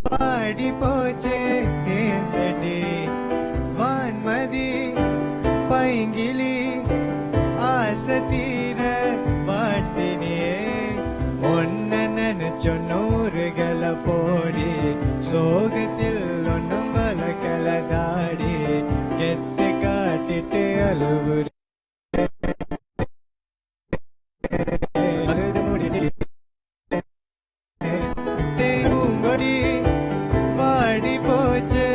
பாடி போச்சே கேசடி வான்மதி பைங்கிலி ஆசை தீர வாட்டினே ஒன்ன நினைச்சோ நூறுகளை போடி சோகத்தில் ஒன்னும் வளர்க்கல தாடி கெத்து காட்டிட்டு அழுவுற தேங்குங்கொடி வாடி போச்சே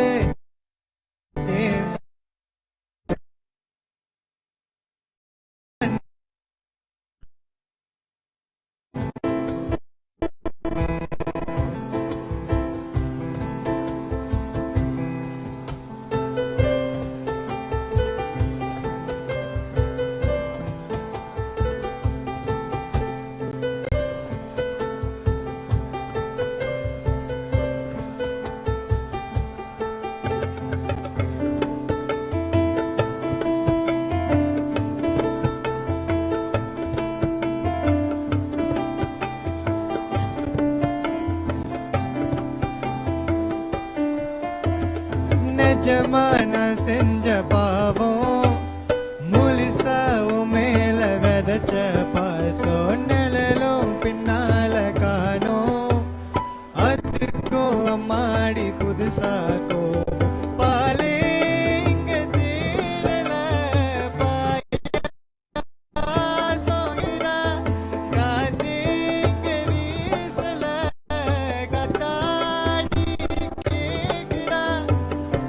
நிஜமான செஞ்ச பாவம் முழுசா மேல விதைச்ச பாசம் நிழலும் பின்னால காணோம் அதுக்கும் அம்மாடி புதுசாக்கோ பாலே இங்க தீரல பாயாசோகிறா காத்தே இங்க வீசல கத்தாடி கேக்குதா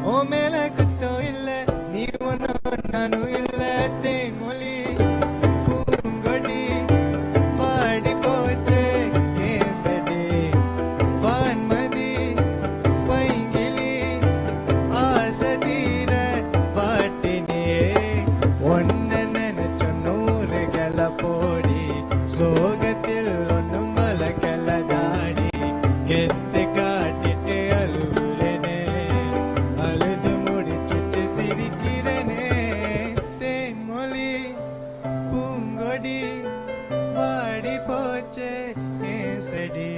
ஓ மேல குத்தம் இல்ல நீ ஒன்னும் நானும் இல்ல தேன்மொழி பூங்கொடி பாடி போச்சே கேசடி வான்மதி பைங்கிலி ஆசை தீர பாட்டினே ஒன்ன நினைச்ச நூறுகளை போடி சோகத்தில் ஒன்னும் வளர்க்கல தாடி கெத்து காட்டிட்டு அழுவுறனே அழுது முடிச்சிட்டு சிரிக்கிறனே தேன்மொழி பூங்கொடி வாடி போச்சே ஏசடி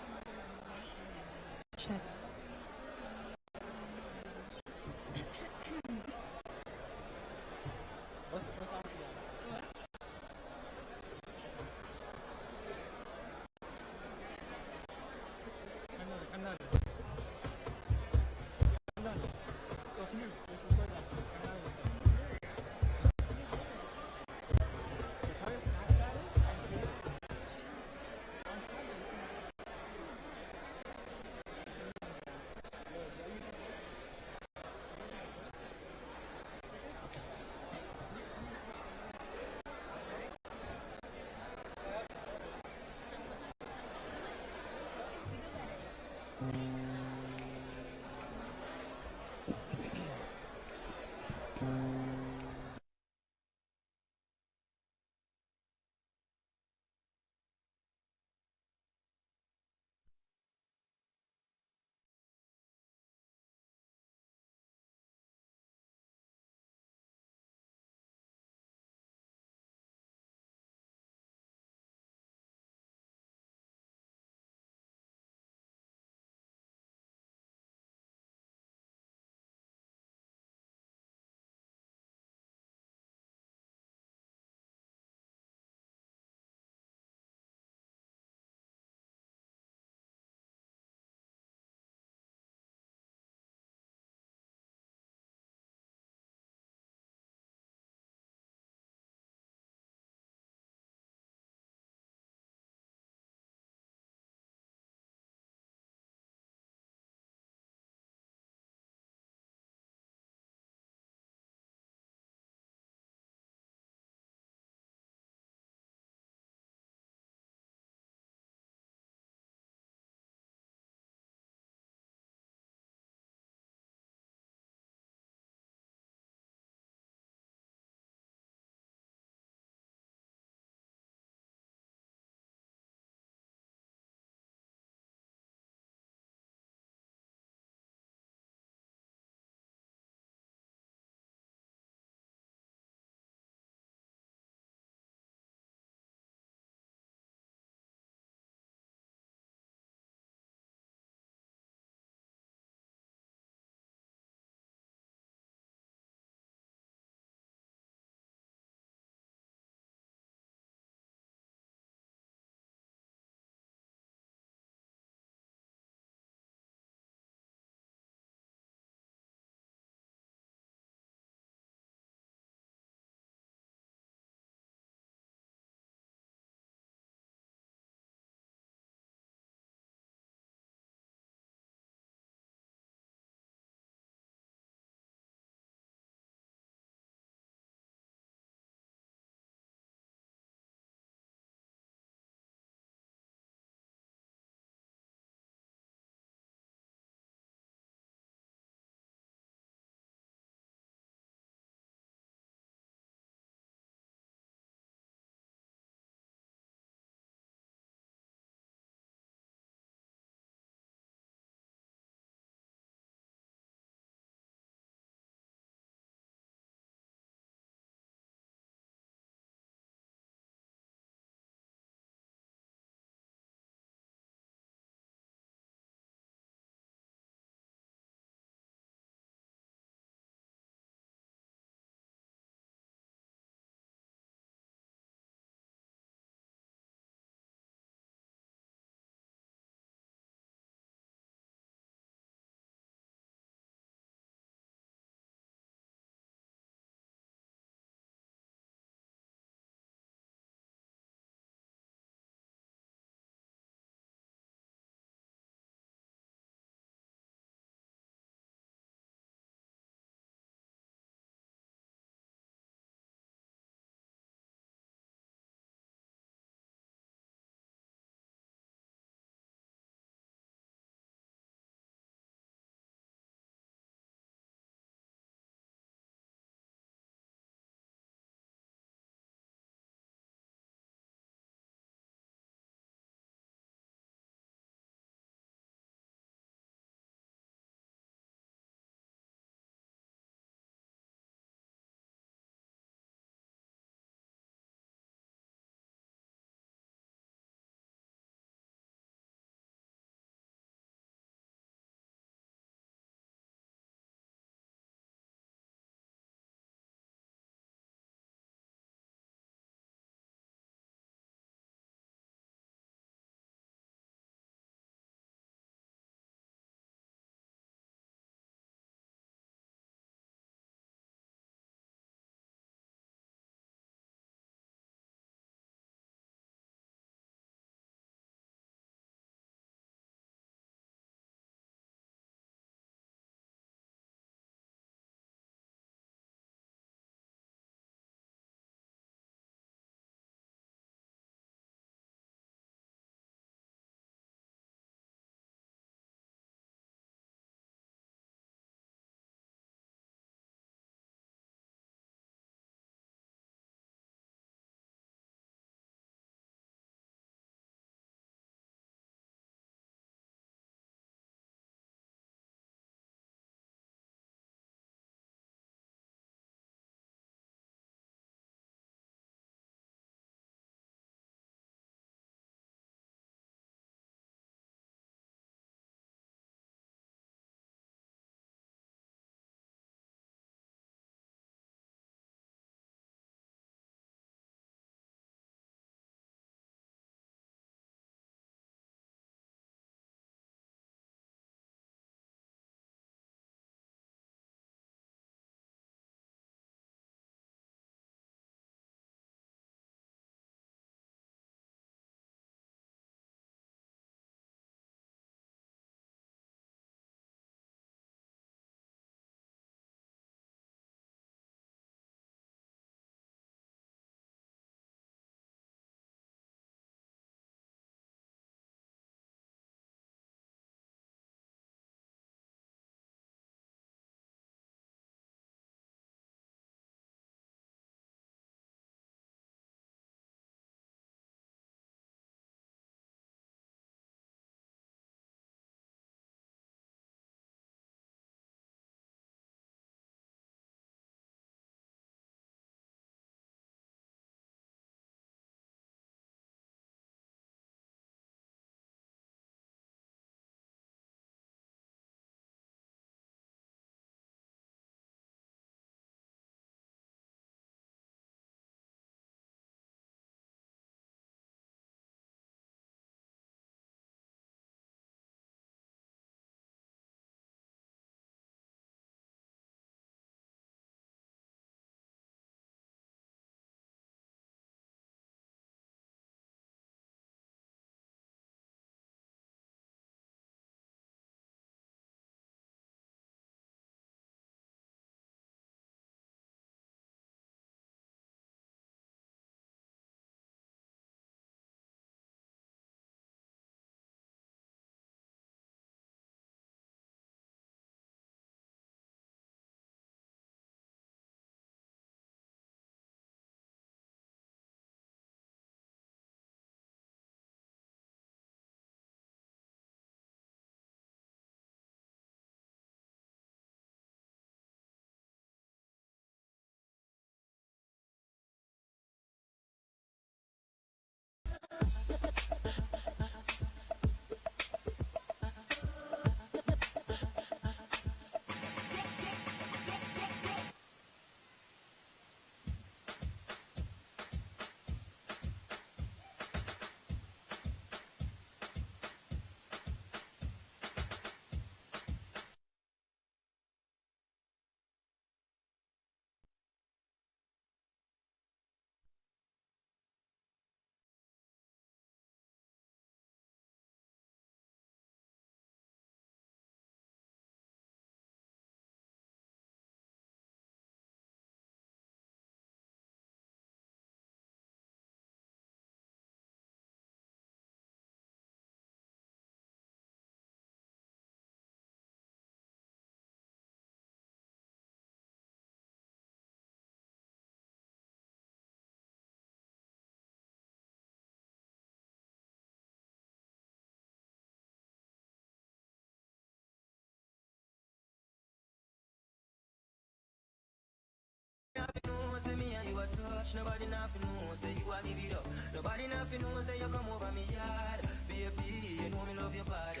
touch, nobody nothing knows, say you a give it up. Nobody nothing knows, say you come over me yard. Baby, you know me love your body.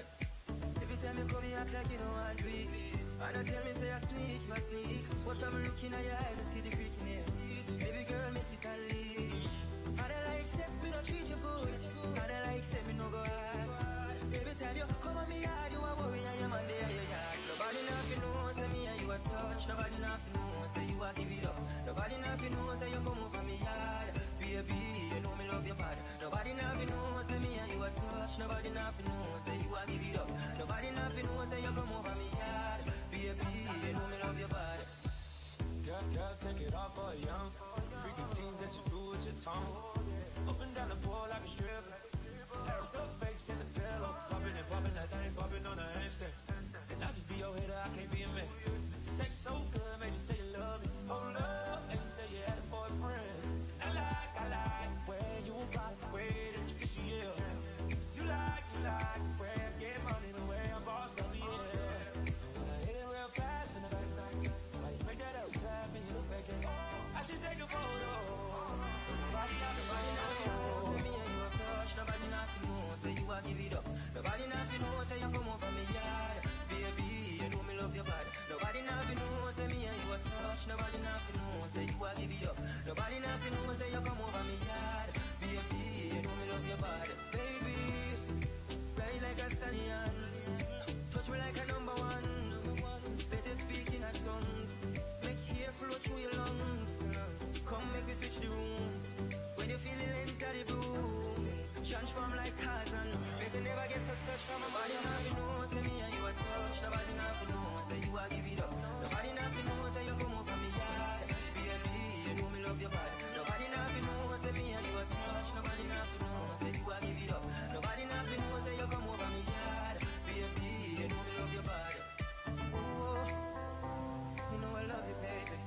Every time you come, you act like you know I do it. And I tell me, say I sneak, you a sneak. What I'm looking at your eyes, I see the freakiness. Baby girl, make it unleash. And I like, except me no treat you good. And I like, except me no go hard. Every time you come on me yard, you a worry and your man there at your yard. Nobody nothing knows, say me and you a touch. Nobody nothing knows, say you a give it up. Nobody nothing knows, say you come over me yard. Baby, you know me love your body. Nobody nothing knows, say me and you a touch. Nobody nothing knows, say you a give it up. Nobody nothing knows, say you come over me yard. Baby, you know me love your body. Girl, take it off for a young. Freaky teens that you do with your tongue. Up and down the pole like a stripper. Erica face in the pillow. Popping and popping, that thing popping on a handstand. And I just be your hater, I can't be a man. Sex so good, made you say you love me. Hold up, and you say you had a boyfriend. I like when you rock the way that you kiss your ear. You like the way I get money, the way I'm boss up, yeah. And when I hit it real fast from the back, why you make that up, trap me, hit it back in. I should take a photo. Nobody knows, me and you a touch. Nobody nothing knows, say you a give it up. Nobody nothing knows, say you come over me yard. Baby, you know me love your body. Nobody nothing knows, say me and you a touch. Nobody nothing knows, say you a give it up. Nobody nothing knows, say you come over me yard. Baby, you know me love your body. Baby, ride like a stallion, touch me like a number one. Better speak in tongues, make hair flow through your lungs. Come make me switch the room. When you feel it, enter the room. Transform like Tarzan. Make you never get so touch from my body. Nobody knows, say me and you a touch. Nobody nothing knows, say you a give it up. Nobody nothing knows, say you come over me yard. Baby, you know me love your body. Nobody nothing knows, say me and you a touch. Nobody nothing knows, say you a give it up. Nobody nothing knows, say you come over me yard. Baby, you know me love your body. Oh, you know I love you, baby.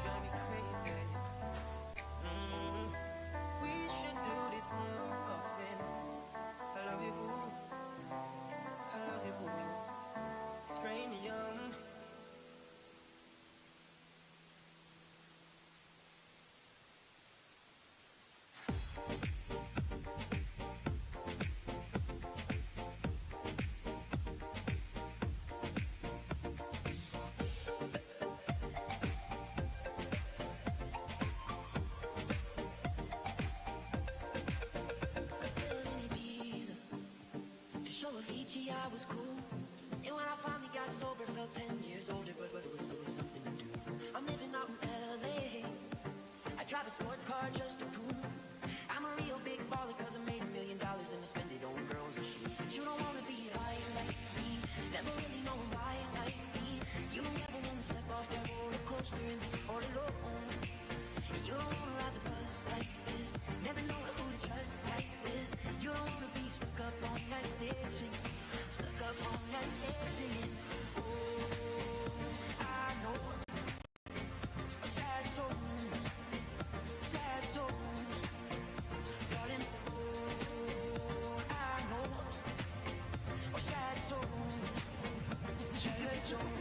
Drive me crazy. We should do this more often. I love you, boo. I love you, boo. It's cranium. Avicii, I was cool. And when I finally got sober, felt 10 years older, but it was always something to do. I'm living out in LA. I drive a sports car just to prove I'm a real big baller, cause I made $1 million and I spend it on girls and shoes. But you don't wanna be high like me, never really know why like me. You don't ever wanna step off that roller coaster and be all alone. You don't wanna ride the bus like this, never know who to trust like this. You don't wanna be stuck up on that station, stuck up on that station. Oh, I know a sad soul, darling. Oh, I know a sad soul, sad soul.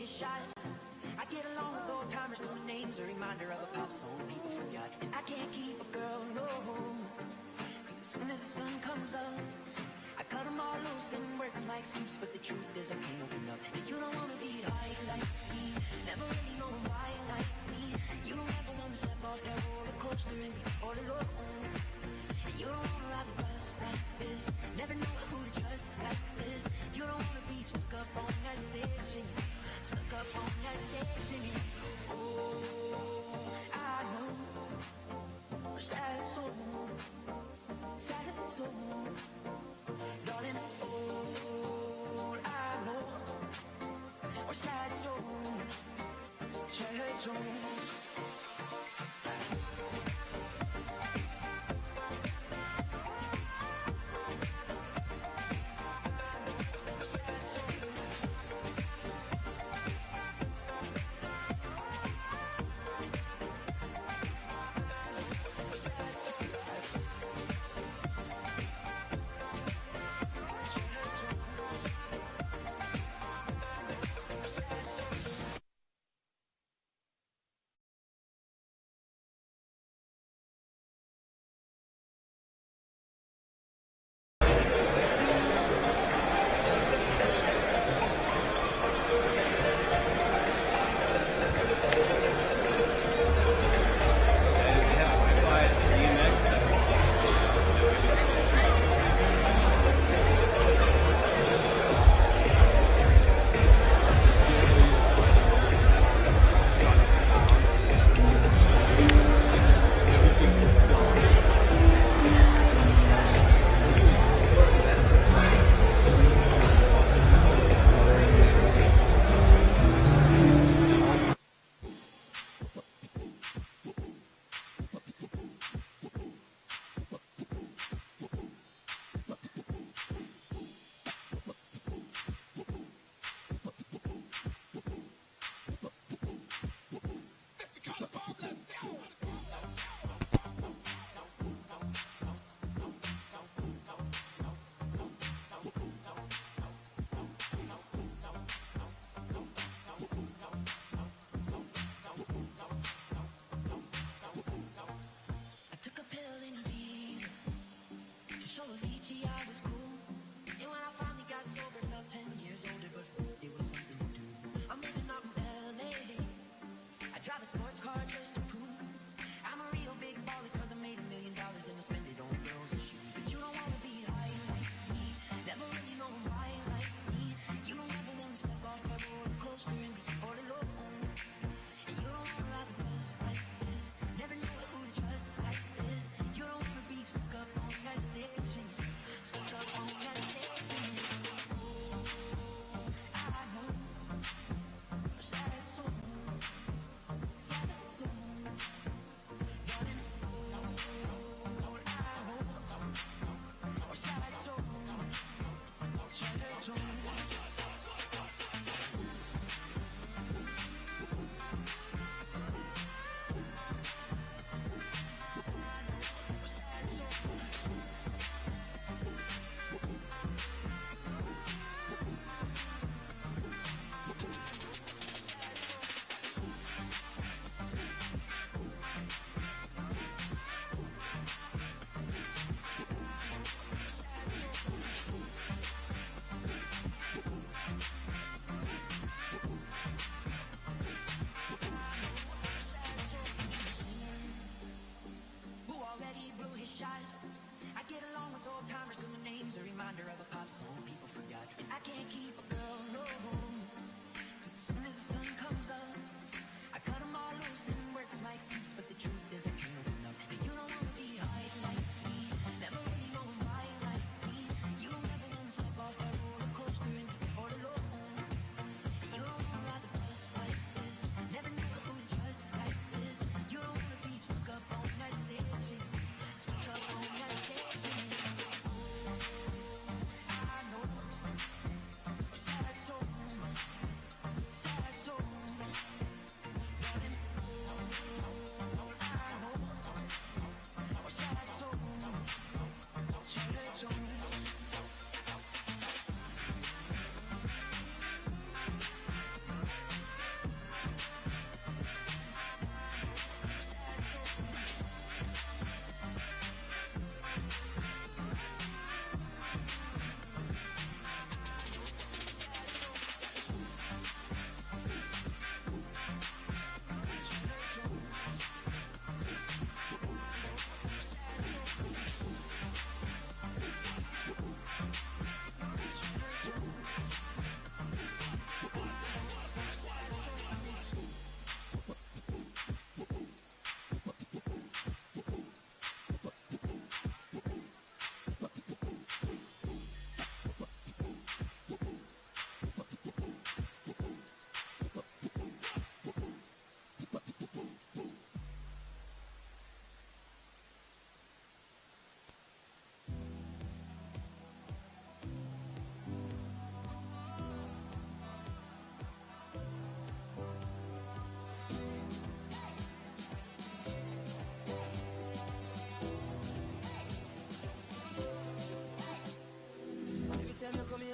Shot. I get along with old timers, cool names, a reminder of a pop song people forgot. And I can't keep a girl, no, cause as soon as the sun comes up, I cut them all loose and work's my excuse. But the truth is I can't open up. And you don't wanna be high like me, never really know why like me. You don't ever wanna step off that roller coaster and be all alone. And you don't wanna ride the bus like this, never know who to trust like this. You don't wanna be stuck up on that station, stuck up on that station. Oh, I know a sad soul, sad soul. Darling, all I know are sad souls, sad souls.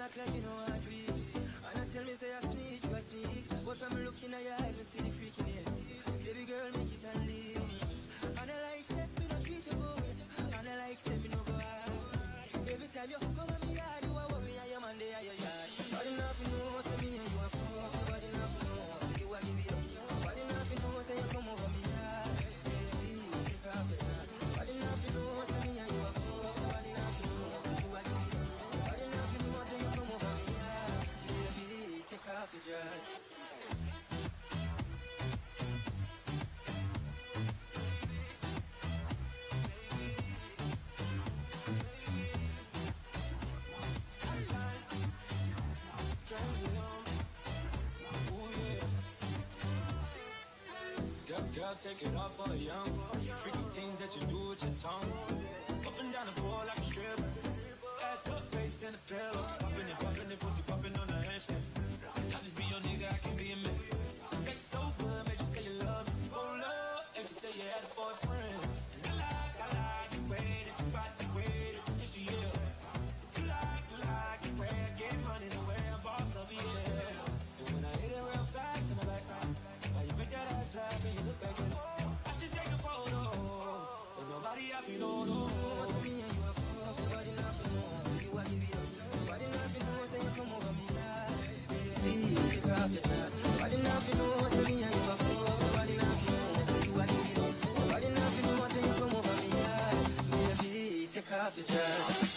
act like you know what we. And I tell me say I sneak, you a sneak. But from looking at your eyes, me see the freakiness. Baby girl, make it unleash. And I like say me no treat you good. And I like say me no go hard. Every time you come at me yard, you a worry and your man dey at your yard. Body nothing know, say me and you a fuck. Body nothing know, say you a give it up. Body nothing know, say you come over me yard. Baby, take off your dress. Body nothing know, say me and you a fuck. Body nothing know, say you a give it up. Body nothing know, say you come over me yard. Baby, take off your dress. Girl, take it off for a young. Freaky things that you do with your tongue. Up and down the pole like a stripper. Ass up, face in the pillow. Popping it, pussy popping on the handstand. I'll just be your nigga, I can be a man. Sex so good, made you say you love me. Oh, love, and you say you had a boyfriend. And I like the way that you bought the way that you kiss you, yeah. You like the way I get money, the way I boss up, yeah. And when I hit it real fast in the back, how you make that ass clap and you look back at it. I should take a photo, but nobody happy, no. Me and you a fuck, body nothing know, say you a give it up. Body nothing know, say you come over me yard. Baby, take off your dress. Body nothing know, say me and you a fuck. Body nothing know, say you a give it up. Body nothing know, say you come over me yard. Baby, take off your dress.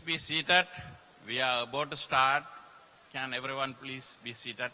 be seated. We are about to start. Can everyone please be seated?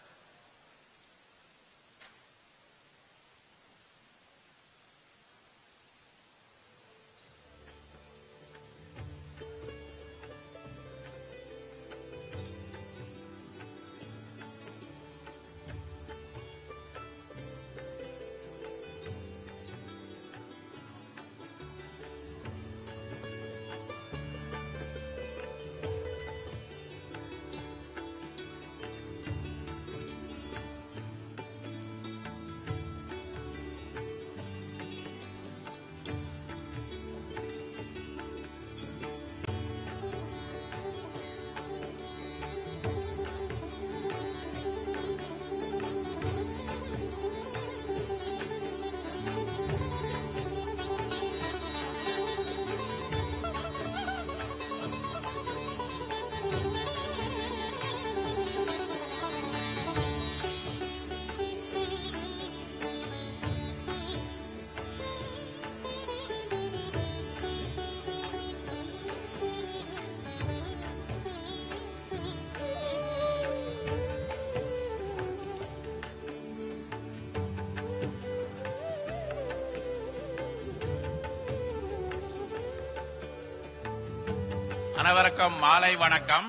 அனைவருக்கும் மாலை வணக்கம்.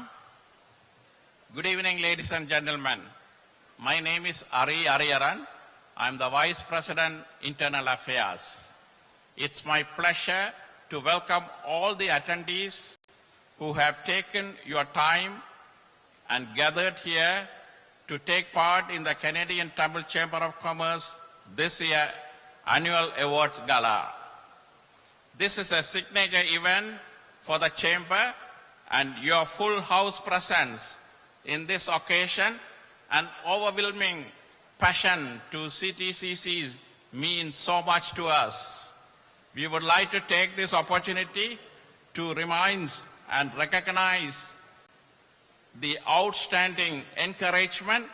Good evening, ladies and gentlemen. My name is Ari Ariyaran. I am the Vice President, Internal Affairs. It's my pleasure to welcome all the attendees who have taken your time and gathered here to take part in the Canadian Tamil Chamber of Commerce this year annual awards gala. This is a signature event for the Chamber, and your full house presence in this occasion and overwhelming passion to CTCCs means so much to us. We would like to take this opportunity to remind and recognize the outstanding encouragement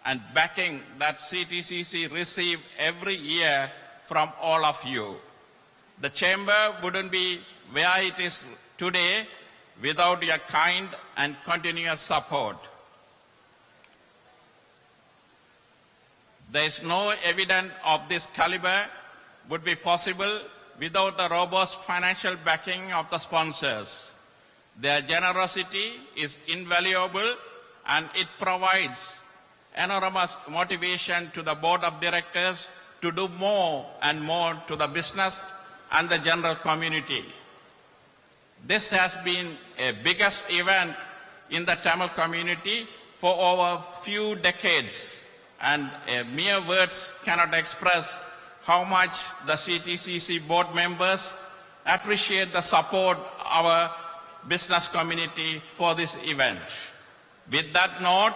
and backing that CTCC receive every year from all of you. The Chamber wouldn't be where it is today without your kind and continuous support. There is no evidence of this caliber would be possible without the robust financial backing of the sponsors. Their generosity is invaluable and it provides enormous motivation to the board of directors to do more and more to the business and the general community. This has been a biggest event in the Tamil community for over few decades, and mere words cannot express how much the CTCC board members appreciate the support of our business community for this event. With that note,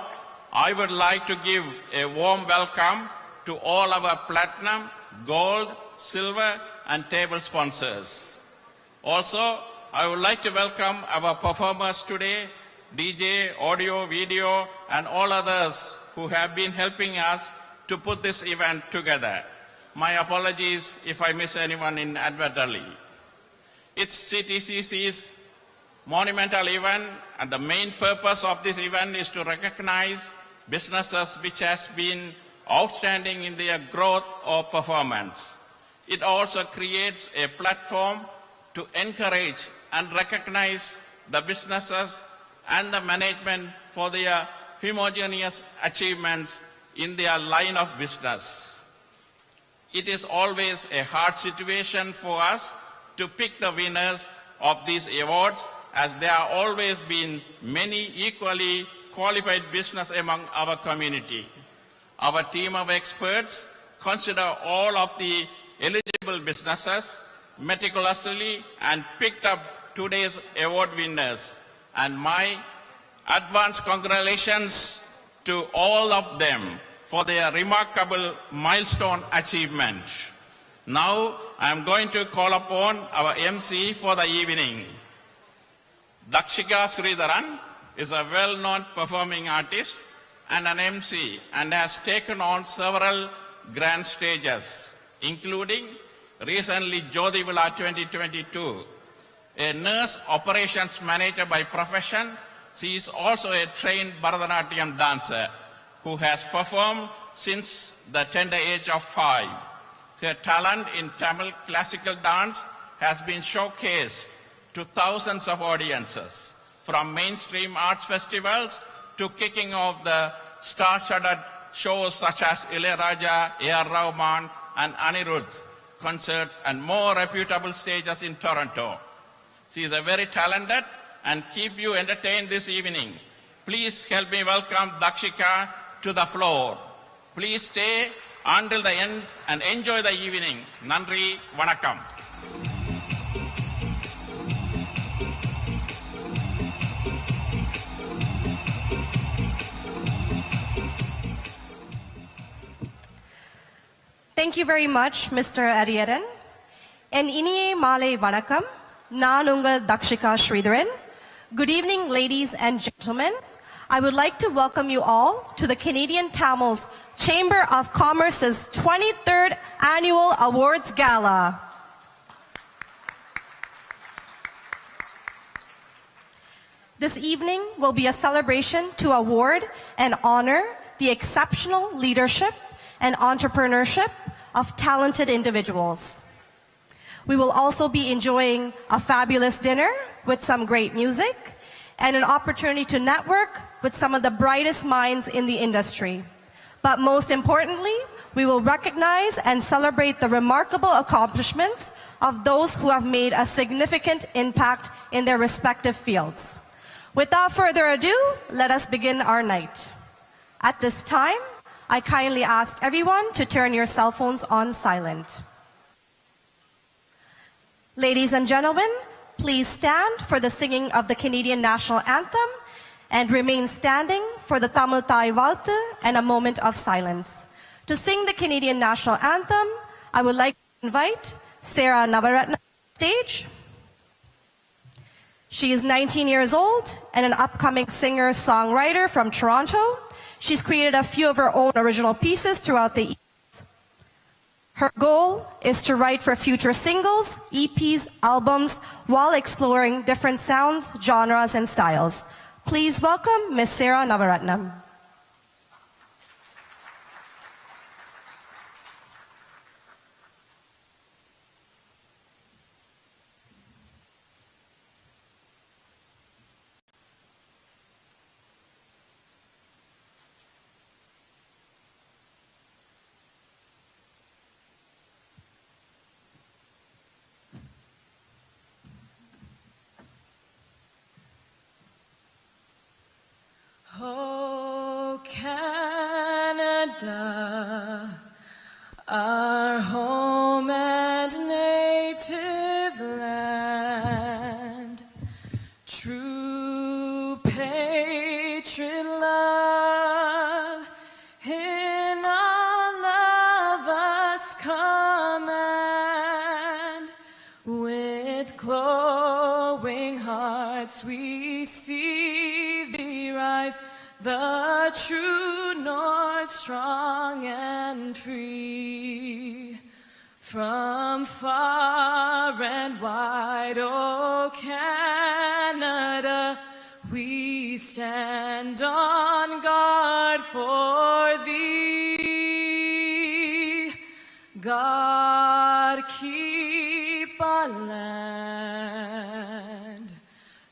I would like to give a warm welcome to all our platinum, gold, silver, and table sponsors. Also, I would like to welcome our performers today, DJ, audio, video, and all others who have been helping us to put this event together. My apologies if I miss anyone inadvertently. It's CTCC's monumental event, and the main purpose of this event is to recognize businesses which has been outstanding in their growth or performance. It also creates a platform to encourage and recognize the businesses and the management for their homogeneous achievements in their line of business. It is always a hard situation for us to pick the winners of these awards, as there are always been many equally qualified business among our community. Our team of experts consider all of the eligible businesses meticulously and picked up today's award winners. And my advance congratulations to all of them for their remarkable milestone achievement. Now I am going to call upon our MC for the evening. Dakshika Sridharan is a well-known performing artist and an MC and has taken on several grand stages, including recently Jyoti Villa 2022, A nurse operations manager by profession, she is also a trained Bharatanatyam dancer who has performed since the tender age of 5. Her talent in Tamil classical dance has been showcased to thousands of audiences, from mainstream arts festivals to kicking off the star-studded shows such as Ilayaraja, A.R. Rahman and Anirudh concerts and more reputable stages in Toronto. She is a very talented and keep you entertained this evening. Please help me welcome Dakshika to the floor. Please stay until the end and enjoy the evening. Nandri, Vanakkam. Thank you very much, Mr. Ariyaran. En iniye male vanakkam. நான் உங்கள் Dakshika Sridharan. Good evening, ladies and gentlemen. I would like to welcome you all to the Canadian Tamils Chamber of Commerce's 23rd Annual Awards Gala. This evening will be a celebration to award and honor the exceptional leadership and entrepreneurship of talented individuals. We will also be enjoying a fabulous dinner with some great music and an opportunity to network with some of the brightest minds in the industry. But most importantly, we will recognize and celebrate the remarkable accomplishments of those who have made a significant impact in their respective fields. Without further ado, let us begin our night. At this time, I kindly ask everyone to turn your cell phones on silent. Ladies and gentlemen, please stand for the singing of the Canadian National Anthem and remain standing for the Tamil Thai Valthu and a moment of silence. To sing the Canadian National Anthem, I would like to invite Sarah Navaratnam to the stage. She is 19 years old and an upcoming singer-songwriter from Toronto. She's created a few of her own original pieces throughout the years. Her goal is to write for future singles, EPs, albums, while exploring different sounds, genres, and styles. Please welcome Ms. Sarah Navaratnam. Oh, Canada, our home and native land, true patriot love, in all of us command. With glowing hearts we see thee rise, the true north, strong and free. From far and wide, oh Canada, we stand on guard for thee. God keep our land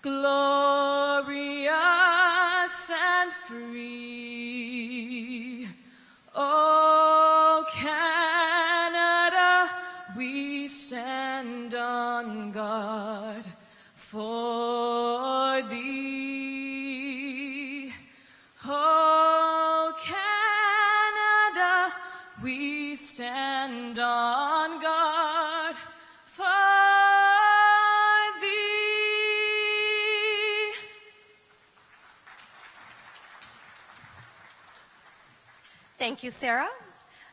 glorious and free. Oh, Canada, we stand on guard for thee. Oh, Canada, we stand on guard for thee. Thank you, Sarah.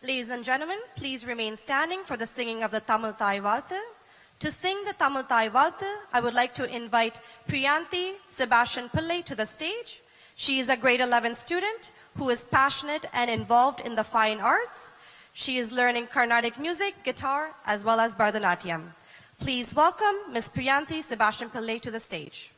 Ladies and gentlemen, please remain standing for the singing of the Tamil Thai Valthu. To sing the Tamil Thai Valthu, I would like to invite Priyanthi Sebastian Pillai to the stage. She is a grade 11 student who is passionate and involved in the fine arts. She is learning Carnatic music, guitar, as well as Bharatanatyam. Please welcome Ms. Priyanthi Sebastian Pillai to the stage.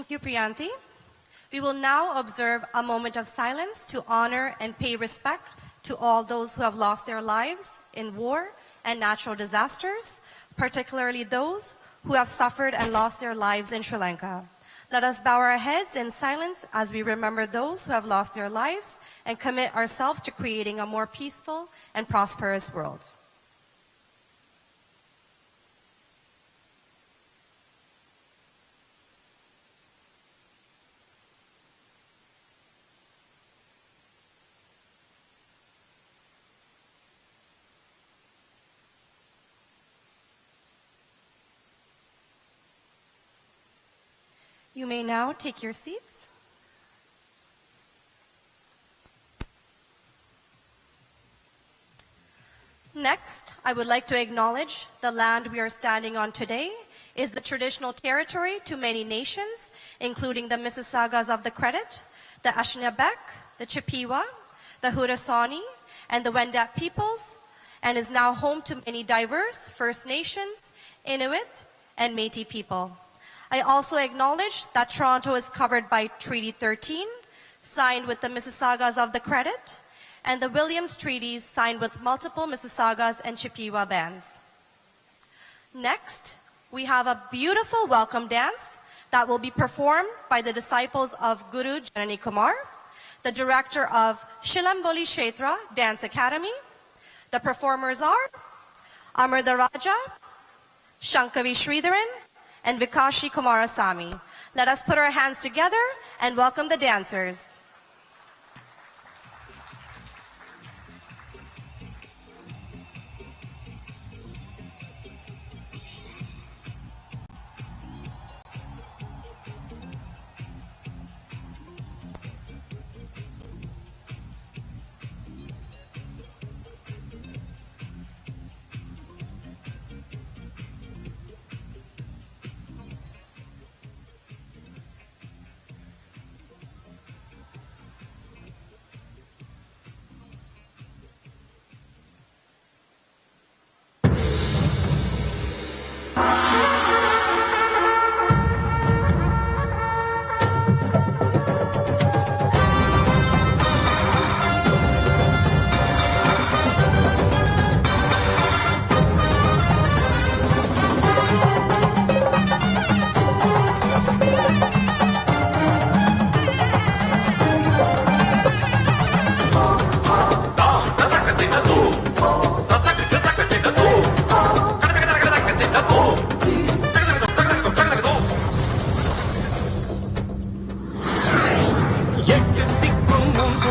Thank you, Priyanthi. We will now observe a moment of silence to honor and pay respect to all those who have lost their lives in war and natural disasters, particularly those who have suffered and lost their lives in Sri Lanka. Let us bow our heads in silence as we remember those who have lost their lives and commit ourselves to creating a more peaceful and prosperous world. You may now take your seats. Next, I would like to acknowledge the land we are standing on today is the traditional territory to many nations, including the Mississaugas of the Credit, the Ashnabek, the Chippewa, the Haudenosaunee, and the Wendat peoples, and is now home to many diverse First Nations, Inuit, and Métis people. I also acknowledge that Toronto is covered by Treaty 13, signed with the Mississaugas of the Credit, and the Williams Treaties signed with multiple Mississaugas and Chippewa bands. Next, we have a beautiful welcome dance that will be performed by the disciples of Guru Janani Kumar, the director of Shilamboli Kshetra Dance Academy. The performers are Amarda Raja, Shankavi Sridharan, and Vikashi Kumarasamy. Let us put our hands together and welcome the dancers.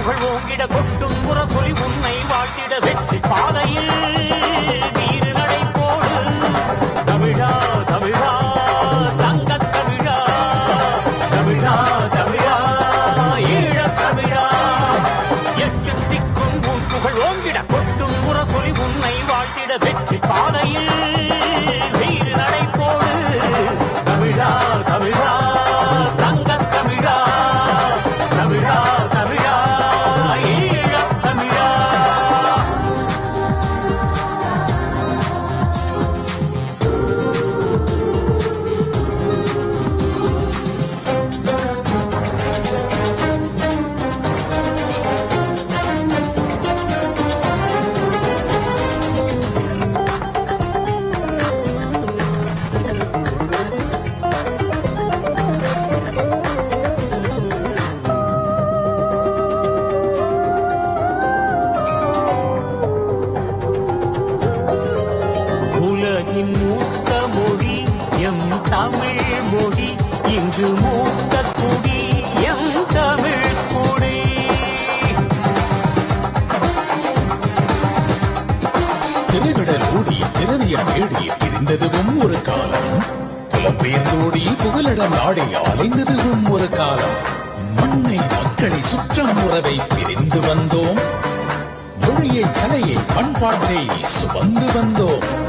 புகழ் ஓங்கிட கொட்டும் முரசொலி உன்னை வாழ்த்திட வெற்றி பாதையில் வீறு நடை போடு. தமிழா தமிழா தங்கத் தமிழா, தமிழா தமிழா ஈழத் தமிழா. எட்டு திக்கும் உன் புகழ் ஓங்கிட கொட்டும் முரசொலி உன்னை வாழ்த்திட வெற்றி பாதையில் வீறு நடை போடு. தமிழா தமிழா தங்கத் தமிழா, தமிழா தமிழா ஈழத் தமிழா. உலகின் மூத்த மொழி எம் தமிழ் மொழி, இங்கு மூத்த குடி எம் தமிழ் குடி. திரைகடல் ஓடி திரவியம் தேடி திரிந்ததுவும் ஒரு காலம், புலம்பெயர்ந்தோடி புகலிடம் நாடி அலைந்ததுவும் ஒரு காலம். மண்ணை மக்களை சுற்றம் உறவை பிரிந்து வந்தோம், மொழியை கலையை பண்பாட்டை சுமந்து வந்தோம்.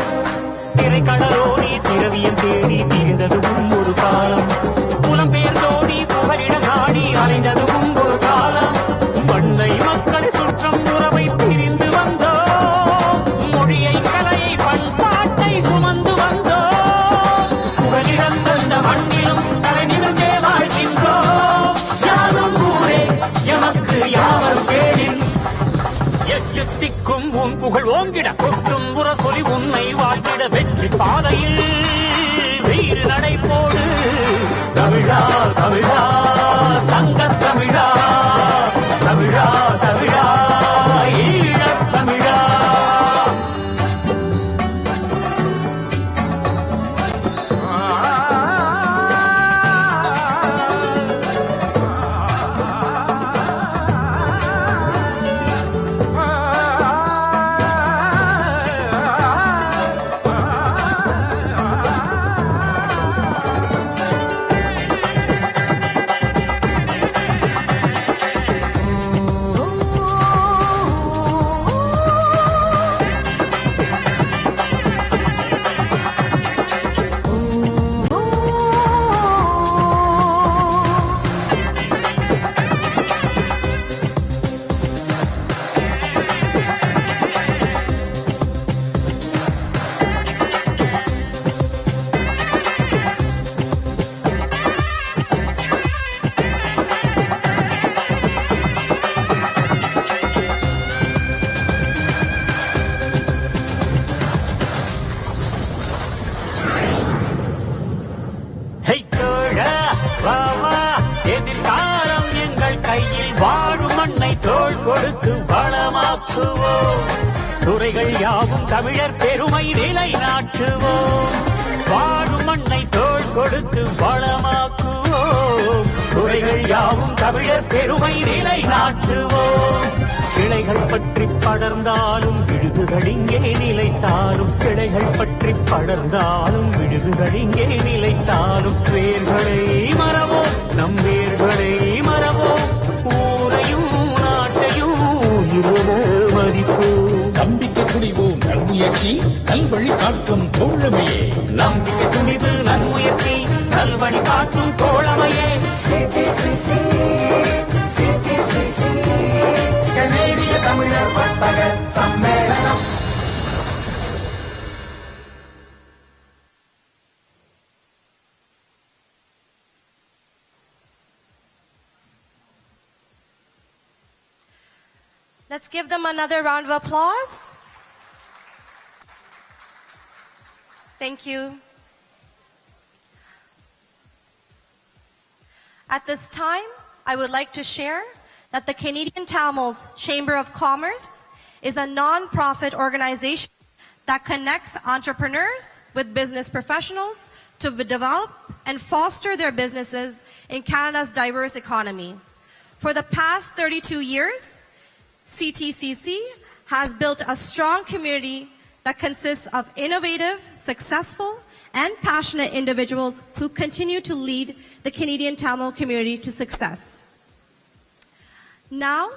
திரைக்கடலோடி திரவியம் தேடி திரிந்ததுவும் ஒரு காலம், புலம்பெயர்ந்தோடி புகலிடம் நாடி அலைந்ததுவும் ஒரு காலம். மண்ணை மக்களை சுற்றம் உறவை பிரிந்து வந்தோம், மொழியை கலையை பண்பாட்டை சுமந்து வந்தோம். புகலிடம் தந்த மண்ணிலும் தலை நிமிர்ந்தே வாழ்கின்றோம். யாரும் ஊரே எமக்கு யாவர் பேரின். எத்திக்கும் உன் புகழ் ஓங்கிட கொட்டும் முரசொலி உன்னை வாழ்த்திட வெற்றி பாதையில் வீறு நடை போடு. தமிழா தமிழா தங்கத் தமிழா, தமிழா தமிழா ஈழத் தமிழா. எதிர்காலம் எங்கள் கையில் வாழும் மண்ணை தோள் கொடுத்து வளமாக்குவோம். துறைகள் யாவும் தமிழர் பெருமை நிலைநாட்டுவோம். வாழும் மண்ணை தோள் கொடுத்து வளமாக்குவோம். துறைகள் யாவும் தமிழர் பெருமை நிலைநாட்டுவோம். கிளைகள் பற்றி படர்ந்தாலும் விழுதுகள் இங்கே நிலைத்தாலும், கிளைகள் பற்றி படர்ந்தாலும் விழுதுகள் இங்கே நிலைத்தாலும், வேர்களை மறவோம் நம் வேர்களை மறவோம். ஊரையும் நாட்டையும் உயிரென மதிப்போம். நம்பிக்கை துணிவோம் நல்முயற்சி நல்வழி காட்டும் தோழமையே. நம்பிக்கை துணிவு நன்முயற்சி நல்வழி காட்டும் தோழமையே. CTCC, CTCC, கனேடிய தமிழர் வர்த்தக சம்மேளனம். Let's give them another round of applause. Thank you. At this time, I would like to share that the Canadian Tamils Chamber of Commerce is a non-profit organization that connects entrepreneurs with business professionals to develop and foster their businesses in Canada's diverse economy. For the past 32 years, CTCC has built a strong community that consists of innovative, successful, and passionate individuals who continue to lead the Canadian Tamil community to success. Now,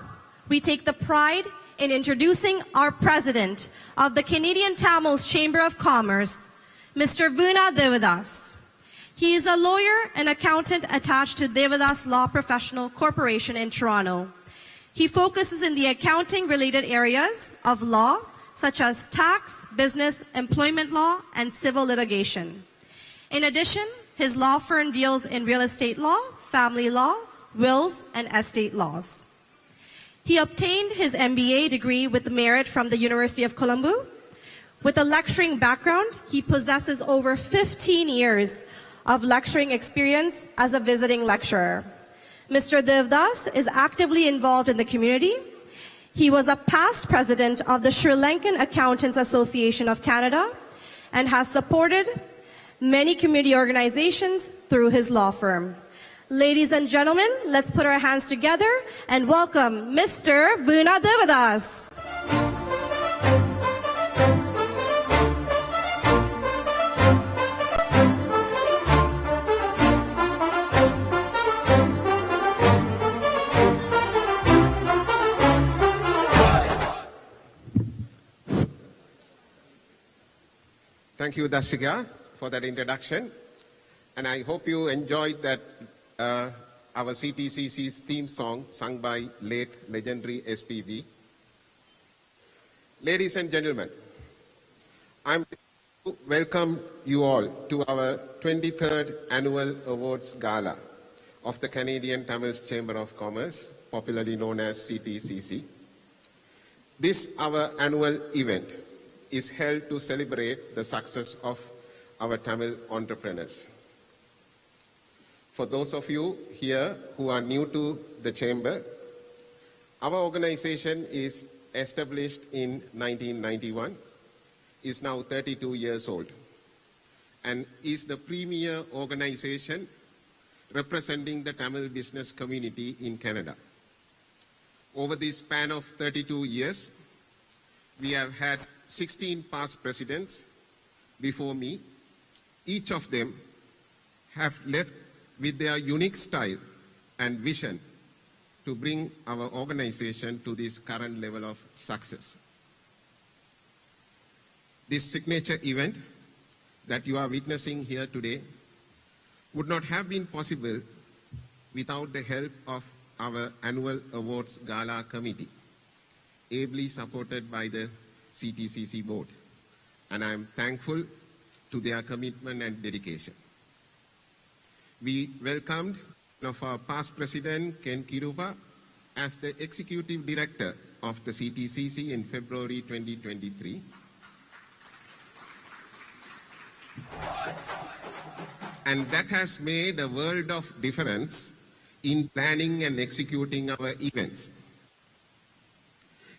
we take the pride in introducing our president of the Canadian Tamils Chamber of Commerce, Mr. Vuna Devadas. He is a lawyer and accountant attached to Devadas Law Professional Corporation in Toronto. He focuses in the accounting-related areas of law, such as tax, business, employment law, and civil litigation. In addition, his law firm deals in real estate law, family law, wills, and estate laws. He obtained his MBA degree with merit from the University of Colombo. With a lecturing background, he possesses over 15 years of lecturing experience as a visiting lecturer. Mr. Devadas is actively involved in the community. He was a past president of the Sri Lankan Accountants Association of Canada and has supported many community organizations through his law firm. Ladies and gentlemen, let's put our hands together and welcome Mr. Vuna Devadas. Thank you, Dashika, for that introduction. And I hope you enjoyed that our CTCC's theme song sung by late legendary SPV. Ladies and gentlemen, I'm to welcome you all to our 23rd Annual Awards Gala of the Canadian Tamils Chamber of Commerce, popularly known as CTCC. This, our annual event, is held to celebrate the success of our Tamil entrepreneurs. For those of you here who are new to the Chamber, our organization is established in 1991, is now 32 years old, and is the premier organization representing the Tamil business community in Canada. Over this span of 32 years, we have had 16 past presidents before me. Each of them have left with their unique style and vision to bring our organization to this current level of success. This signature event that you are witnessing here today would not have been possible without the help of our annual awards gala committee, ably supported by the CTCC board, and I am thankful to their commitment and dedication. We welcomed one of our past president, Ken Kiruba, as the executive director of the CTCC in February 2023. And that has made a world of difference in planning and executing our events.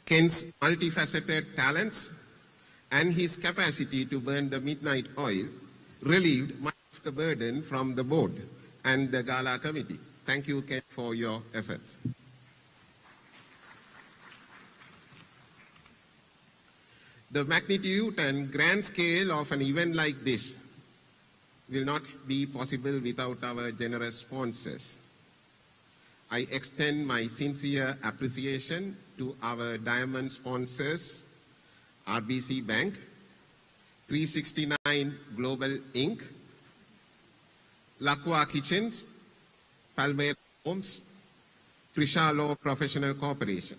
Ken's multifaceted talents and his capacity to burn the midnight oil relieved much of the burden from the board and the Gala committee. Thank you, Ken, for your efforts. The magnitude and grand scale of an event like this will not be possible without our generous sponsors. I extend my sincere appreciation to our diamond sponsors, RBC Bank, 369 Global Inc., Lakwa Kitchens, Palmera Homes, Trisha Law Professional Corporation.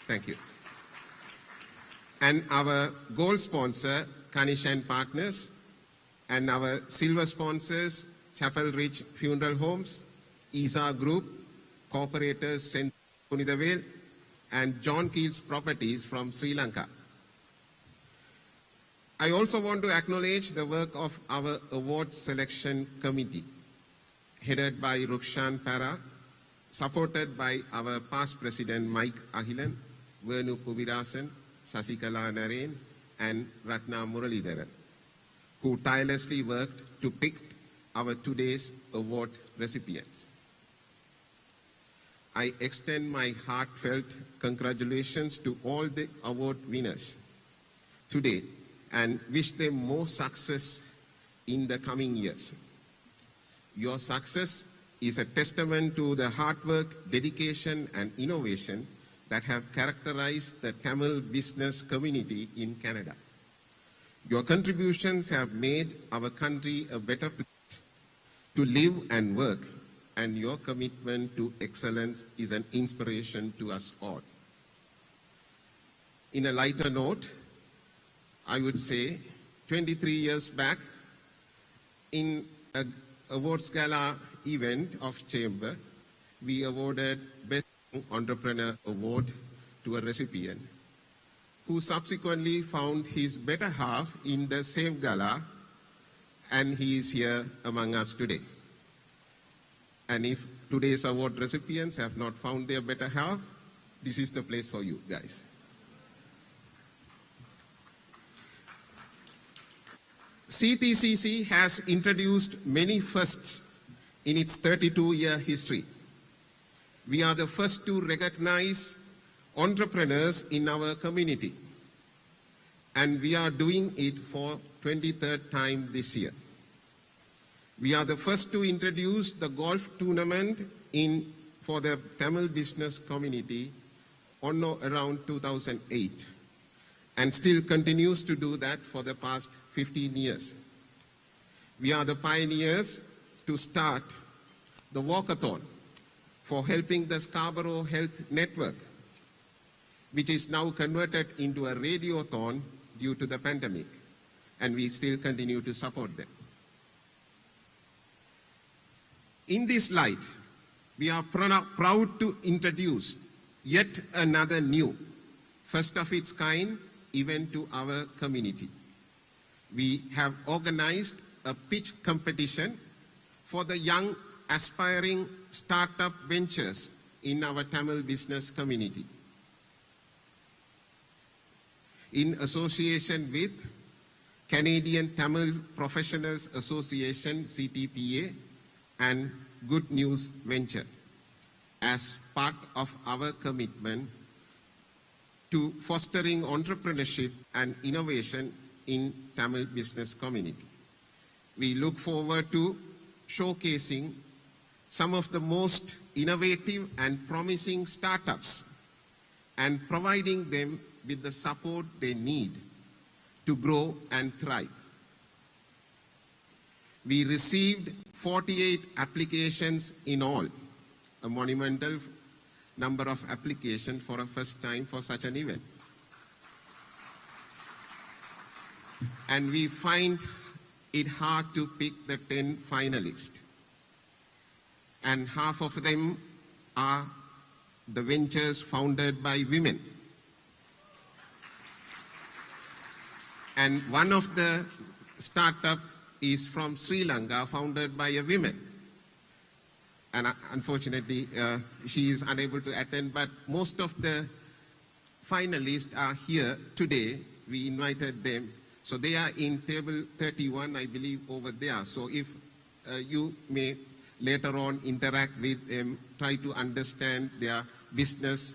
Thank you. And our gold sponsor, Kanish and Partners, and our silver sponsors, Chapel Ridge Funeral Homes, ISA Group, Corporators St. Punithavale, and John Keel's Properties from Sri Lanka. I also want to acknowledge the work of our awards selection committee, headed by Rukshan Para, supported by our past president Mike Ahilan, Venu Kuvirasan, Sasikala Naren, and Ratna Muralidharan, who tirelessly worked to pick our today's award recipients. I extend my heartfelt congratulations to all the award winners today and wish them more success in the coming years. Your success is a testament to the hard work, dedication, and innovation that have characterized the Tamil business community in Canada. Your contributions have made our country a better place to live and work, and your commitment to excellence is an inspiration to us all. In a lighter note, I would say 23 years back, in an awards gala event of Chamber, we awarded Best Entrepreneur Award to a recipient who subsequently found his better half in the same gala, and he is here among us today. And if today's award recipients have not found their better half, this is the place for you guys. CTCC has introduced many firsts in its 32-year history. We are the first to recognize entrepreneurs in our community, and we are doing it for 23rd time this year. We are the first to introduce the golf tournament for the Tamil business community on or around 2008, and still continues to do that for the past 15 years. We are the pioneers to start the walkathon for helping the Scarborough Health Network, which is now converted into a radiothon due to the pandemic, and we still continue to support them. In this light, we are proud to introduce yet another new, first of its kind event to our community. We have organized a pitch competition for the young aspiring startup ventures in our Tamil business community, in association with Canadian Tamil Professionals Association, CTPA, and Good News Venture, as part of our commitment to fostering entrepreneurship and innovation in Tamil business community. We look forward to showcasing some of the most innovative and promising startups and providing them with the support they need to grow and thrive. We received 48 applications in all, a monumental number of applications for a first time for such an event. And we find it hard to pick the 10 finalists. And half of them are the ventures founded by women. And one of the startups is from Sri Lanka, founded by a woman. And unfortunately, she is unable to attend, but most of the finalists are here today. We invited them. So they are in table 31, I believe, over there. So if you may later on interact with them, try to understand their business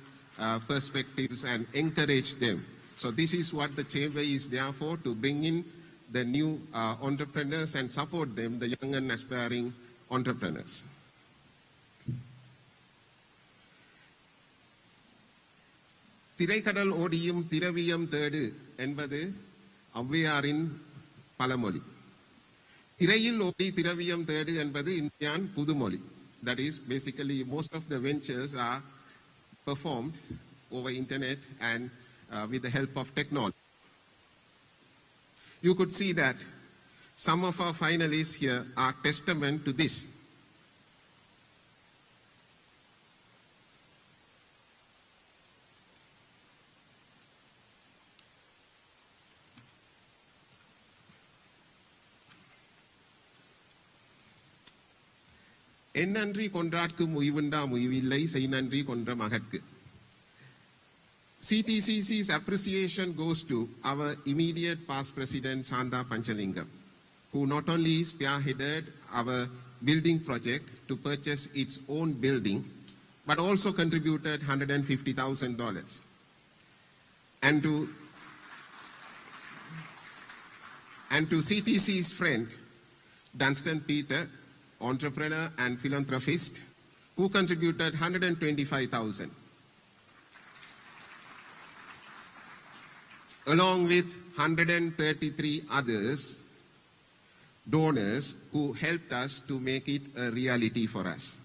perspectives and encourage them. So this is what the Chamber is there for, to bring in the new entrepreneurs and support them, the young and aspiring entrepreneurs. திரைக்கடல் ஓடியும் திரவியம் தேடு என்பது ஔவையாரின் பழமொழி. திரையில் ஓடி திரவியம் தேடு என்பது இந்தியான் புதுமொழி. That is, basically, most of the ventures are performed over internet and with the help of technology. You could see that some of our finalists here are testament to this. எண்ணன்றி கொன்றார்க்கு முய்வுண்டா முய்வில்லை செய்நன்றி கொன்ற மகற்கு. CTCC's appreciation goes to our immediate past president, Sanda Panchalingam, who not only spearheaded our building project to purchase its own building, but also contributed $150,000. And to CTC's friend, Dunstan Peter, entrepreneur and philanthropist, who contributed $125,000. Along with 133 others, donors who helped us to make it a reality for us.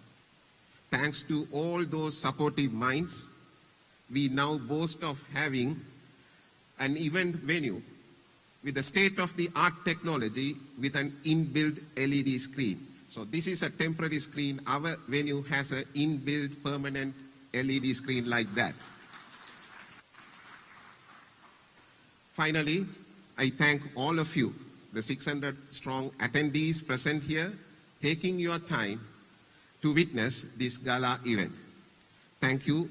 Thanks to all those supportive minds, we now boast of having an event venue with a state-of-the-art technology with an inbuilt LED screen. So this is a temporary screen. Our venue has an inbuilt permanent LED screen like that. Finally, I thank all of you, the 600 strong attendees present here, taking your time to witness this gala event. Thank you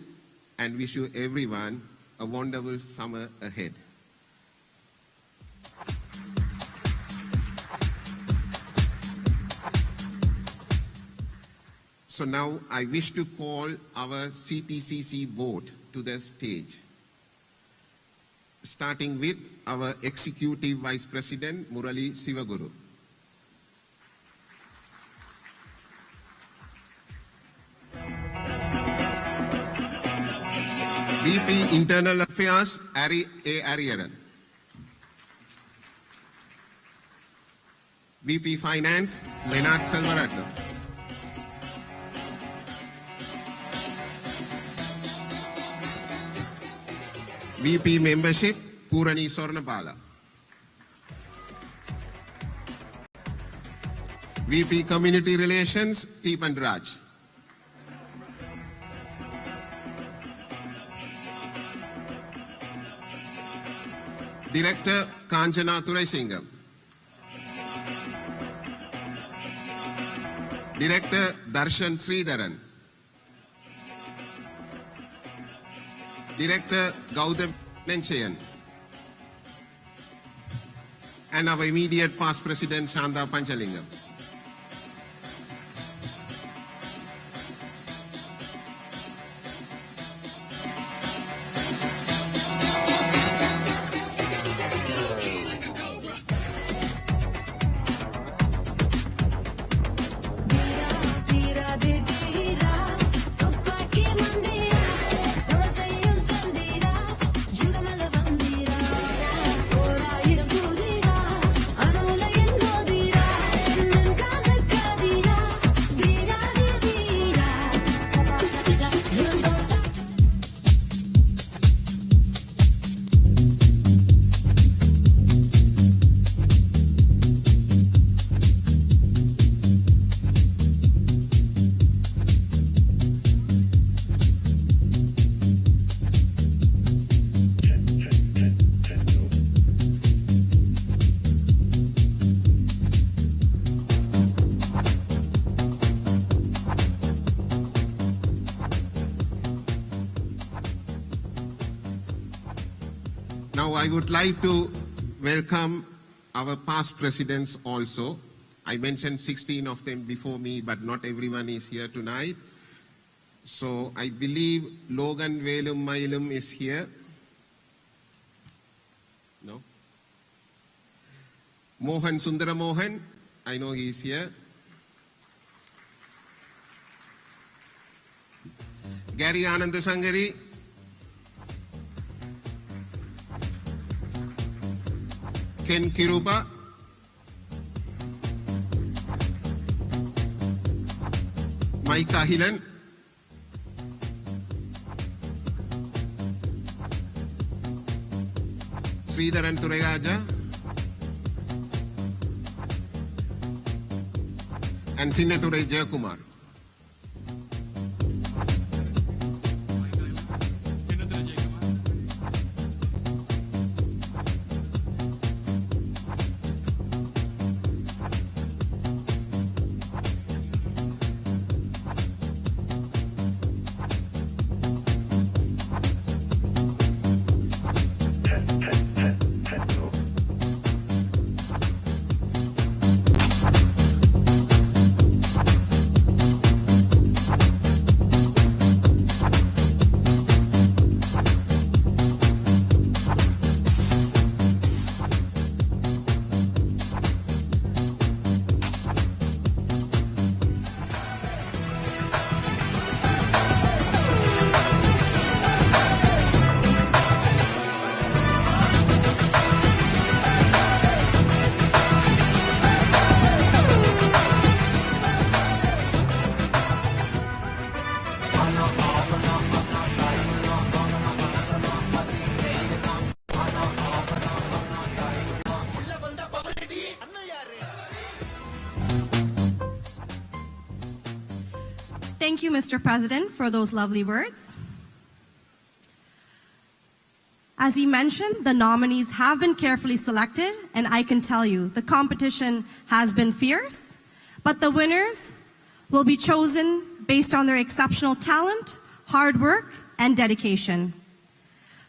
and wish you everyone a wonderful summer ahead. So now I wish to call our CTCC board to the stage, starting with our Executive Vice President, Murali Sivaguru. VP Internal Affairs, Ari A. Ariaran. VP Finance, Leonard Selvaratnam. VP Membership, Purani Sornabala. VP Community Relations, Deepan Raj. Director, Kanjana Thuraisingam. Director, Darshan Sridharan. Director Gautam Nenchayan, and our immediate past president Shanda Panchalingam. Now I would like to welcome our past presidents also. I mentioned 16 of them before me, but not everyone is here tonight. So I believe Logan Velum Mailum is here. No? Mohan Sundaramohan, I know he is here. Gary Anandasangari. Ken Kiruba. Mike Ahilan. Sridharan Turayraja. And Sinnathurai Jayakumar. you, Mr. President, for those lovely words. As he mentioned, the nominees have been carefully selected, and I can tell you the competition has been fierce, but the winners will be chosen based on their exceptional talent, hard work, and dedication.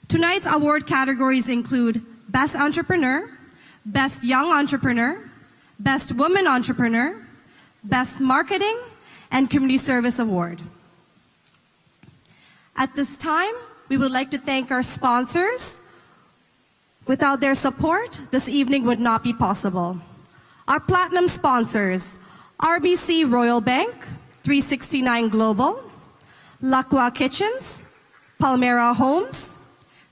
Tonight's award categories include Best Entrepreneur, Best Young Entrepreneur, Best Woman Entrepreneur, Best Marketing, and Community Service Award. At this time, we would like to thank our sponsors. Without their support, this evening would not be possible. Our platinum sponsors, RBC Royal Bank, 369 Global, Lakwa Kitchens, Palmera Homes,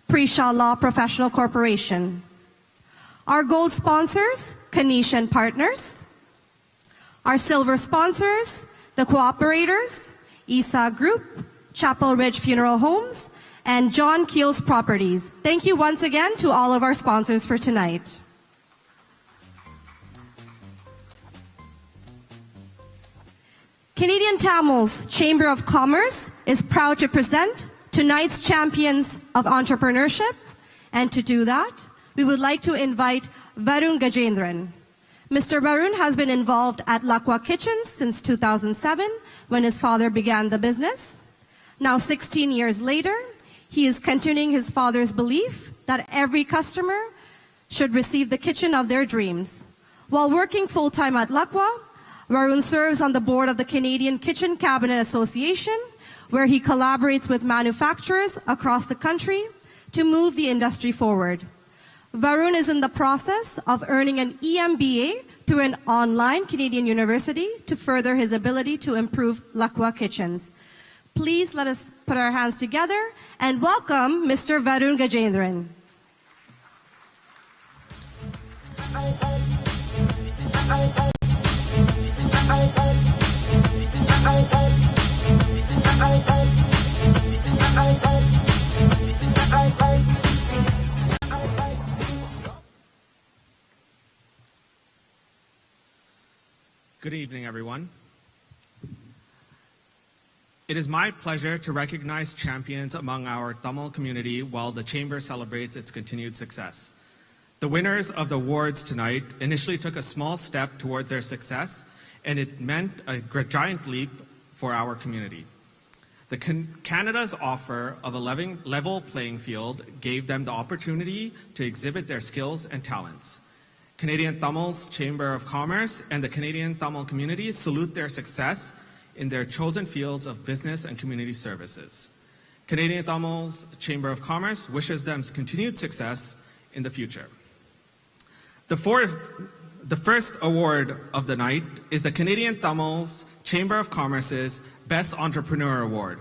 Pre-Shaw Law Professional Corporation. Our gold sponsors, Kanish and Partners. Our silver sponsors, the Cooperators, ISA Group, Chapel Ridge Funeral Homes, and John Keel's Properties. Thank you once again to all of our sponsors for tonight. Canadian Tamils Chamber of Commerce is proud to present tonight's champions of entrepreneurship. And to do that, we would like to invite Varun Gajendran. Mr. Varun has been involved at Lakwa Kitchens since 2007 when his father began the business. Now 16 years later, he is continuing his father's belief that every customer should receive the kitchen of their dreams. While working full-time at Lakwa, Varun serves on the board of the Canadian Kitchen Cabinet Association, where he collaborates with manufacturers across the country to move the industry forward. Varun is in the process of earning an EMBA through an online Canadian university to further his ability to improve Lakwa Kitchens. Please let us put our hands together and welcome Mr. Varun Gajendran. Good evening, everyone. It is my pleasure to recognize champions among our Tamil community while the Chamber celebrates its continued success. The winners of the awards tonight initially took a small step towards their success, and it meant a giant leap for our community. Canada's offer of a level playing field gave them the opportunity to exhibit their skills and talents. Canadian Tamils Chamber of Commerce and the Canadian Tamil community salute their success in their chosen fields of business and community services. Canadian Tamils Chamber of Commerce wishes them continued success in the future. The first award of the night is the Canadian Tamils Chamber of Commerce's Best Entrepreneur Award.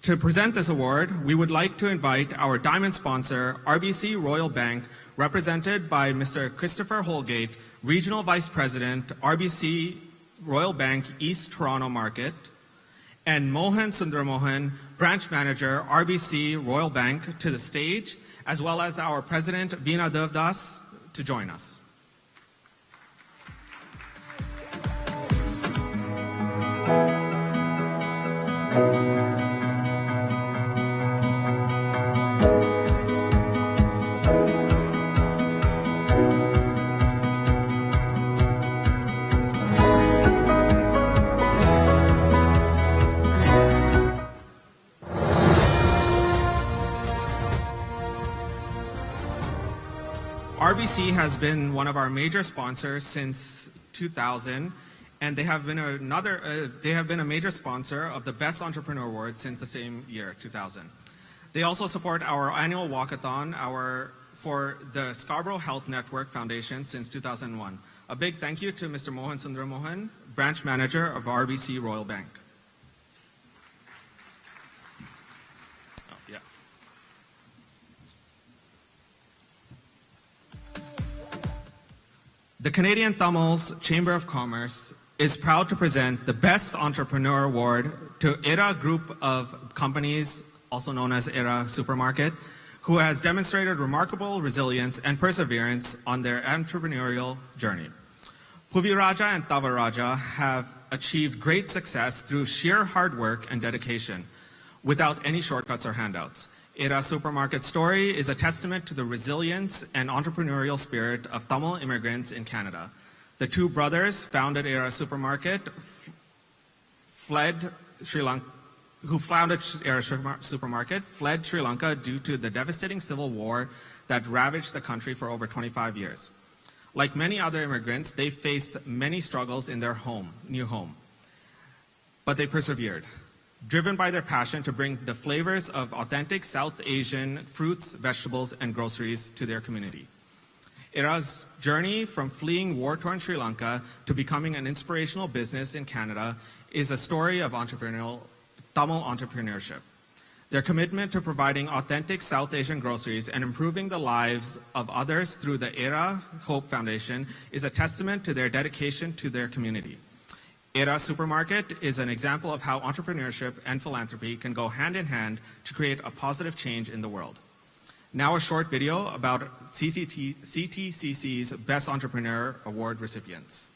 To present this award, we would like to invite our diamond sponsor, RBC Royal Bank, represented by Mr. Christopher Holgate, Regional Vice President, RBC Royal Bank East Toronto Market, and Mohan Sundramohan, Branch Manager, RBC Royal Bank, to the stage, as well as our President, Veena Devdas, to join us. RBC has been one of our major sponsors since 2000, and they have been a major sponsor of the Best Entrepreneur Award since the same year, 2000. They also support our annual walkathon for the Scarborough Health Network Foundation since 2001. A big thank you to Mr. Mohan Sundramohan, Branch Manager of RBC Royal Bank. The Canadian Tamils Chamber of Commerce is proud to present the Best Entrepreneur Award to ERA Group of Companies, also known as ERA Supermarket, who has demonstrated remarkable resilience and perseverance on their entrepreneurial journey. Puviraja and Tavaraja have achieved great success through sheer hard work and dedication, without any shortcuts or handouts. Era Supermarket's story is a testament to the resilience and entrepreneurial spirit of Tamil immigrants in Canada. The two brothers founded Era Supermarket, fled Sri Lanka due to the devastating civil war that ravaged the country for over 25 years. Like many other immigrants, they faced many struggles in their new home. But they persevered, driven by their passion to bring the flavors of authentic South Asian fruits, vegetables, and groceries to their community. Era's journey from fleeing war-torn Sri Lanka to becoming an inspirational business in Canada is a story of Tamil entrepreneurship. Their commitment to providing authentic South Asian groceries and improving the lives of others through the Era Hope Foundation is a testament to their dedication to their community. Era Supermarket is an example of how entrepreneurship and philanthropy can go hand in hand to create a positive change in the world. Now a short video about CTCC's Best Entrepreneur Award recipients.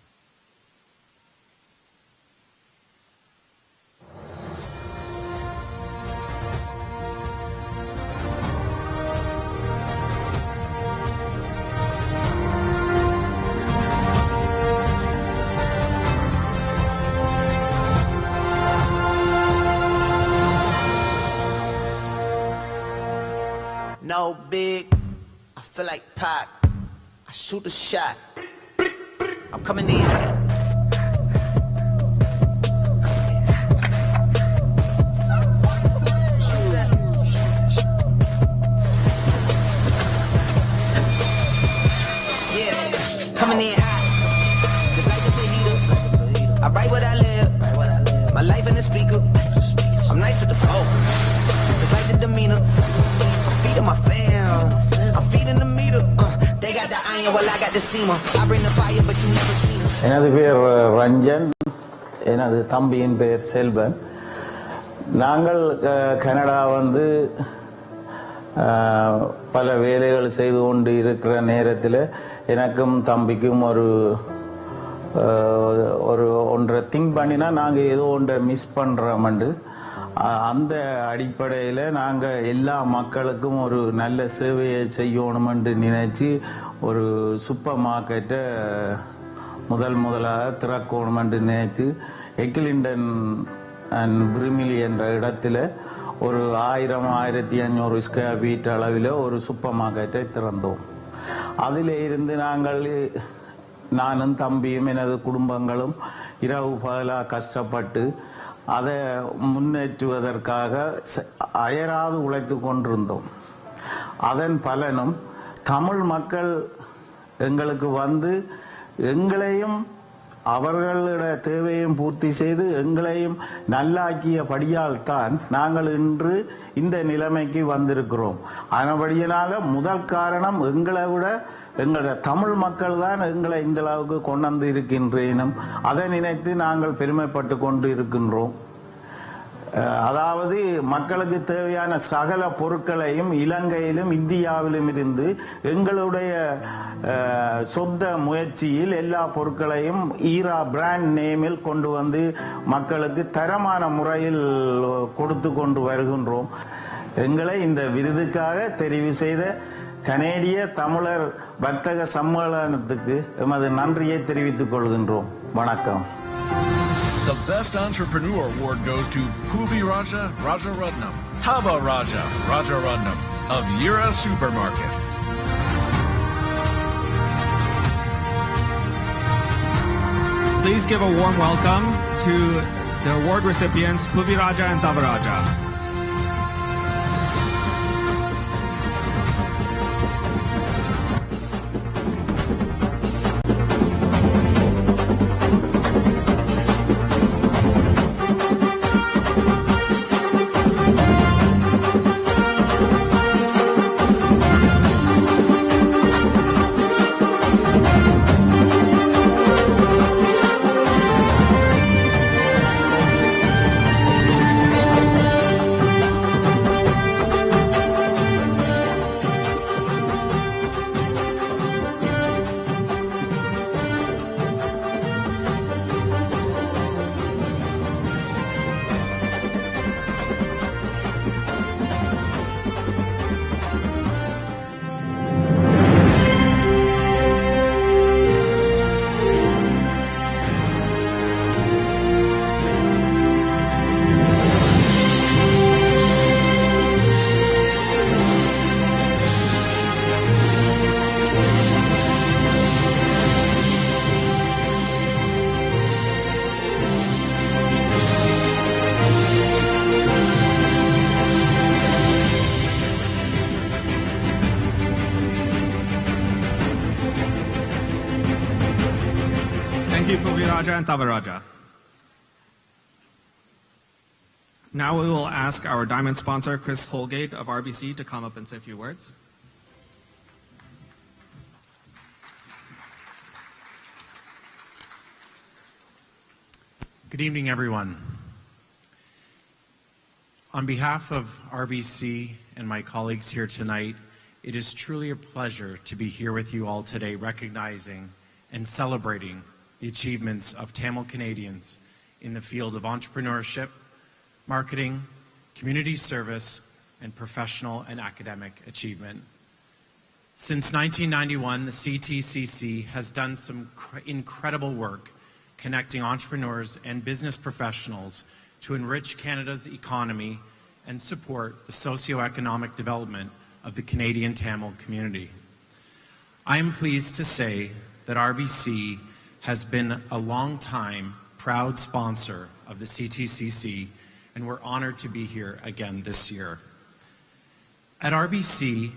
No big, I feel like Pac. I shoot a shot. I'm coming in. Yeah, coming in hot. Just like the fajita. I write what I live. My life in the speaker. I'm nice with the flow. Just like the demeanor. My fam, I'm feeding the meter. They got the iron, well I got the steamer. I bring the fire, but you never seen it. எனது பேர் ரஞ்சன், எனது தம்பியின் பேர் செல்வன். நாங்கள் Canada வந்து பல வேலைகள் செய்து கொண்டு இருக்கிற நேரத்தில் எனக்கும் தம்பிக்கும் ஒரு ஒன்றை திங்க் பண்ணினா நாங்கள் ஏதோ ஒன்றை மிஸ் பண்ணுறோம்ண்டு அந்த அடிப்படையில் நாங்கள் எல்லா மக்களுக்கும் ஒரு நல்ல சேவையை செய்யணுமென்று நினைச்சு ஒரு சூப்பர் மார்க்கெட்டை முதலாக திறக்கணுமென்று நினைத்து எக்லிண்டன் அண்ட் பிரிமிலி என்ற இடத்துல ஒரு 1000-1500 ஸ்கொயர் ஃபீட் அளவில் ஒரு சூப்பர் மார்க்கெட்டை திறந்தோம். அதில் இருந்து நானும் தம்பியும் எனது குடும்பங்களும் இரவு பகலாக கஷ்டப்பட்டு அதை முன்னேற்றுவதற்காக அயராது உழைத்து கொண்டிருந்தோம். அதன் பலனும் தமிழ் மக்கள் எங்களுக்கு வந்து எங்களையும் அவர்களுடைய தேவையும் பூர்த்தி செய்து எங்களையும் நல்லாக்கியபடியால் தான் நாங்கள் இன்று இந்த நிலைமைக்கு வந்திருக்கிறோம். அதன்படியினால முதல் காரணம் எங்களை விட எங்களுடைய தமிழ் மக்கள் தான் எங்களை இந்த அளவுக்கு கொண்டு வந்து இருக்கின்றேனும் அதை நினைத்து நாங்கள் பெருமைப்பட்டு கொண்டு இருக்கின்றோம். அதாவது மக்களுக்கு தேவையான சகல பொருட்களையும் இலங்கையிலும் இந்தியாவிலும் இருந்து எங்களுடைய சொந்த முயற்சியில் எல்லா பொருட்களையும் ஈரா பிராண்ட் நேமில் கொண்டு வந்து மக்களுக்கு தரமான முறையில் கொடுத்து கொண்டு வருகின்றோம். எங்களை இந்த விருதுக்காக தெரிவு செய்த கனேடிய தமிழர் வர்த்தக சம்மேளனத்துக்கு எமது நன்றியை தெரிவித்துக் கொள்கின்றோம். வணக்கம். The Best Entrepreneur Award goes to Puvi Rajaratnam, Hava Rajaratnam of Era Supermarket. Please give a warm welcome to the award recipients, Puvi Raja and Tava Raja. Raja and Tavaraja. Now we will ask our diamond sponsor, Chris Holgate of RBC, to come up and say a few words. Good evening, everyone. On behalf of RBC and my colleagues here tonight, it is truly a pleasure to be here with you all today, recognizing and celebrating the achievements of Tamil Canadians in the field of entrepreneurship, marketing, community service, and professional and academic achievement. Since 1991, the CTCC has done some incredible work connecting entrepreneurs and business professionals to enrich Canada's economy and support the socioeconomic development of the Canadian Tamil community. I am pleased to say that RBC has been a long-time proud sponsor of the CTCC, and we're honored to be here again this year. At RBC,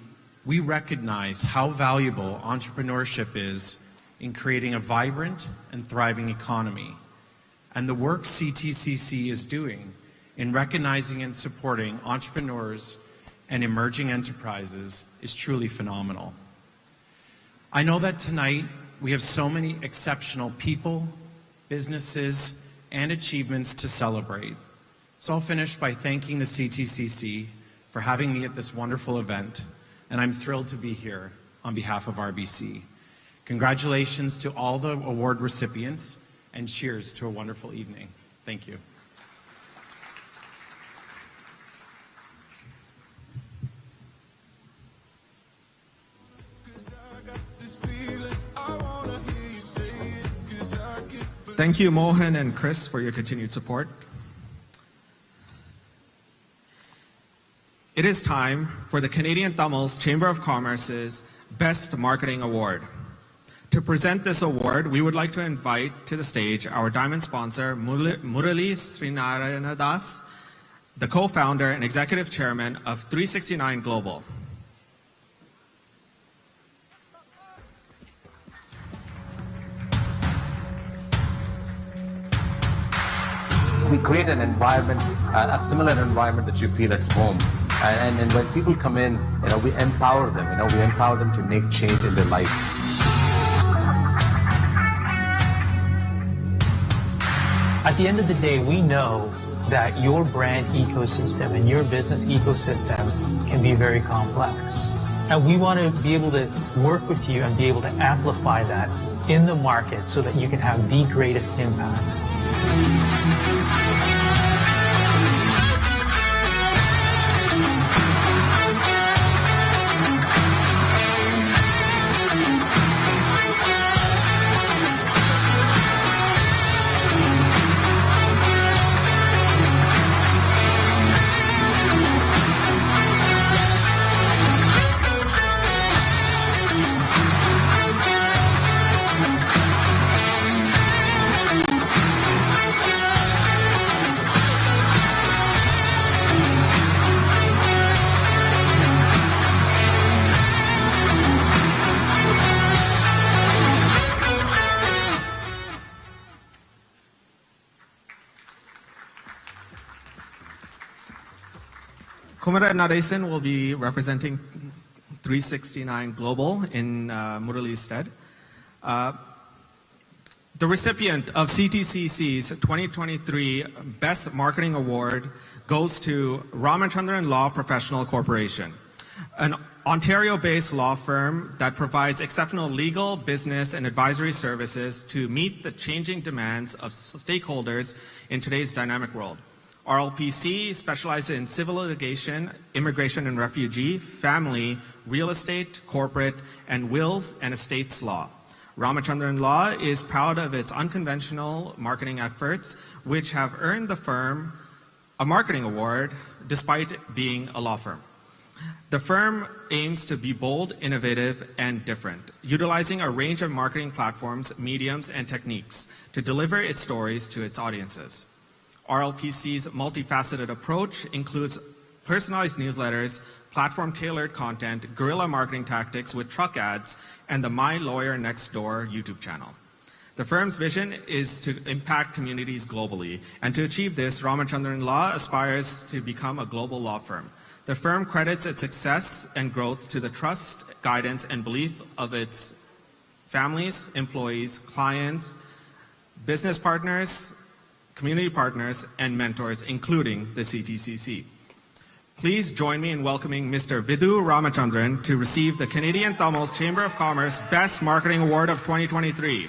we recognize how valuable entrepreneurship is in creating a vibrant and thriving economy, and the work CTCC is doing in recognizing and supporting entrepreneurs and emerging enterprises is truly phenomenal. I know that tonight we have so many exceptional people, businesses, and achievements to celebrate. So I'll finish by thanking the CTCC for having me at this wonderful event, and I'm thrilled to be here on behalf of RBC. Congratulations to all the award recipients, and cheers to a wonderful evening. Thank you. Thank you, Mohan and Chris, for your continued support. It is time for the Canadian Tamils Chamber of Commerce's Best Marketing Award. To present this award, we would like to invite to the stage our diamond sponsor, Murali Srinarayanas, the co-founder and executive chairman of 369 Global. We create an environment, a similar environment that you feel at home. And when people come in, we empower them. We empower them to make change in their life. At the end of the day, we know that your brand ecosystem and your business ecosystem can be very complex. And we want to be able to work with you and be able to amplify that in the market so that you can have the greatest impact. Kumara Nadesan will be representing 369 Global in Murali's stead. The recipient of CTCC's 2023 Best Marketing Award goes to Ramachandran Law Professional Corporation, an Ontario-based law firm that provides exceptional legal, business, and advisory services to meet the changing demands of stakeholders in today's dynamic world. RLPC specializes in civil litigation, immigration and refugee, family, real estate, corporate, and wills and estates law. Ramachandran Law is proud of its unconventional marketing efforts, which have earned the firm a marketing award despite being a law firm. The firm aims to be bold, innovative, and different, utilizing a range of marketing platforms, mediums, and techniques to deliver its stories to its audiences. RLPC's multifaceted approach includes personalized newsletters, platform-tailored content, guerrilla marketing tactics with truck ads, and the My Lawyer Next Door YouTube channel. The firm's vision is to impact communities globally, and to achieve this, Ramachandran Law aspires to become a global law firm. The firm credits its success and growth to the trust, guidance, and belief of its families, employees, clients, business partners, community partners, and mentors, including the CTCC. Please join me in welcoming Mr. Vidhu Ramachandran to receive the Canadian Tamils Chamber of Commerce Best Marketing Award of 2023.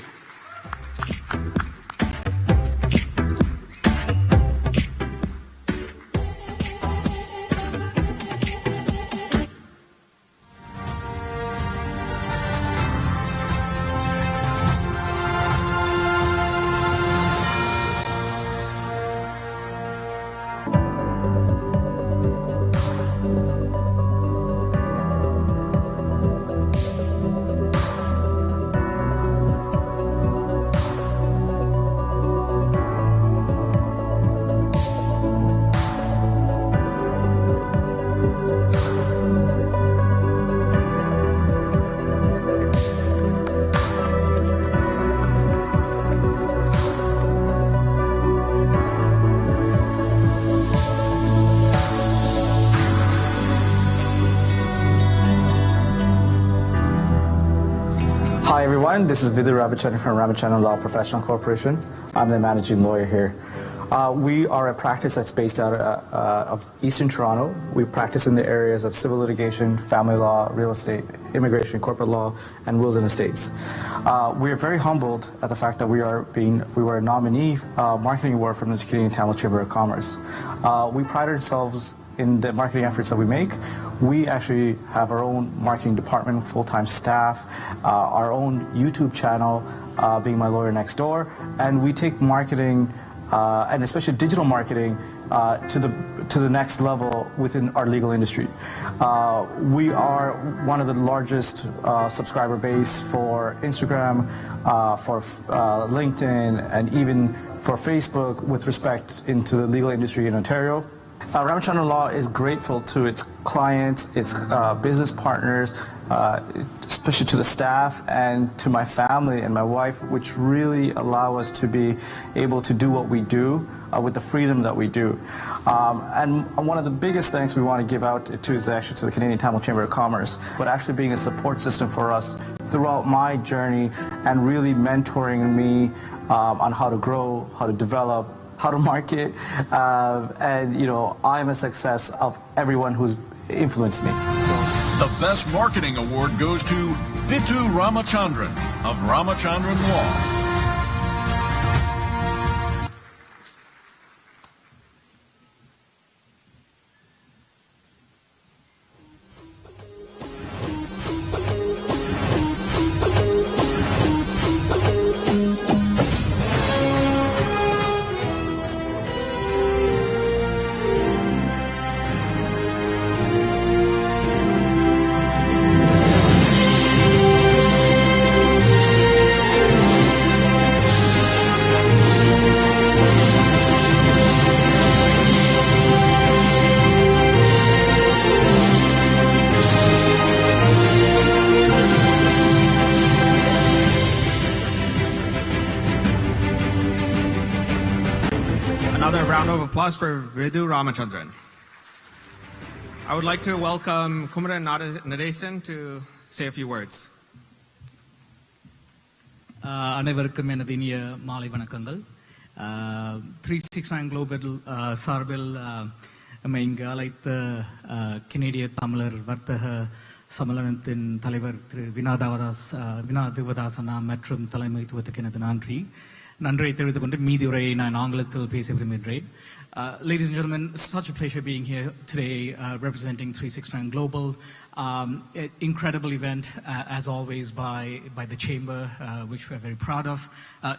Hi everyone, this is Vidhu Ramachandran from Ramachandran Law Professional Corporation. I'm the managing lawyer here. We are a practice that's based out of Eastern Toronto. We practice in the areas of civil litigation, family law, real estate, immigration, corporate law, and wills and estates. We are very humbled at the fact that we were a nominee marketing award from the Canadian Tamil Chamber of Commerce. We pride ourselves in the marketing efforts that we make. We actually have our own marketing department, full-time staff, our own YouTube channel, being my lawyer next door, and we take marketing, and especially digital marketing, to the next level within our legal industry. We are one of the largest subscriber base for Instagram, for LinkedIn, and even for Facebook with respect into the legal industry in Ontario. Ramachandran Law is grateful to its clients, its business partners, especially to the staff and to my family and my wife, which really allow us to be able to do what we do with the freedom that we do. And one of the biggest thanks we want to give out to is actually to the Canadian Tamil Chamber of Commerce, but actually being a support system for us throughout my journey and really mentoring me on how to grow, how to develop, how to market, and I'm a success of everyone who's influenced me. The Best Marketing Award goes to Vidhu Ramachandran of Ramachandran Law. Another round of applause for Vidhu Ramachandran. I would like to welcome Kumaran Nadesan to say a few words. அனைவருக்கும் எனது இனிய மாலை வணக்கங்கள். 369 global சார்பில் நம்மை இங்கு அழைத்த கனேடிய தமிழர் வர்த்தக சம்மேளனத்தின் தலைவர் திரு வினாதிவதாசனா மற்றும் தலைமைத்துவத்துக்கு எனது நன்றியை தெரிவித்துக் கொண்டு மீதி உரையை நான் ஆங்கிலத்தில் பேச விரும்புகிறேன். Ladies and gentlemen, such a pleasure being here today representing 369 Global. Incredible event, as always, by the Chamber, which we're very proud of.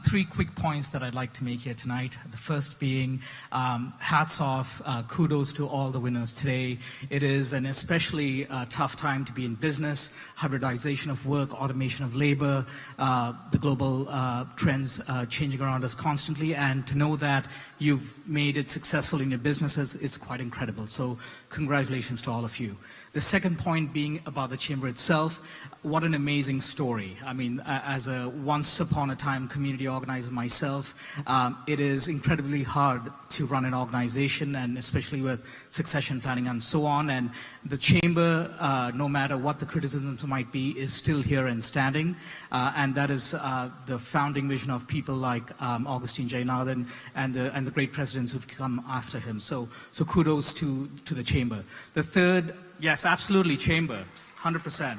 Three quick points that I'd like to make here tonight. The first being, hats off, kudos to all the winners today. It is an especially tough time to be in business, hybridization of work, automation of labor, the global trends changing around us constantly, and to know that you've made it successful successful in your businesses is quite incredible. So congratulations to all of you. The second point being about the chamber itself. What an amazing story. I mean, as a once upon a time community organizer myself, it is incredibly hard to run an organization, and especially with succession planning and so on. And the chamber, no matter what the criticisms might be, is still here and standing. And that is the founding vision of people like Augustine Jayanathan and the great presidents who've come after him. So kudos to the chamber. The third, yes, absolutely, chamber, 100%.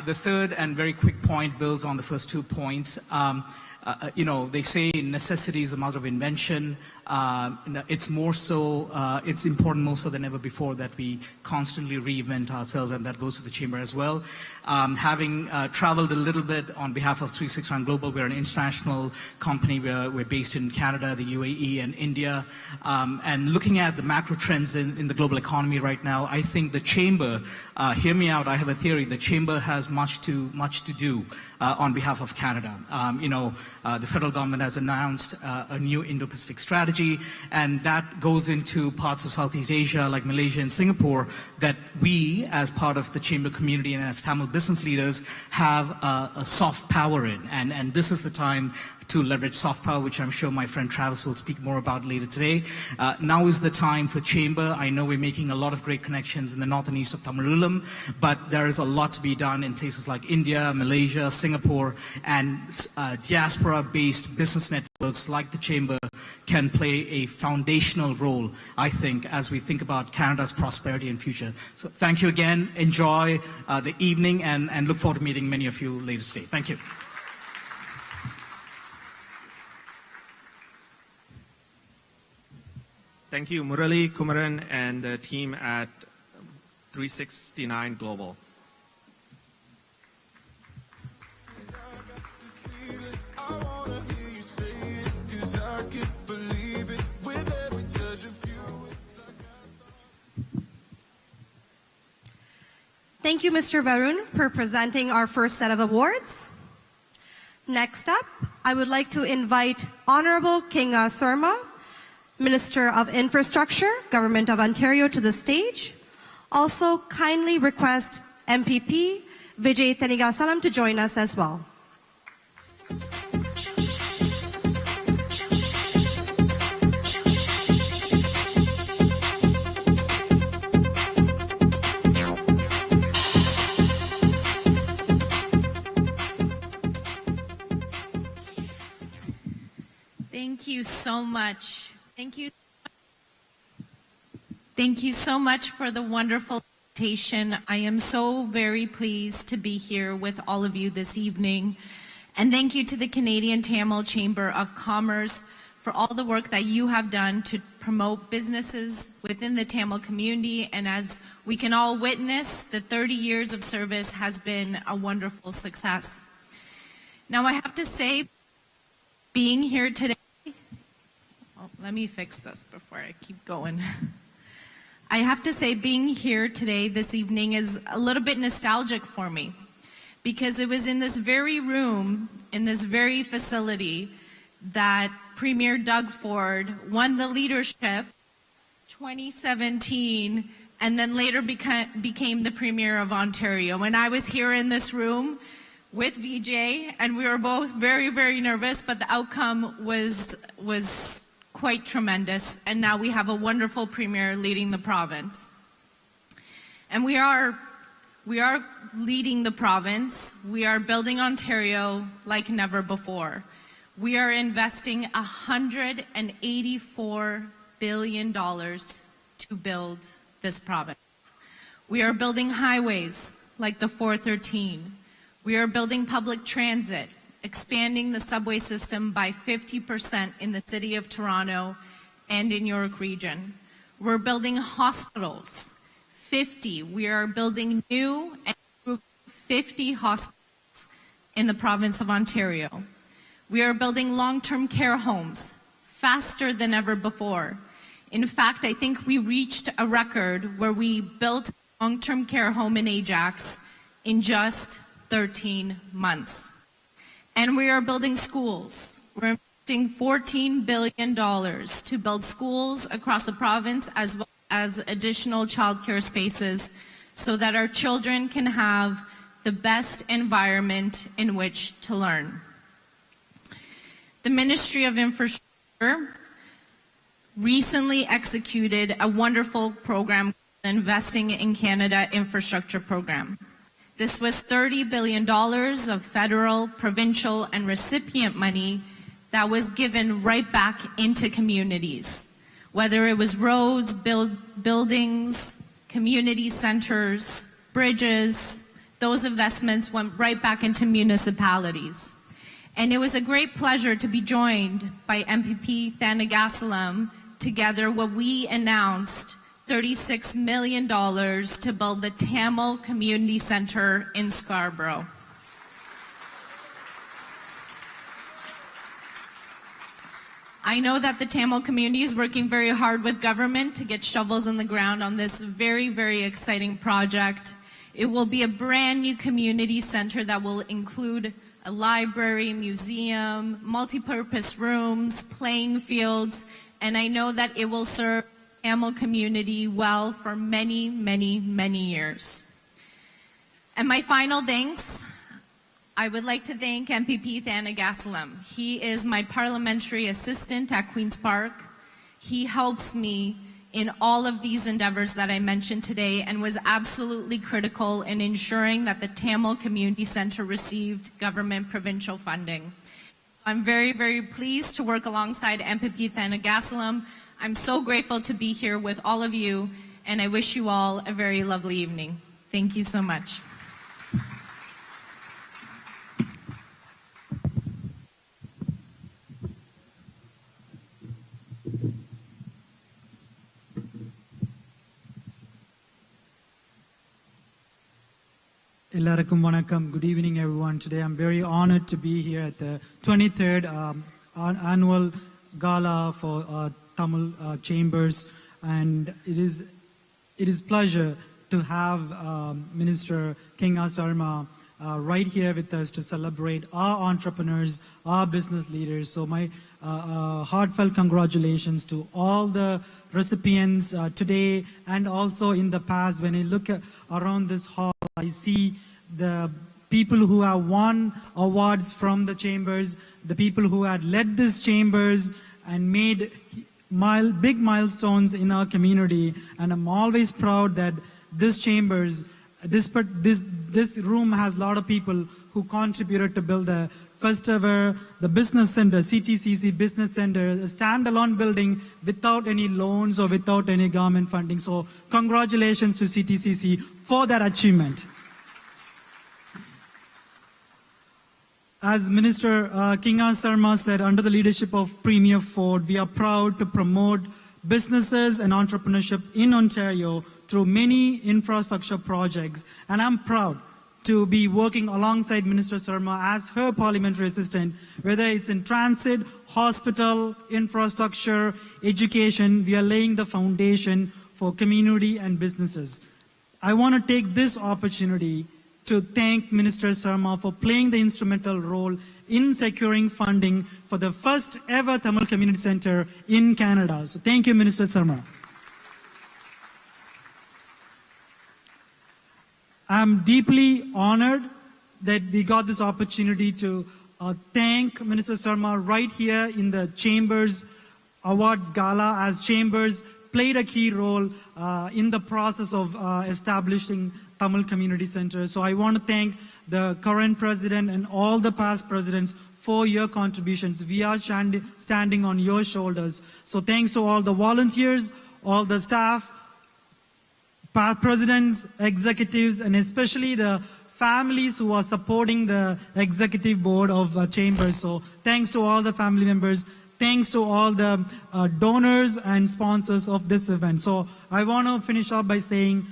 The third and very quick point builds on the first 2 points. You know, they say necessity is the mother of invention. It's more so, it's important more so than ever before that we constantly reinvent ourselves, and that goes to the chamber as well. Having traveled a little bit on behalf of 369 Global, we're an international company. We're based in Canada, the UAE, and India. And looking at the macro trends in the global economy right now, I think the chamber, hear me out, I have a theory, the chamber has much to do on behalf of Canada. You know, the federal government has announced a new Indo-Pacific strategy, and that goes into parts of Southeast Asia like Malaysia and Singapore that we, as part of the chamber community and as Tamil business leaders, have a soft power in. And this is the time to leverage soft power, which I'm sure my friend Travis will speak more about later today. Now is the time for chamber. I know we're making a lot of great connections in the north and east of Tamilulam, but there is a lot to be done in places like India, Malaysia, Singapore, and diaspora-based business networks like the chamber can play a foundational role, I think, as we think about Canada's prosperity and future. So thank you again. Enjoy the evening, and look forward to meeting many of you later today. Thank you. Thank you, Murali, Kumaran, and the team at 369 Global. Thank you, Mr. Varun, for presenting our first set of awards. Next up, I would like to invite Honorable Kinga Surma, Minister of Infrastructure, Government of Ontario, to the stage. Also, kindly request MPP Vijay Thenigasalam to join us as well. Thank you so much. Thank you so much for the wonderful invitation. I am so very pleased to be here with all of you this evening. And thank you to the Canadian Tamil Chamber of Commerce for all the work that you have done to promote businesses within the Tamil community. And as we can all witness, the 30 years of service has been a wonderful success. Now, I have to say, being here today, let me fix this before I keep going. I have to say, being here today, this evening, is a little bit nostalgic for me, because it was in this very room, in this very facility, that Premier Doug Ford won the leadership 2017, and then later became the Premier of Ontario. And I was here in this room with Vijay, and we were both very, very nervous, but the outcome was quite tremendous, and now we have a wonderful premier leading the province. And we are leading the province. We are building Ontario like never before. We are investing $184 billion to build this province. We are building highways like the 413. We are building public transit, expanding the subway system by 50% in the city of Toronto and in York region. We're building hospitals, 50. We are building new and 50 hospitals in the province of Ontario. We are building long-term care homes faster than ever before. In fact, I think we reached a record where we built a long-term care home in Ajax in just 13 months. And we are building schools. We're investing $14 billion to build schools across the province as well as additional childcare spaces so that our children can have the best environment in which to learn. The Ministry of Infrastructure recently executed a wonderful program, the Investing in Canada Infrastructure Program. This was $30 billion of federal, provincial, and recipient money that was given right back into communities, whether it was roads, buildings, community centers, bridges. Those investments went right back into municipalities. And it was a great pleasure to be joined by MPP Thanagasalam. Together, what we announced $36 million to build the Tamil Community Center in Scarborough. I know that the Tamil community is working very hard with government to get shovels in the ground on this very, very exciting project. It will be a brand new community center that will include a library, museum, multi-purpose rooms, playing fields, and I know that it will serve the Tamil community well for many, many, many years. And my final thanks, I would like to thank MPP Thanagasalam. He is my parliamentary assistant at Queen's Park. He helps me in all of these endeavors that I mentioned today and was absolutely critical in ensuring that the Tamil Community Center received government provincial funding. I'm very, very pleased to work alongside MPP Thanagasalam. I'm so grateful to be here with all of you, and I wish you all a very lovely evening. Thank you so much. Ellarukkum vanakkam. Good evening, everyone. Today I'm very honored to be here at the 23rd annual Gala for Tamil Chambers, and it is pleasure to have Minister Kinga Sarma right here with us to celebrate our entrepreneurs, our business leaders. So my heartfelt congratulations to all the recipients today and also in the past. When I look around this hall, I see the people who have won awards from the chambers, the people who had led these chambers and made big milestones in our community. And I'm always proud that this chambers, this room has a lot of people who contributed to build the first ever, the business center, CTCC business center, a standalone building without any loans or without any government funding. So congratulations to CTCC for that achievement. As Minister Kinga Sarma said, under the leadership of Premier Ford, we are proud to promote businesses and entrepreneurship in Ontario through many infrastructure projects. And I'm proud to be working alongside Minister Sarma as her parliamentary assistant, whether it's in transit, hospital, infrastructure, education. We are laying the foundation for community and businesses. I want to take this opportunity to thank Minister Sarma for playing the instrumental role in securing funding for the first ever Tamil Community Center in Canada. So thank you, Minister Sarma. I'm deeply honored that we got this opportunity to thank Minister Sarma right here in the Chambers Awards Gala, as Chambers played a key role in the process of establishing Tamil Community Center. So I want to thank the current president and all the past presidents for your contributions. We are standing on your shoulders. So thanks to all the volunteers, all the staff, past presidents, executives, and especially the families who are supporting the executive board of Chambers. So thanks to all the family members. Thanks to all the donors and sponsors of this event. So I want to finish up by saying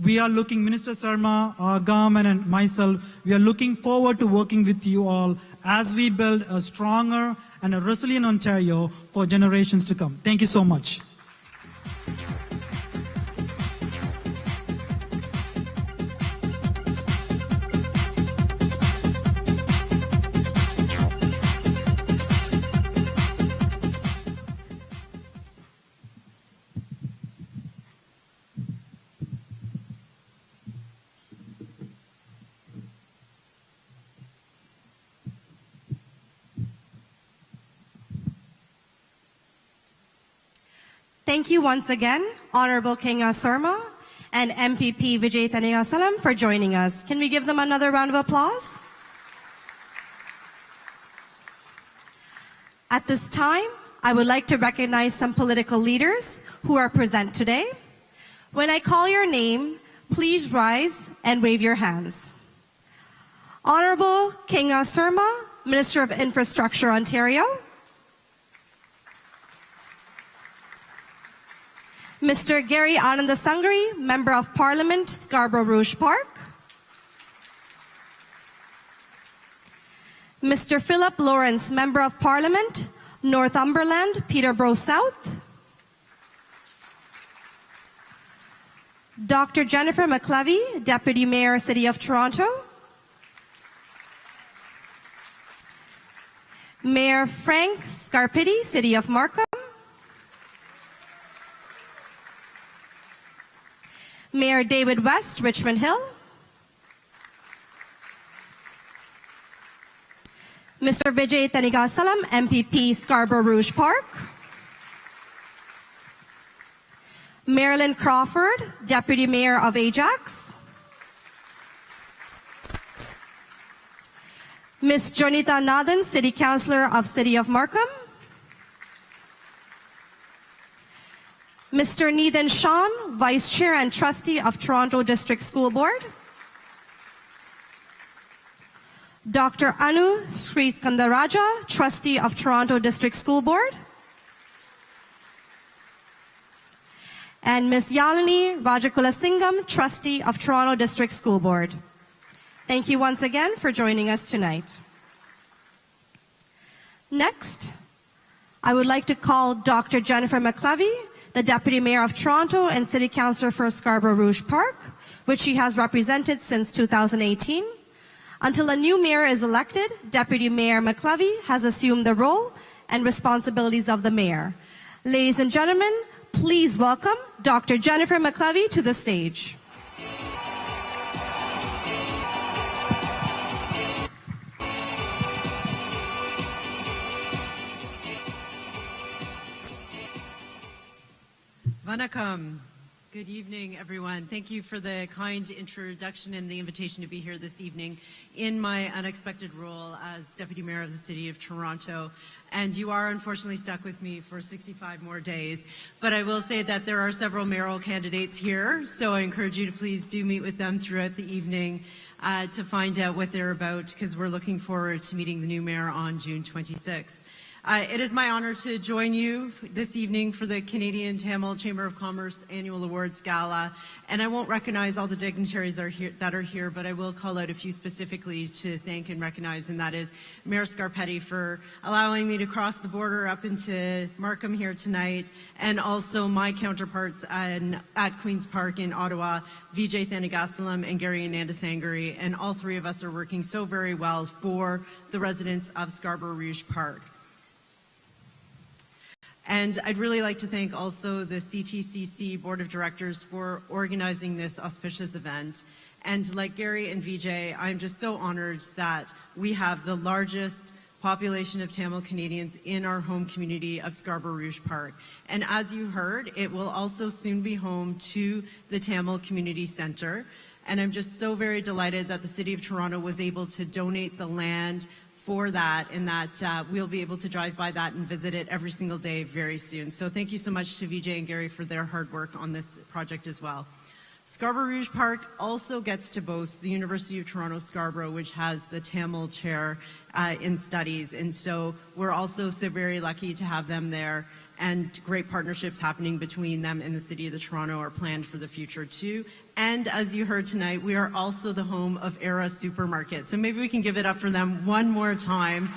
we are looking, Minister Sarma, our government and myself, we are looking forward to working with you all as we build a stronger and a resilient Ontario for generations to come. Thank you so much. Thank you once again, Honorable Kinga Surma and MPP Vijay Tanigasalam for joining us. Can we give them another round of applause? At this time, I would like to recognize some political leaders who are present today. When I call your name, please rise and wave your hands. Honorable Kinga Surma, Minister of Infrastructure, Ontario. Mr. Gary Anandasangri, Member of Parliament, Scarborough Rouge Park. Mr. Philip Lawrence, Member of Parliament, Northumberland, Peterborough South. Dr. Jennifer McClevy, Deputy Mayor, City of Toronto. Mayor Frank Scarpitti, City of Markham. Mayor David West, Richmond Hill. Mr. Vijay Tanigasalam, MPP, Scarborough Rouge Park. Marilyn Crawford, Deputy Mayor of Ajax. Ms. Jonita Nathan, City Councillor of City of Markham. Mr. Neithan Shawn, Vice Chair and Trustee of Toronto District School Board. Dr. Anu Sriskandaraja, Trustee of Toronto District School Board. And Ms. Yalini Rajakulasingham, Trustee of Toronto District School Board. Thank you once again for joining us tonight. Next, I would like to call Dr. Jennifer McClevy, the Deputy Mayor of Toronto and City Councillor for Scarborough Rouge Park, which she has represented since 2018. Until a new mayor is elected, Deputy Mayor McClevy has assumed the role and responsibilities of the mayor. Ladies and gentlemen, please welcome Dr. Jennifer McClevy to the stage. Vanakkam. Good evening, everyone. Thank you for the kind introduction and the invitation to be here this evening in my unexpected role as Deputy Mayor of the City of Toronto. And you are unfortunately stuck with me for 65 more days. But I will say that there are several mayoral candidates here, so I encourage you to please do meet with them throughout the evening to find out what they're about, because we're looking forward to meeting the new mayor on June 26th. It is my honor to join you this evening for the Canadian Tamil Chamber of Commerce Annual Awards Gala. And I won't recognize all the dignitaries that are here, but I will call out a few specifically to thank and recognize, and that is Mayor Scarpetti for allowing me to cross the border up into Markham here tonight, and also my counterparts at Queen's Park in Ottawa, Vijay Thanigasalam and Gary Anandasangri, and all three of us are working so very well for the residents of Scarborough Rouge Park. And I'd really like to thank also the CTCC Board of Directors for organizing this auspicious event. And like Gary and Vijay, I'm just so honored that we have the largest population of Tamil Canadians in our home community of Scarborough Rouge Park. And as you heard, it will also soon be home to the Tamil Community Centre. And I'm just so very delighted that the City of Toronto was able to donate the land for that, and that we'll be able to drive by that and visit it every single day very soon. So thank you so much to Vijay and Gary for their hard work on this project as well. Scarborough Rouge Park also gets to boast the University of Toronto Scarborough, which has the Tamil chair in studies, and so we're also so very lucky to have them there, and great partnerships happening between them and the City of Toronto are planned for the future too. And as you heard tonight, we are also the home of Era Supermarket. So maybe we can give it up for them one more time.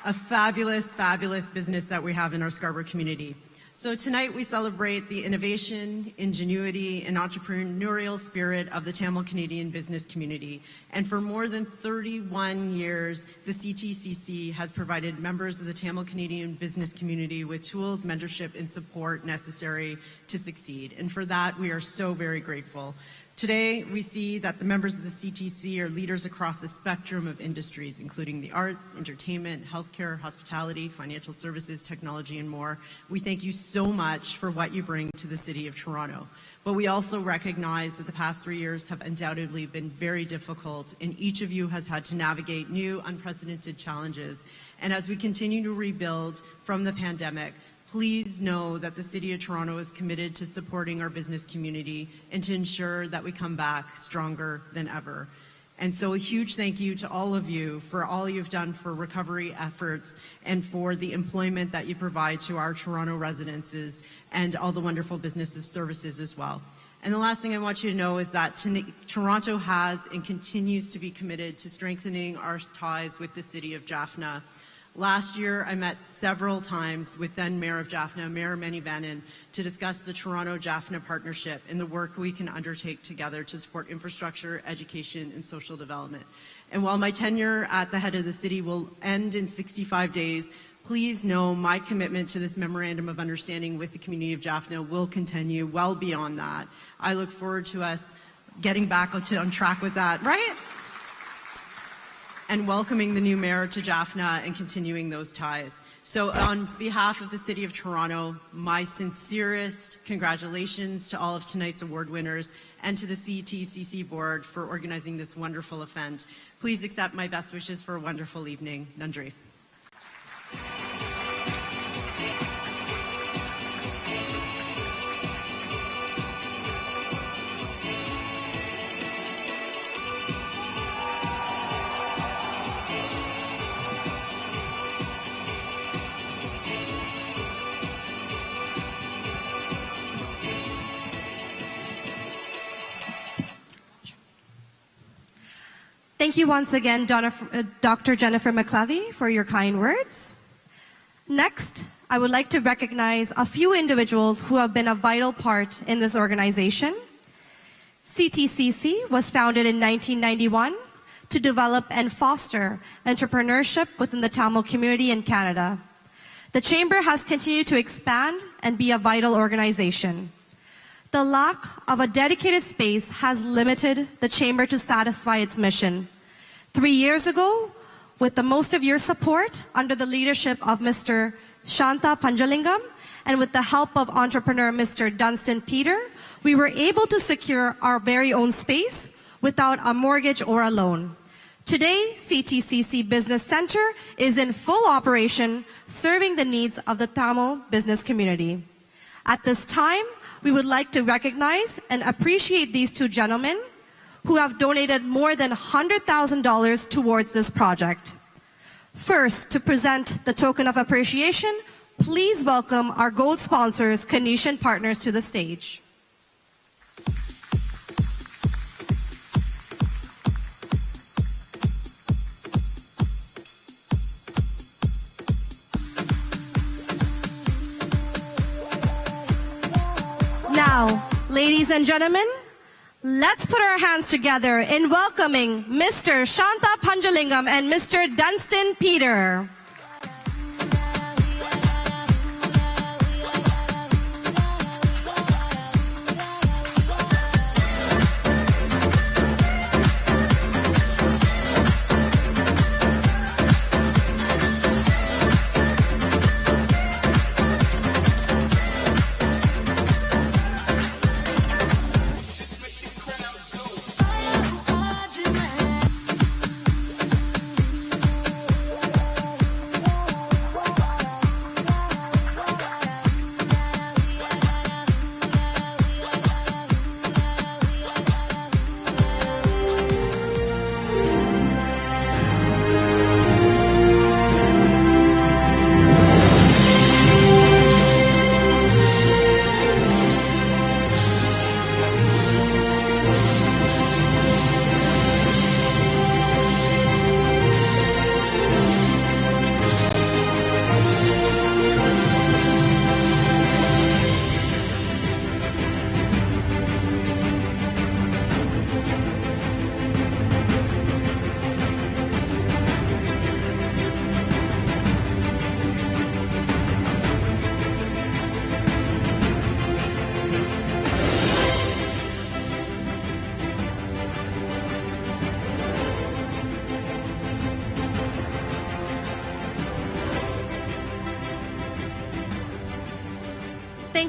A fabulous, fabulous business that we have in our Scarborough community. So tonight we celebrate the innovation, ingenuity, and entrepreneurial spirit of the Tamil Canadian business community. And for more than 31 years, the CTCC has provided members of the Tamil Canadian business community with tools, mentorship, and support necessary to succeed. And for that, we are so very grateful. Today, we see that the members of the CTC are leaders across a spectrum of industries, including the arts, entertainment, healthcare, hospitality, financial services, technology, and more. We thank you so much for what you bring to the City of Toronto. But we also recognize that the past 3 years have undoubtedly been very difficult, and each of you has had to navigate new, unprecedented challenges. And as we continue to rebuild from the pandemic, please know that the City of Toronto is committed to supporting our business community and to ensure that we come back stronger than ever. And so a huge thank you to all of you for all you've done for recovery efforts and for the employment that you provide to our Toronto residences and all the wonderful businesses services as well. And the last thing I want you to know is that Toronto has and continues to be committed to strengthening our ties with the City of Jaffna. Last year, I met several times with then Mayor of Jaffna, Mayor Manny Vannon, to discuss the Toronto-Jaffna partnership and the work we can undertake together to support infrastructure, education, and social development. And while my tenure at the head of the city will end in 65 days, please know my commitment to this memorandum of understanding with the community of Jaffna will continue well beyond that. I look forward to us getting back on track with that, right? And welcoming the new mayor to Jaffna and continuing those ties. So on behalf of the City of Toronto, my sincerest congratulations to all of tonight's award winners and to the CTCC board for organizing this wonderful event. Please accept my best wishes for a wonderful evening. Nandri. Thank you once again, Dr. Jennifer McLevy, for your kind words. Next, I would like to recognize a few individuals who have been a vital part in this organization. CTCC was founded in 1991 to develop and foster entrepreneurship within the Tamil community in Canada. The Chamber has continued to expand and be a vital organization. The lack of a dedicated space has limited the Chamber to satisfy its mission. 3 years ago, with the most of your support under the leadership of Mr. Shanta Panjalingam and with the help of entrepreneur Mr. Dunstan Peter, we were able to secure our very own space without a mortgage or a loan. Today, CTCC Business Center is in full operation, serving the needs of the Tamil business community. At this time, we would like to recognize and appreciate these two gentlemen who have donated more than $100,000 towards this project. First, to present the token of appreciation, please welcome our gold sponsors, Canisian Partners, to the stage. Now, ladies and gentlemen, let's put our hands together in welcoming Mr. Shanta Panjalingam and Mr. Dunstan Peter.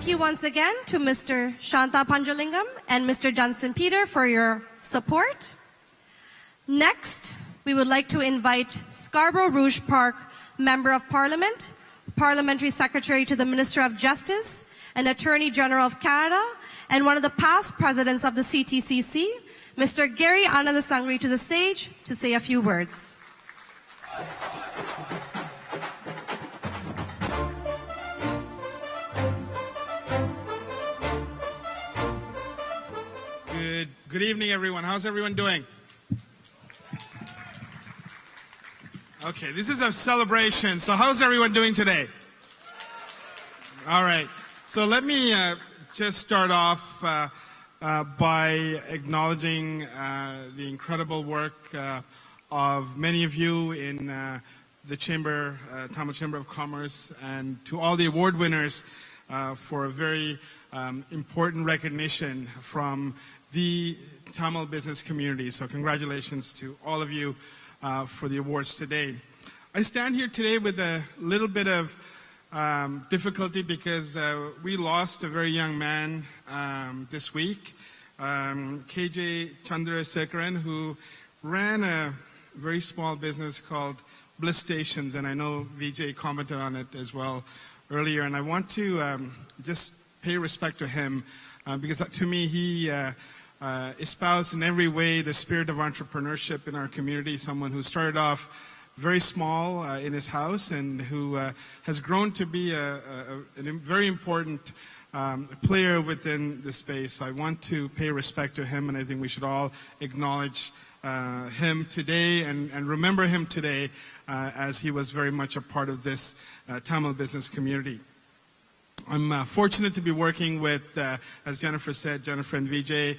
Thank you once again to Mr. Shanta Panjalingam and Mr. Dunstan Peter for your support. Next, we would like to invite Scarborough Rouge Park Member of Parliament, Parliamentary Secretary to the Minister of Justice, and Attorney General of Canada, and one of the past presidents of the CTCC, Mr. Gary Anandasangri, to the stage to say a few words. Good evening, everyone. How's everyone doing? Okay, this is a celebration. So how's everyone doing today? All right. So let me just start off by acknowledging the incredible work of many of you in the Chamber, Tamil Chamber of Commerce, and to all the award winners for a very important recognition from the Tamil business community. So congratulations to all of you for the awards today. I stand here today with a little bit of difficulty because we lost a very young man this week, KJ Chandrasekaran, who ran a very small business called Bliss Stations, and I know Vijay commented on it as well earlier, and I want to just pay respect to him because to me he espoused in every way the spirit of entrepreneurship in our community, someone who started off very small in his house and who has grown to be a very important player within the space. I want to pay respect to him, and I think we should all acknowledge him today and remember him today as he was very much a part of this Tamil business community. I'm fortunate to be working with, as Jennifer said, Jennifer and Vijay,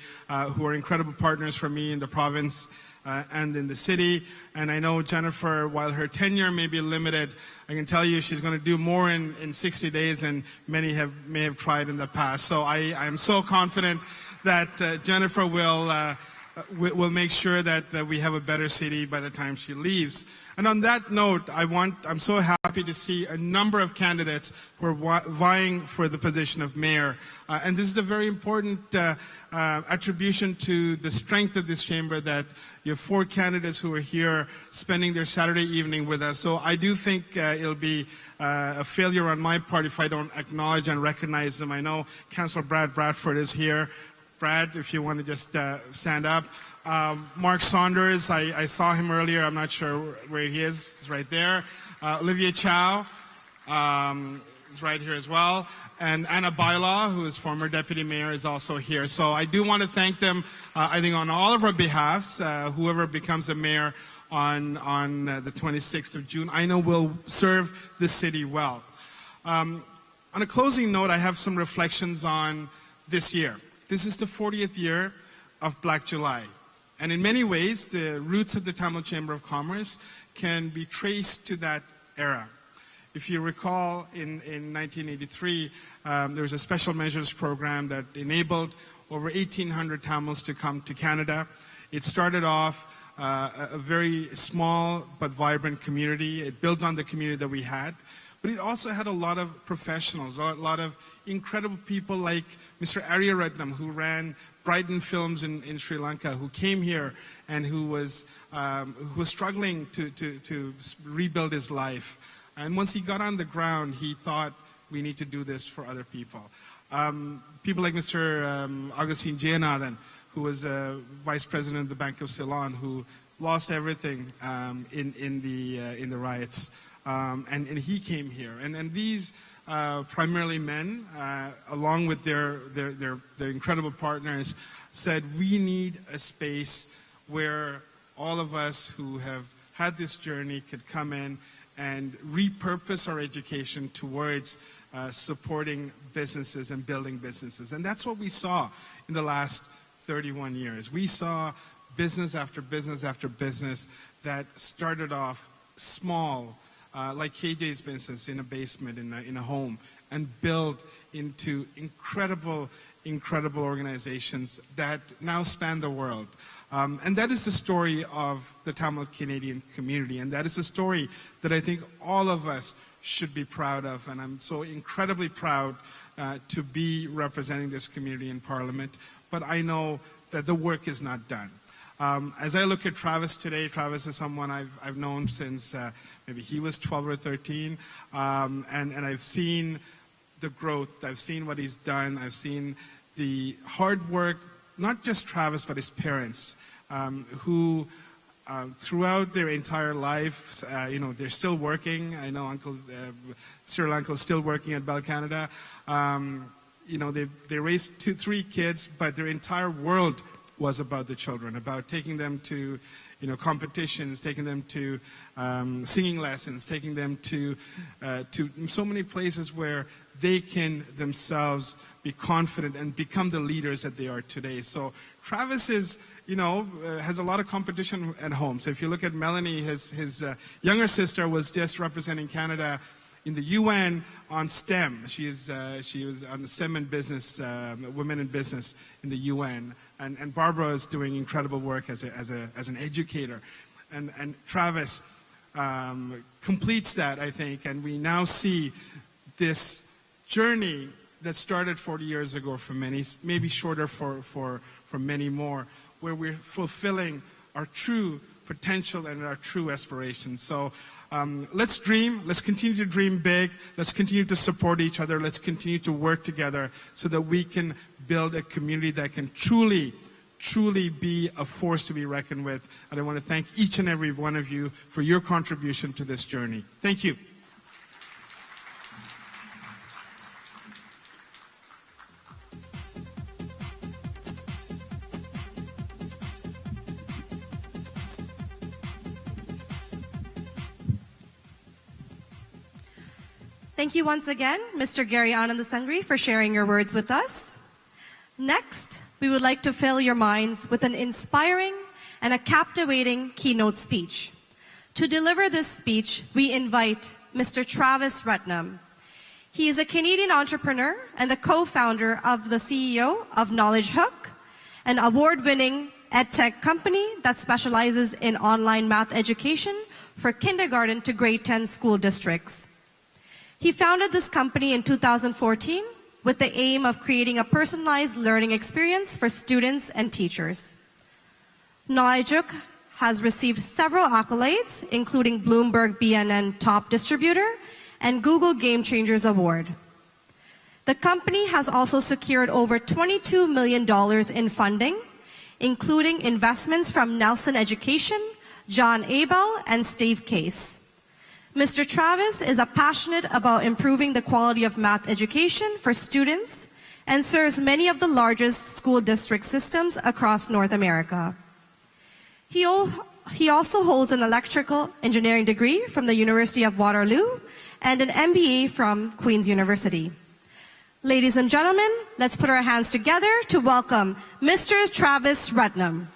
who are incredible partners for me in the province and in the city. And I know Jennifer, while her tenure may be limited, I can tell you she's going to do more in 60 days than many may have tried in the past. So I am so confident that Jennifer will make sure that we have a better city by the time she leaves. And on that note, I'm so happy to see a number of candidates who are vying for the position of mayor. And this is a very important attribution to the strength of this chamber that you have 4 candidates who are here spending their Saturday evening with us. So I do think it'll be a failure on my part if I don't acknowledge and recognize them. I know Councillor Brad Bradford is here. Brad, if you want to just stand up. Mark Saunders, I saw him earlier. I'm not sure where he is. He's right there. Olivia Chow is right here as well. And Anna Baila, who is former deputy mayor, is also here. So I do want to thank them, I think, on all of our behalfs. Whoever becomes a mayor on the 26th of June, I know will serve the city well. On a closing note, I have some reflections on this year. This is the 40th year of Black July. And in many ways, the roots of the Tamil Chamber of Commerce can be traced to that era. If you recall, in 1983, there was a special measures program that enabled over 1,800 Tamils to come to Canada. It started off a very small but vibrant community. It built on the community that we had. But it also had a lot of professionals, a lot of incredible people like Mr. Aryaratnam, who ran Brighton Films in Sri Lanka, who came here and who was struggling to rebuild his life. And once he got on the ground, he thought, we need to do this for other people. People like Mr. Augustine Jayanathan, who was vice president of the Bank of Ceylon, who lost everything in the riots. And he came here. And these primarily men, along with their incredible partners, said we need a space where all of us who have had this journey could come in and repurpose our education towards supporting businesses and building businesses. And that's what we saw in the last 31 years. We saw business after business after business that started off small, like KJ's business in a basement, in a home, and build into incredible organizations that now span the world. And that is the story of the Tamil Canadian community, and that is a story that I think all of us should be proud of. And I'm so incredibly proud to be representing this community in Parliament, but I know that the work is not done. As I look at Travis today, Travis is someone I've known since maybe he was 12 or 13, and I've seen the growth, I've seen what he's done, I've seen the hard work, not just Travis, but his parents, who throughout their entire life, they're still working. I know Cyril Uncle is still working at Bell Canada. They raised 3 kids, but their entire world was about the children, about taking them to competitions, taking them to singing lessons, taking them to so many places where they can themselves be confident and become the leaders that they are today. So Travis is, has a lot of competition at home. So if you look at Melanie, his younger sister was just representing Canada in the UN on STEM. She was on the STEM and business, women in business in the UN. And Barbara is doing incredible work as an educator. And Travis completes that, I think. And we now see this journey that started 40 years ago for many, maybe shorter for many more, where we're fulfilling our true potential and our true aspirations. So let's dream. Let's continue to dream big. Let's continue to support each other. Let's continue to work together so that we can build a community that can truly be a force to be reckoned with. And I want to thank each and every one of you for your contribution to this journey. Thank you. Thank you once again, Mr. Gary Anandasangri, for sharing your words with us. Next, we would like to fill your minds with an inspiring and a captivating keynote speech. To deliver this speech, we invite Mr. Travis Ratnam. He is a Canadian entrepreneur and the co-founder of the CEO of Knowledge Hook, an award-winning edtech company that specializes in online math education for kindergarten to grade 10 school districts. He founded this company in 2014 with the aim of creating a personalized learning experience for students and teachers. Knowledge Hook has received several accolades, including Bloomberg BNN Top Distributor and Google Game Changers Award. The company has also secured over $22 million in funding, including investments from Nelson Education, John Abel, and Steve Case. Mr. Travis is passionate about improving the quality of math education for students and serves many of the largest school district systems across North America. He also holds an electrical engineering degree from the University of Waterloo and an MBA from Queen's University. Ladies and gentlemen, let's put our hands together to welcome Mr. Travis Ratnam.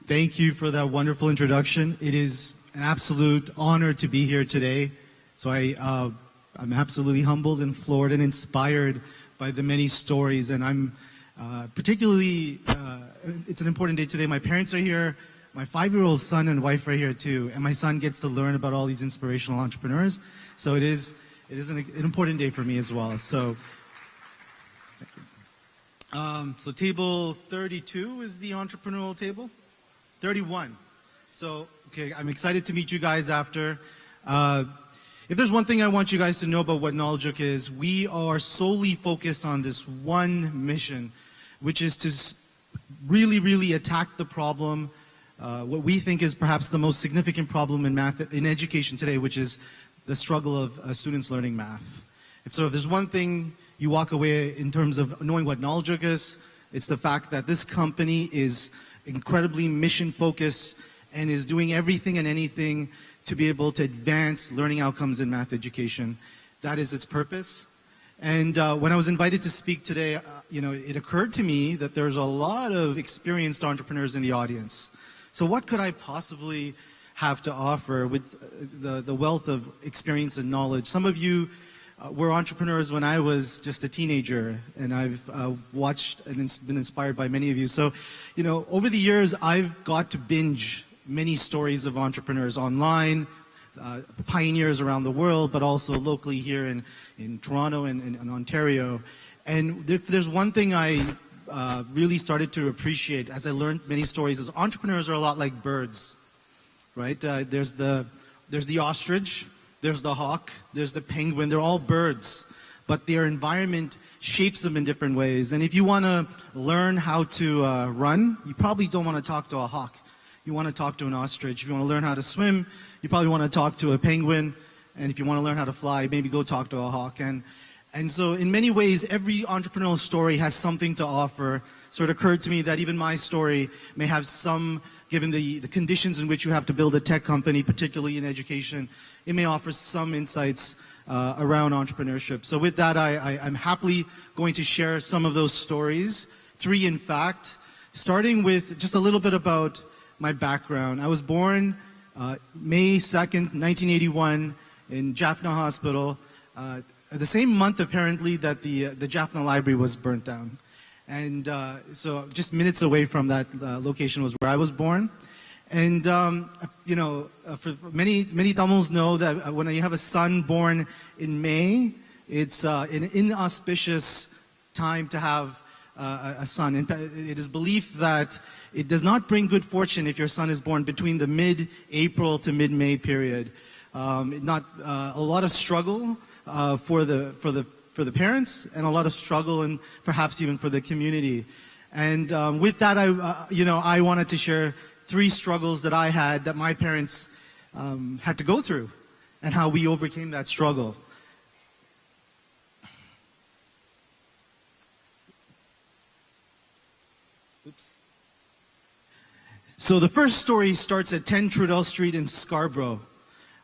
Thank you for that wonderful introduction. It is an absolute honor to be here today. So I'm absolutely humbled and floored and inspired by the many stories. And I'm particularly, it's an important day today. My parents are here. My 5-year-old son and wife are here too. And my son gets to learn about all these inspirational entrepreneurs. So it is an important day for me as well. So, thank you. So table 32 is the entrepreneurial table. 31. So, okay, I'm excited to meet you guys after. If there's one thing I want you guys to know about what Knowledge Hook is, we are solely focused on this one mission, which is to really, really attack the problem, what we think is perhaps the most significant problem in math, in education today, which is the struggle of students learning math. If there's one thing you walk away in terms of knowing what Knowledge Hook is, it's the fact that this company is incredibly mission-focused and is doing everything and anything to be able to advance learning outcomes in math education. That is its purpose. And when I was invited to speak today, it occurred to me that there's a lot of experienced entrepreneurs in the audience. So what could I possibly have to offer with the wealth of experience and knowledge. Some of you were entrepreneurs when I was just a teenager, and I've watched and been inspired by many of you. So, you know, over the years, I've got to binge many stories of entrepreneurs online, pioneers around the world, but also locally here in Toronto and Ontario. And there's one thing I really started to appreciate as I learned many stories is entrepreneurs are a lot like birds, right? There's the ostrich, there's the hawk, there's the penguin. They're all birds, but their environment shapes them in different ways. And if you want to learn how to run, you probably don't want to talk to a hawk. You want to talk to an ostrich. If you want to learn how to swim, you probably want to talk to a penguin. And if you want to learn how to fly, maybe go talk to a hawk. And so in many ways, every entrepreneurial story has something to offer. So it occurred to me that even my story may have some, given the conditions in which you have to build a tech company, particularly in education, it may offer some insights around entrepreneurship. So with that, I'm happily going to share some of those stories, 3 in fact, starting with just a little bit about my background. I was born May 2nd, 1981 in Jaffna Hospital, the same month apparently that the Jaffna Library was burnt down. And so just minutes away from that location was where I was born. And, you know, for many Tamils know that when you have a son born in May, it's an inauspicious time to have a son. It is believed that it does not bring good fortune if your son is born between the mid-April to mid-May period. A lot of struggle for the parents, and a lot of struggle, and perhaps even for the community. And with that, I wanted to share 3 struggles that I had that my parents had to go through, and how we overcame that struggle. Oops. So the first story starts at 10 Trudell Street in Scarborough,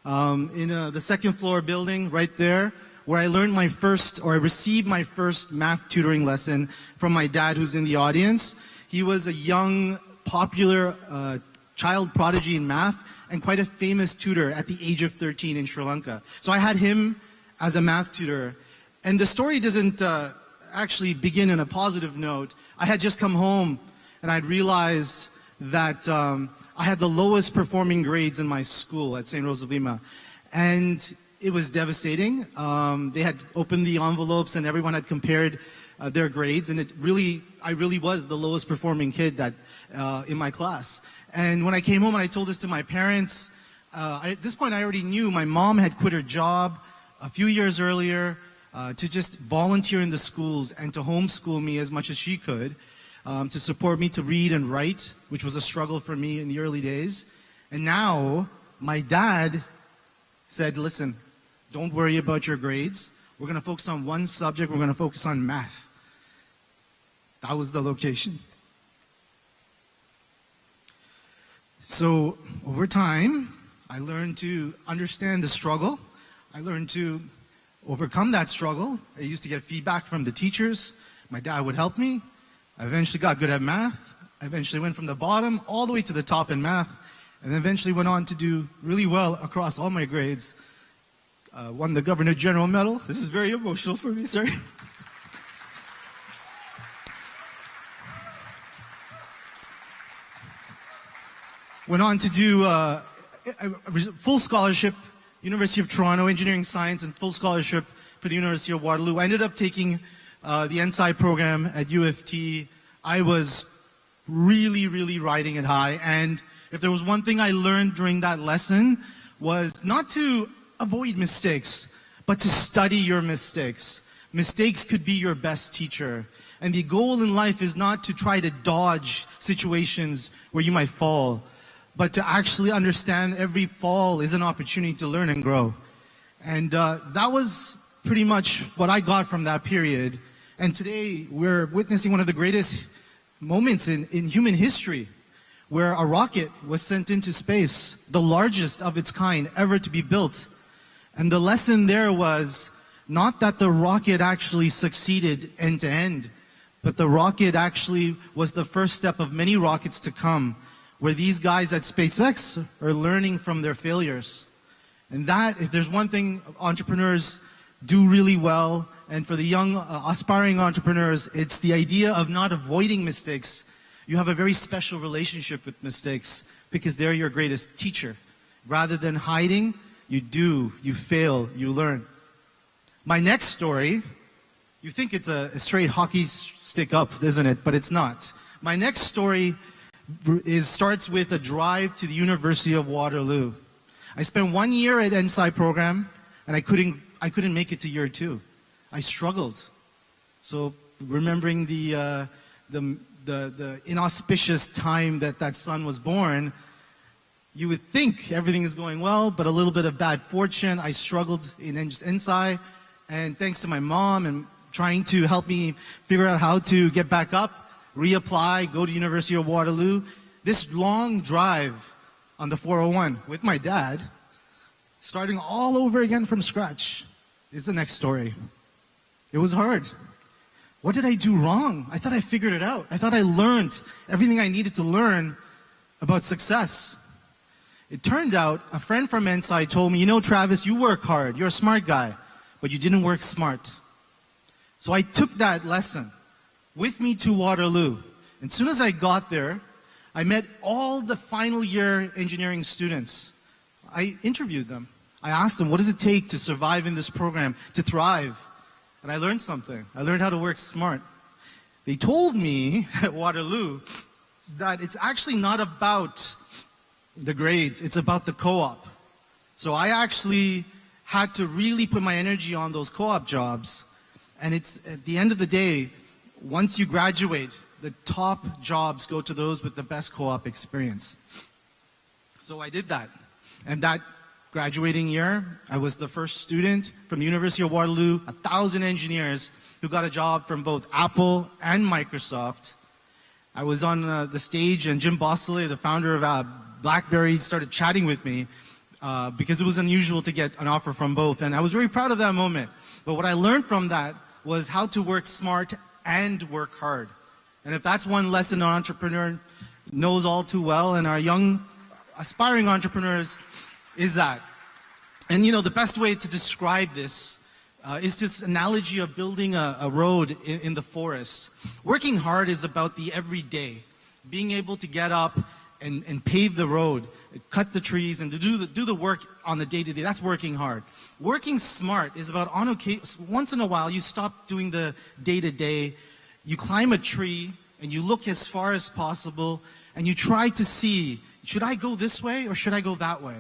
in the second floor building right there, where I learned I received my first math tutoring lesson from my dad, who's in the audience. He was a young, popular child prodigy in math and quite a famous tutor at the age of 13 in Sri Lanka. So I had him as a math tutor. And the story doesn't actually begin on a positive note. I had just come home and I'd realized that I had the lowest performing grades in my school at St. Rose of Lima. And it was devastating. They had opened the envelopes and everyone had compared their grades, and I really was the lowest performing kid in my class. And when I came home and I told this to my parents, at this point I already knew my mom had quit her job a few years earlier to just volunteer in the schools and to homeschool me as much as she could, to support me to read and write, which was a struggle for me in the early days. And now my dad said, listen, don't worry about your grades. We're going to focus on one subject. We're going to focus on math. That was the location. So over time, I learned to understand the struggle. I learned to overcome that struggle. I used to get feedback from the teachers. My dad would help me. I eventually got good at math. I eventually went from the bottom all the way to the top in math, and then eventually went on to do really well across all my grades. Won the Governor General Medal. This is very emotional for me, sorry. Went on to do full scholarship, University of Toronto, Engineering Science, and full scholarship for the University of Waterloo. I ended up taking the NSci program at U of T. I was really, really riding it high. And if there was one thing I learned during that lesson was not to avoid mistakes, but to study your mistakes. Mistakes could be your best teacher. And the goal in life is not to try to dodge situations where you might fall, but to actually understand every fall is an opportunity to learn and grow. And that was pretty much what I got from that period. And today we're witnessing one of the greatest moments in human history, where a rocket was sent into space, the largest of its kind ever to be built. And the lesson there was not that the rocket actually succeeded end to end, but the rocket actually was the first step of many rockets to come, where these guys at SpaceX are learning from their failures. And that, if there's one thing entrepreneurs do really well, and for the young aspiring entrepreneurs, it's the idea of not avoiding mistakes. You have a very special relationship with mistakes because they're your greatest teacher. Rather than hiding, you do, you fail, you learn. My next story, you think it's a straight hockey stick up, isn't it? But it's not. My next story starts with a drive to the University of Waterloo. I spent 1 year at NSI program, and I couldn't make it to year 2. I struggled. So remembering the inauspicious time that son was born, you would think everything is going well, but a little bit of bad fortune. I struggled in NSI, and thanks to my mom and trying to help me figure out how to get back up, reapply, go to University of Waterloo, this long drive on the 401 with my dad, starting all over again from scratch, is the next story. It was hard. What did I do wrong? I thought I figured it out. I thought I learned everything I needed to learn about success. It turned out a friend from NSI told me, you know, Travis, you work hard. You're a smart guy, but you didn't work smart. So I took that lesson with me to Waterloo. And as soon as I got there, I met all the final year engineering students. I interviewed them. I asked them, what does it take to survive in this program, to thrive? And I learned something. I learned how to work smart. They told me at Waterloo that it's actually not about the grades, it's about the co-op. So I actually had to really put my energy on those co-op jobs. And it's at the end of the day, once you graduate, the top jobs go to those with the best co-op experience. So I did that. And that graduating year, I was the first student from the University of Waterloo, 1,000 engineers who got a job from both Apple and Microsoft. I was on the stage, and Jim Bosley, the founder of BlackBerry, started chatting with me because it was unusual to get an offer from both. And I was very proud of that moment. But what I learned from that was how to work smart and work hard. And if that's one lesson an entrepreneur knows all too well, and our young aspiring entrepreneurs, is that. And you know, the best way to describe this is this analogy of building a road in the forest. Working hard is about the everyday, being able to get up and pave the road, cut the trees, and to do the work on the day-to-day. That's working hard. Working smart is about once in a while you stop doing the day-to-day, you climb a tree, and you look as far as possible, and you try to see, should I go this way or should I go that way?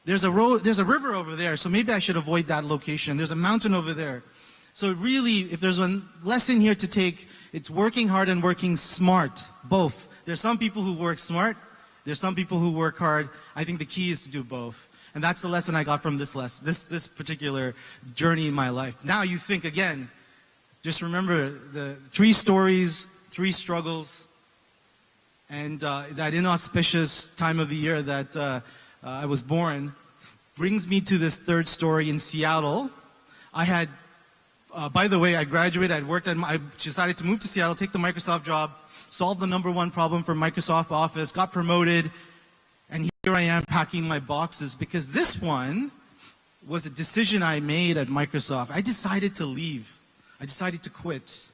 There's a river over there, so maybe I should avoid that location. There's a mountain over there. So really, if there's one lesson here to take, it's working hard and working smart, both. There's some people who work smart, there's some people who work hard. I think the key is to do both. And that's the lesson I got from this particular journey in my life. Now you think again, just remember the 3 stories, 3 struggles, and that inauspicious time of the year that I was born brings me to this 3rd story in Seattle. I had, by the way, I graduated, I decided to move to Seattle, take the Microsoft job, solve the #1 problem for Microsoft Office, got promoted, and here I am packing my boxes because this one was a decision I made at Microsoft. I decided to leave. I decided to quit.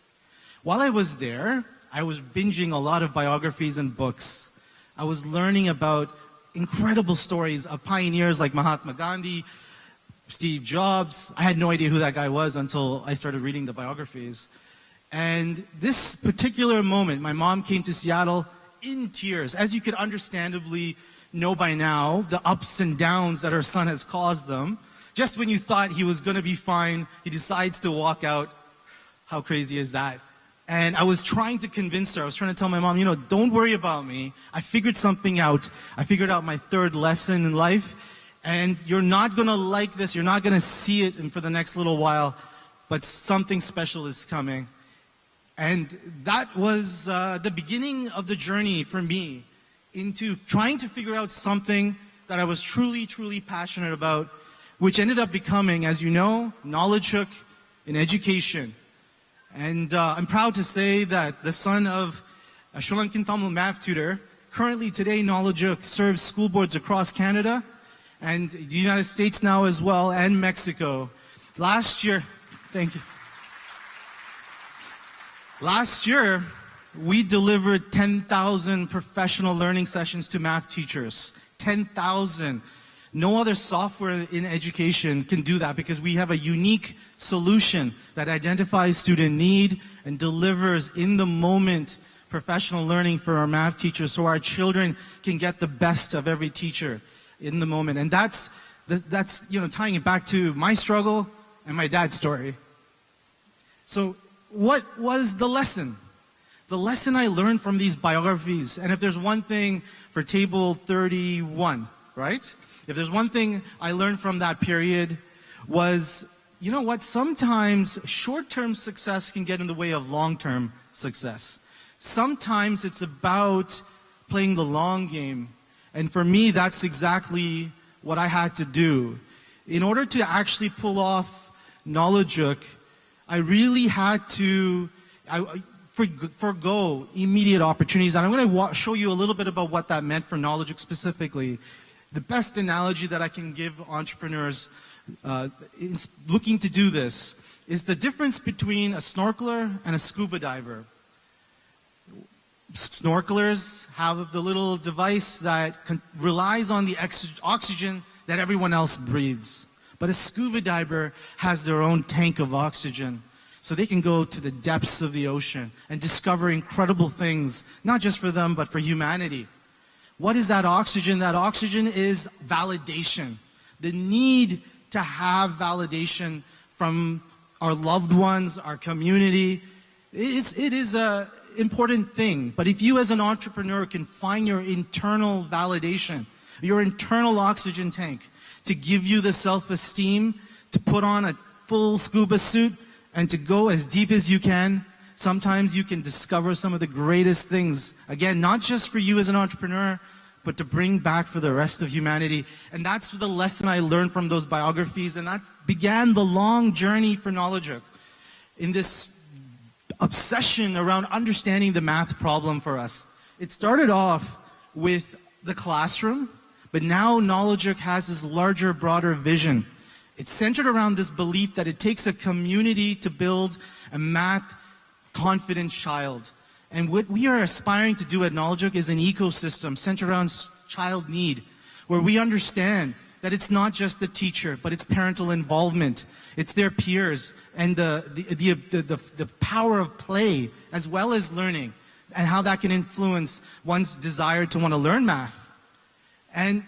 While I was there, I was binging a lot of biographies and books. I was learning about incredible stories of pioneers like Mahatma Gandhi, Steve Jobs. I had no idea who that guy was until I started reading the biographies. And this particular moment, my mom came to Seattle in tears. As you could understandably know by now, the ups and downs that her son has caused them. Just when you thought he was going to be fine, he decides to walk out. How crazy is that? And I was trying to convince her. I was trying to tell my mom, you know, don't worry about me. I figured something out. I figured out my 3rd lesson in life. And you're not going to like this. You're not going to see it for the next little while. But something special is coming. And that was the beginning of the journey for me into trying to figure out something that I was truly, truly passionate about, which ended up becoming, as you know, Knowledge Hook in education. And I'm proud to say that the son of a Sri Lankan Tamil math tutor currently today, Knowledge serves school boards across Canada and the United States now as well, and Mexico. Last year, thank you. Last year, we delivered 10,000 professional learning sessions to math teachers. 10,000. No other software in education can do that because we have a unique solution that identifies student need and delivers in the moment professional learning for our math teachers so our children can get the best of every teacher in the moment. And that's tying it back to my struggle and my dad's story. So what was the lesson? The lesson I learned from these biographies, and if there's one thing for table 31, right? If there's one thing I learned from that period was, you know what, sometimes short-term success can get in the way of long-term success. Sometimes it's about playing the long game. And for me, that's exactly what I had to do. In order to actually pull off Knowledgeuk, I really had to forgo immediate opportunities. And I'm going to show you a little bit about what that meant for Knowledgeuk specifically. The best analogy that I can give entrepreneurs looking to do this is the difference between a snorkeler and a scuba diver. Snorkelers have the little device that relies on the oxygen that everyone else breathes. But a scuba diver has their own tank of oxygen. So they can go to the depths of the ocean and discover incredible things, not just for them, but for humanity. What is that oxygen? That oxygen is validation. The need to have validation from our loved ones, our community. It is a important thing. But if you as an entrepreneur can find your internal validation, your internal oxygen tank to give you the self-esteem, to put on a full scuba suit and to go as deep as you can, sometimes you can discover some of the greatest things. Again, not just for you as an entrepreneur, but to bring back for the rest of humanity. And that's the lesson I learned from those biographies, and that began the long journey for Knowledgeuk in this obsession around understanding the math problem for us. It started off with the classroom, but now Knowledgeuk has this larger, broader vision. It's centered around this belief that it takes a community to build a math-confident child. And what we are aspiring to do at Knowledgeuk is an ecosystem centered around child need, where we understand that it's not just the teacher, but it's parental involvement. It's their peers and the power of play as well as learning, and how that can influence one's desire to want to learn math. And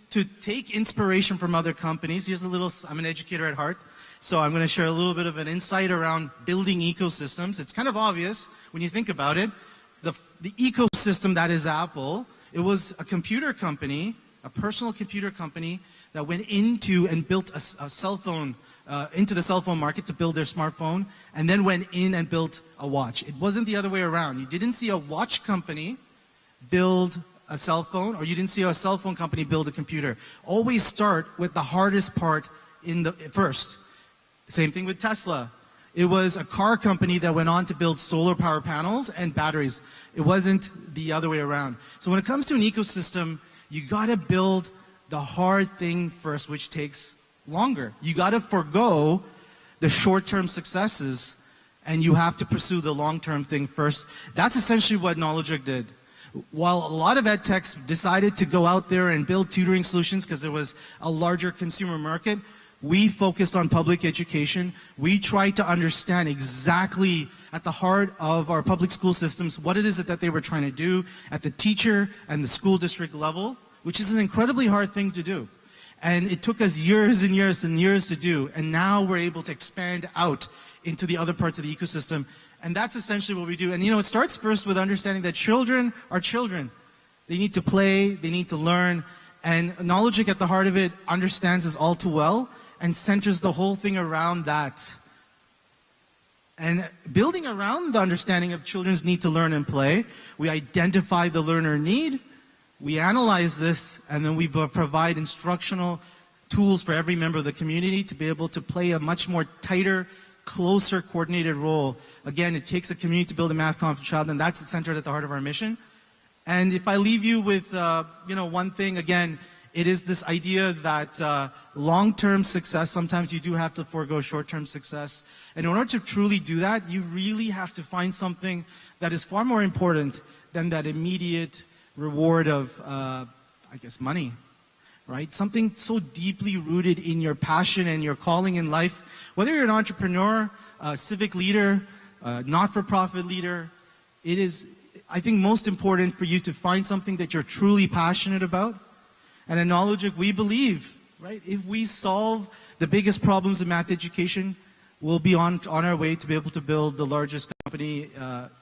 to take inspiration from other companies, here's a little, I'm an educator at heart, so I'm going to share a little bit of an insight around building ecosystems. It's kind of obvious when you think about it. The ecosystem that is Apple, it was a computer company, a personal computer company that went into and built a cell phone, into the cell phone market to build their smartphone, and then went in and built a watch. It wasn't the other way around. You didn't see a watch company build a cell phone, or you didn't see a cell phone company build a computer. Always start with the hardest part first. Same thing with Tesla. It was a car company that went on to build solar power panels and batteries. It wasn't the other way around. So when it comes to an ecosystem, you gotta build the hard thing first, which takes longer. You gotta forego the short-term successes, and you have to pursue the long-term thing first. That's essentially what Knowledgeuk did. While a lot of ed techs decided to go out there and build tutoring solutions because there was a larger consumer market, we focused on public education. We tried to understand exactly at the heart of our public school systems what it is that they were trying to do at the teacher and the school district level, which is an incredibly hard thing to do. And it took us years and years and years to do, and now we're able to expand out into the other parts of the ecosystem. And that's essentially what we do. And you know, it starts first with understanding that children are children. They need to play, they need to learn, and Knowledgeuk at the heart of it understands this all too well and centers the whole thing around that. And building around the understanding of children's need to learn and play, we identify the learner need, we analyze this, and then we provide instructional tools for every member of the community to be able to play a much more tighter closer coordinated role. Again, it takes a community to build a math confident child, and that's centered at the heart of our mission. And if I leave you with, one thing, again, it is this idea that long-term success, sometimes you do have to forego short-term success. And in order to truly do that, you really have to find something that is far more important than that immediate reward of, money, right? Something so deeply rooted in your passion and your calling in life. Whether you're an entrepreneur, a civic leader, a not-for-profit leader, it is, I think, most important for you to find something that you're truly passionate about and acknowledge that we believe, right? If we solve the biggest problems in math education, we'll be on our way to be able to build the largest company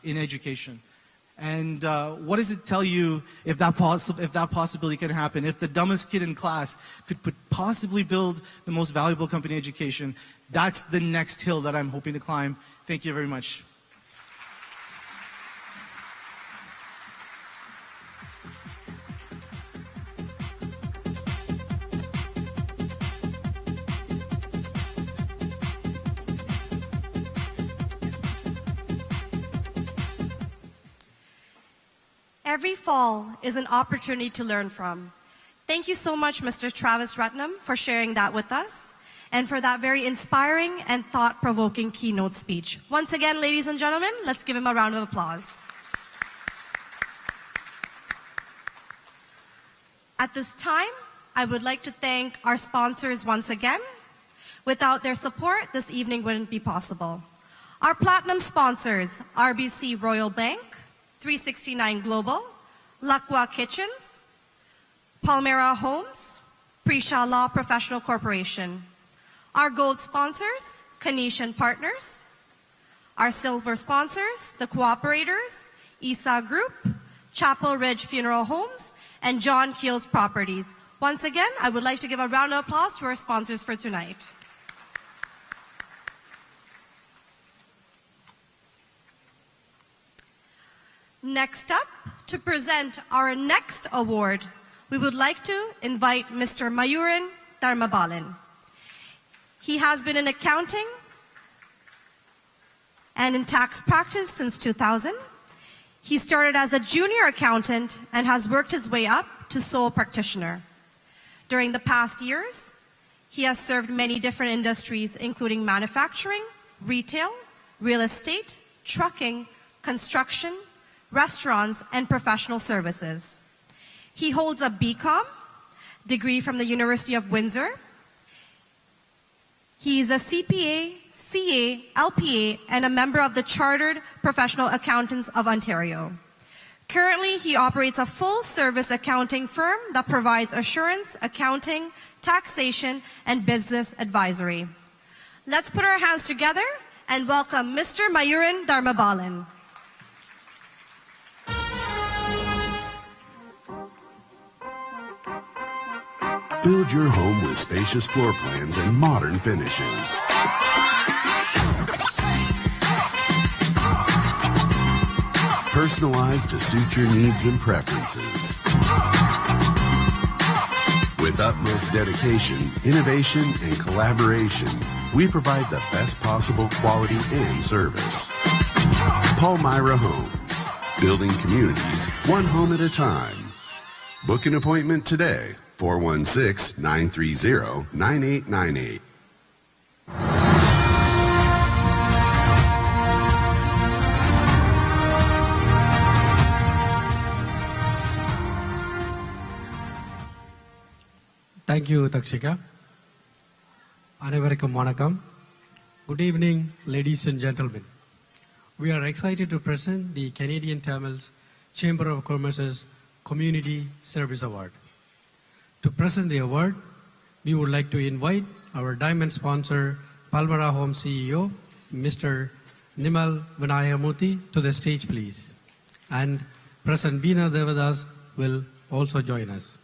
in education. And what does it tell you if that possibility can happen? If the dumbest kid in class could possibly build the most valuable company in education, that's the next hill that I'm hoping to climb. Thank you very much. Every fall is an opportunity to learn from. Thank you so much, Mr. Travis Ratnam, for sharing that with us and for that very inspiring and thought-provoking keynote speech. Once again, ladies and gentlemen, let's give him a round of applause. At this time, I would like to thank our sponsors once again. Without their support, this evening wouldn't be possible. Our platinum sponsors, RBC Royal Bank, 369 Global, Lakwa Kitchens, Palmera Homes, Prisha Law Professional Corporation. Our gold sponsors, Kanish and Partners. Our silver sponsors, the Cooperators, ISA Group, Chapel Ridge Funeral Homes, and John Keel's Properties. Once again, I would like to give a round of applause to our sponsors for tonight. Next up, to present our next award, we would like to invite Mr. Mayuran Dharmabalan. He has been in accounting and in tax practice since 2000. He started as a junior accountant and has worked his way up to sole practitioner. During the past years, he has served many different industries, including manufacturing, retail, real estate, trucking, construction, restaurants, and professional services. He holds a BCom degree from the University of Windsor. He is a CPA, CA, LPA, and a member of the Chartered Professional Accountants of Ontario. Currently, he operates a full-service accounting firm that provides assurance, accounting, taxation, and business advisory. Let's put our hands together and welcome Mr. Mayuran Dharmabalan. Build your home with spacious floor plans and modern finishes. Personalized to suit your needs and preferences. With utmost dedication, innovation, and collaboration, we provide the best possible quality and service. Palmyra Homes, building communities one home at a time. Book an appointment today. 416-930-9898. Thank you, Takshika. Anevarikkum vanakkam. Good evening, ladies and gentlemen. We are excited to present the Canadian Tamils Chamber of Commerce's Community Service Award. To present the award, we would like to invite our diamond sponsor, Palmera Home CEO, Mr. Nimal Vinayamurthy, to the stage, please. And President Veena Devadas will also join us.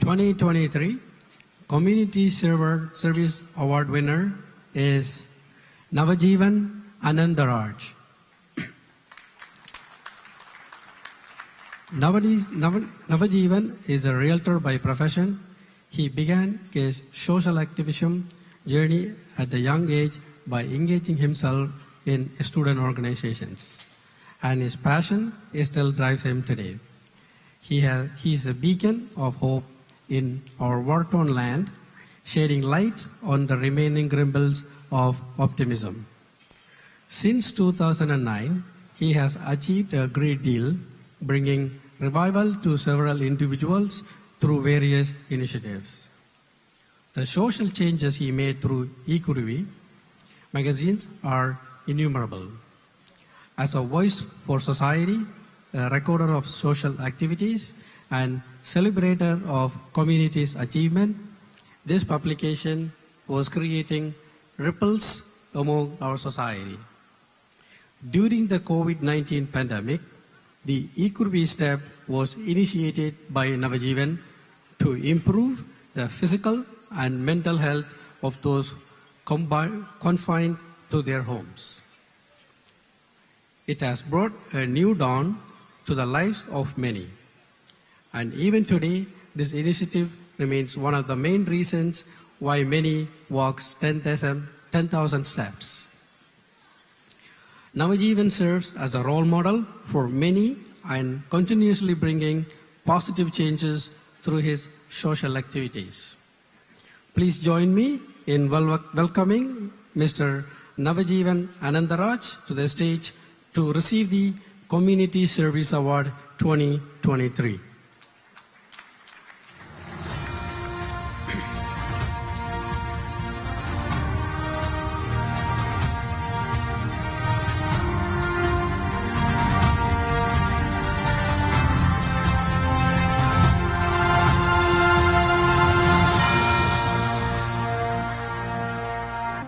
2023 Community Service Award winner is Navajeevan Anandaraj. Navajeevan is a realtor by profession. He began his social activism journey at a young age by engaging himself in student organizations. And his passion still drives him today. He is a beacon of hope in our war-torn land, shedding light on the remaining grumbles of optimism. Since 2009, he has achieved a great deal, bringing revival to several individuals through various initiatives. The social changes he made through eKuruvi magazines are innumerable. As a voice for society, a recorder of social activities, and celebrator of community's achievement, this publication was creating ripples among our society. During the COVID-19 pandemic, the eKuruvi step was initiated by Navajeevan to improve the physical and mental health of those confined to their homes. It has brought a new dawn to the lives of many. And even today, this initiative remains one of the main reasons why many walk 10,000 steps. Navajeevan serves as a role model for many and continuously bringing positive changes through his social activities. Please join me in welcoming Mr. Navajeevan Anandaraj to the stage to receive the Community Service Award 2023.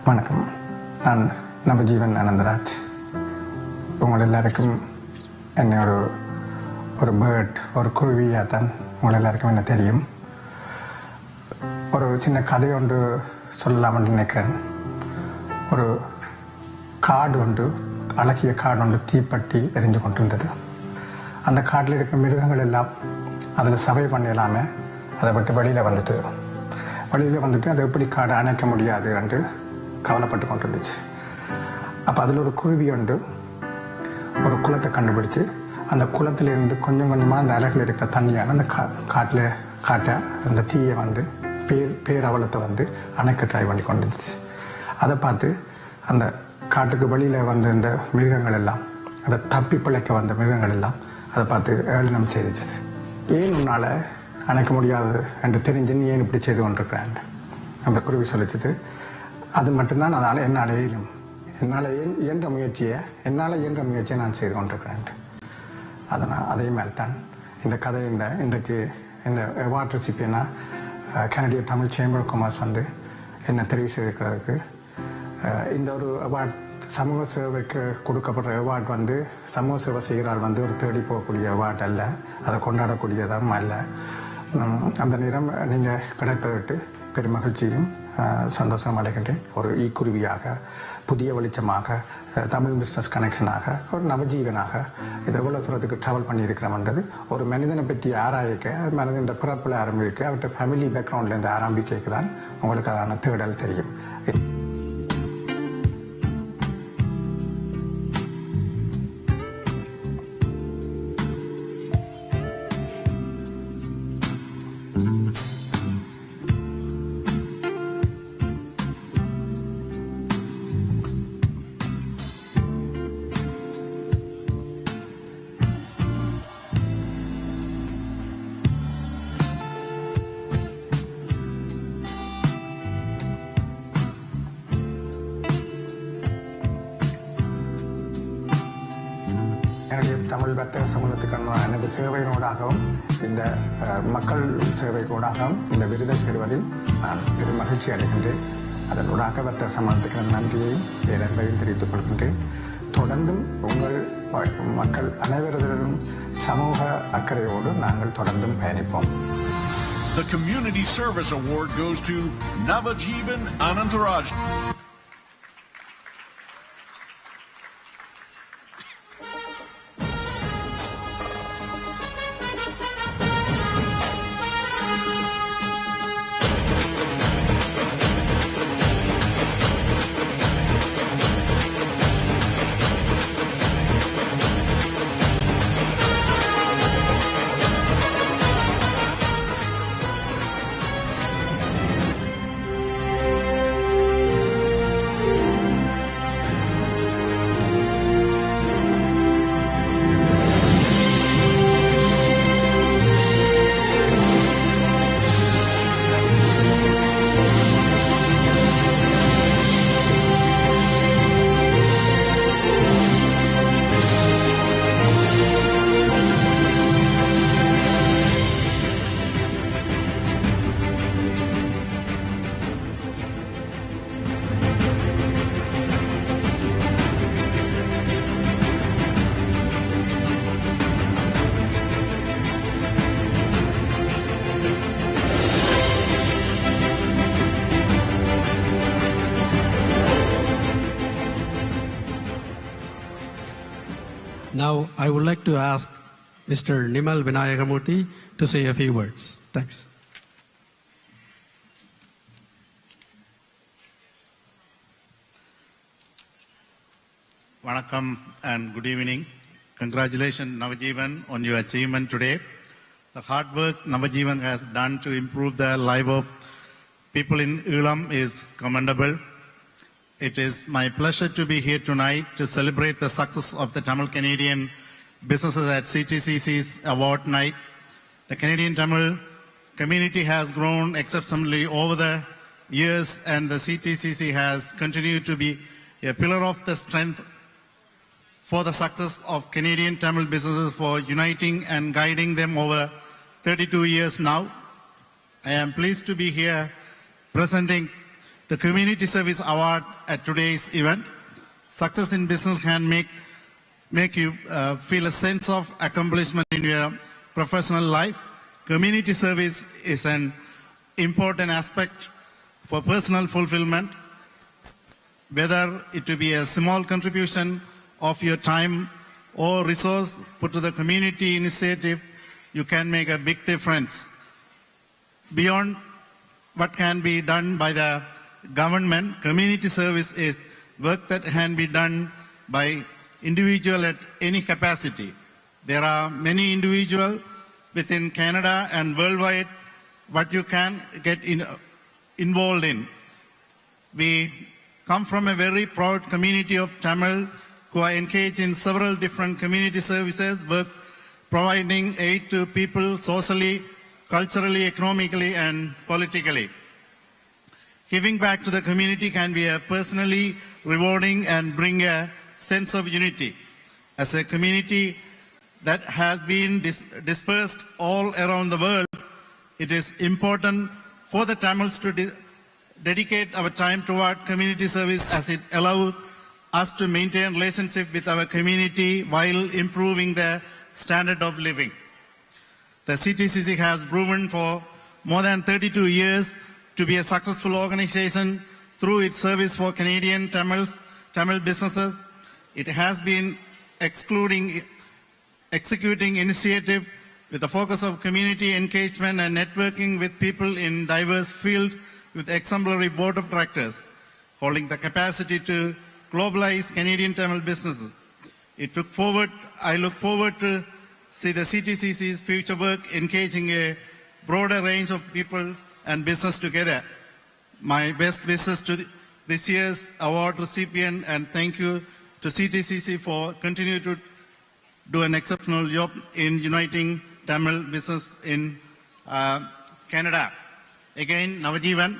வணக்கம், நான் நவஜீவன் அனந்தராஜ். உங்கள் எல்லாருக்கும் என்னை ஒரு bird, ஒரு குருவியாக தான் உங்கள் எல்லாருக்கும் என்ன தெரியும். ஒரு சின்ன கதை ஒன்று சொல்லலாம்னு நினைக்கிறேன். ஒரு காடு ஒன்று, அழகிய காடு ஒன்று தீப்பற்றி எரிஞ்சு கொண்டிருந்தது. அந்த காட்டில் இருக்கிற மிருகங்கள் எல்லாம் அதில் சபை பண்ண இல்லாமல் அதை விட்டு வெளியில் வந்துட்டு அதை எப்படி காடை அணைக்க முடியாது என்று கவலைப்பட்டு கொண்டு இருந்துச்சு. அப்போ அதில் ஒரு குருவி ஒன்று ஒரு குளத்தை கண்டுபிடிச்சு அந்த குளத்திலிருந்து கொஞ்சம் கொஞ்சமாக அந்த அலைகள் இருக்கிற தண்ணியான அந்த காட்ட அந்த தீயை வந்து பேரவலத்தை வந்து அணைக்க ட்ரை பண்ணி கொண்டு இருந்துச்சு. அதை பார்த்து அந்த காட்டுக்கு வெளியில் வந்த இந்த மிருகங்கள் எல்லாம், அதை தப்பி பிழைக்க வந்த மிருகங்கள் எல்லாம் அதை பார்த்து ஏளனம் செய்திச்சு. ஏன் உன்னால் அணைக்க முடியாது என்று தெரிஞ்சு நீ ஏன் இப்படி செய்து கொண்டிருக்கிறேன் அந்த குருவி சொல்லிச்சது. அது மட்டும்தான் அதனால் என்னால் என்னால் இயன்ற முயற்சியை நான் செய்து கொண்டிருக்கிறேன். அதே மாதிரி தான் இந்த கதை இன்றைக்கு இந்த அவார்ட் ரெசிபியனா கனடிய தமிழ் சேம்பர் ஆஃப் காமர்ஸ் வந்து என்னை தெரிவு செய்திருக்கிறதுக்கு. இந்த ஒரு அவார்ட் சமூக சேவைக்கு கொடுக்கப்படுற அவார்ட் வந்து சமூக சேவை செய்கிறாள் வந்து ஒரு தேடி போகக்கூடிய அவார்ட் அல்ல, அதை கொண்டாடக்கூடியதும் அல்ல. அந்த நேரம் நீங்கள் கிடைப்பதற்கு பெரும் மகிழ்ச்சியும் சந்தோஷம் அடைகின்றேன். ஒரு ஈக்குருவியாக, புதிய வெளிச்சமாக, தமிழ் பிஸ்னஸ் கனெக்ஷனாக, ஒரு நவஜீவனாக இது எவ்வளோ தூரத்துக்கு ட்ராவல் பண்ணியிருக்கிறோம்ன்றது ஒரு மனிதனை பற்றி ஆராய்க்க, மனிதன் பிறப்பில் ஆரம்பிக்க, அவர்கிட்ட ஃபேமிலி பேக்ரவுண்ட்லேருந்து ஆரம்பிக்க தான் உங்களுக்கு அதான தேடல் தெரியும். தமிழ் வர்த்தக சமூகத்துக்கான எனது சேவையினூடாகவும் இந்த மக்கள் சேவைக்கூடாகவும் இந்த விருதை பெறுவதில் நான் பெரும் மகிழ்ச்சி அடைகின்றேன். அதனூடாக வர்த்தக சமூகத்துக்கான நன்றியையும் பேரன்பையும் தெரிவித்துக் கொள்கின்றேன். தொடர்ந்தும் உங்கள் மக்கள் அனைவரதும் சமூக அக்கறையோடு நாங்கள் தொடர்ந்தும் பயணிப்போம். The Community Service Award goes to Navajeevan Anantaraj. Now, I would like to ask Mr. Nimal Vinayagamurthy to say a few words. Thanks. Vanakkam and good evening. Congratulations, Navajeevan, on your achievement today. The hard work Navajeevan has done to improve the life of people in Ulam is commendable. It is my pleasure to be here tonight to celebrate the success of the Tamil Canadian businesses at CTCC's award night. The Canadian Tamil community has grown exceptionally over the years, and the CTCC has continued to be a pillar of the strength for the success of Canadian Tamil businesses, for uniting and guiding them over 32 years now. I am pleased to be here presenting the Community Service Award at today's event. Success in business can make you feel a sense of accomplishment in your professional life. Community service is an important aspect for personal fulfillment. Whether it to be a small contribution of your time or resource put to the community initiative, you can make a big difference. Beyond what can be done by the government, community service is work that can be done by individual at any capacity. There are many individuals within Canada and worldwide what you can get involved in. We come from a very proud community of Tamil who are engaged in several different community services, work providing aid to people socially, culturally, economically, and politically. Giving back to the community can be a personally rewarding and bring a sense of unity. As a community that has been dispersed all around the world, it is important for the Tamils to dedicate our time toward community service, as it allows us to maintain relationship with our community while improving the standard of living. The CTCC has proven for more than 32 years to be a successful organization through its service for Canadian Tamil businesses. It has been executing initiative with the focus of community engagement and networking with people in diverse fields with exemplary board of directors, holding the capacity to globalize Canadian Tamil businesses. I look forward to see the CTCC's future work engaging a broader range of people and business together. My best wishes to this year's award recipient, and thank you to CTCC for continuing to do an exceptional job in uniting Tamil business in Canada. Again, Navajeevan,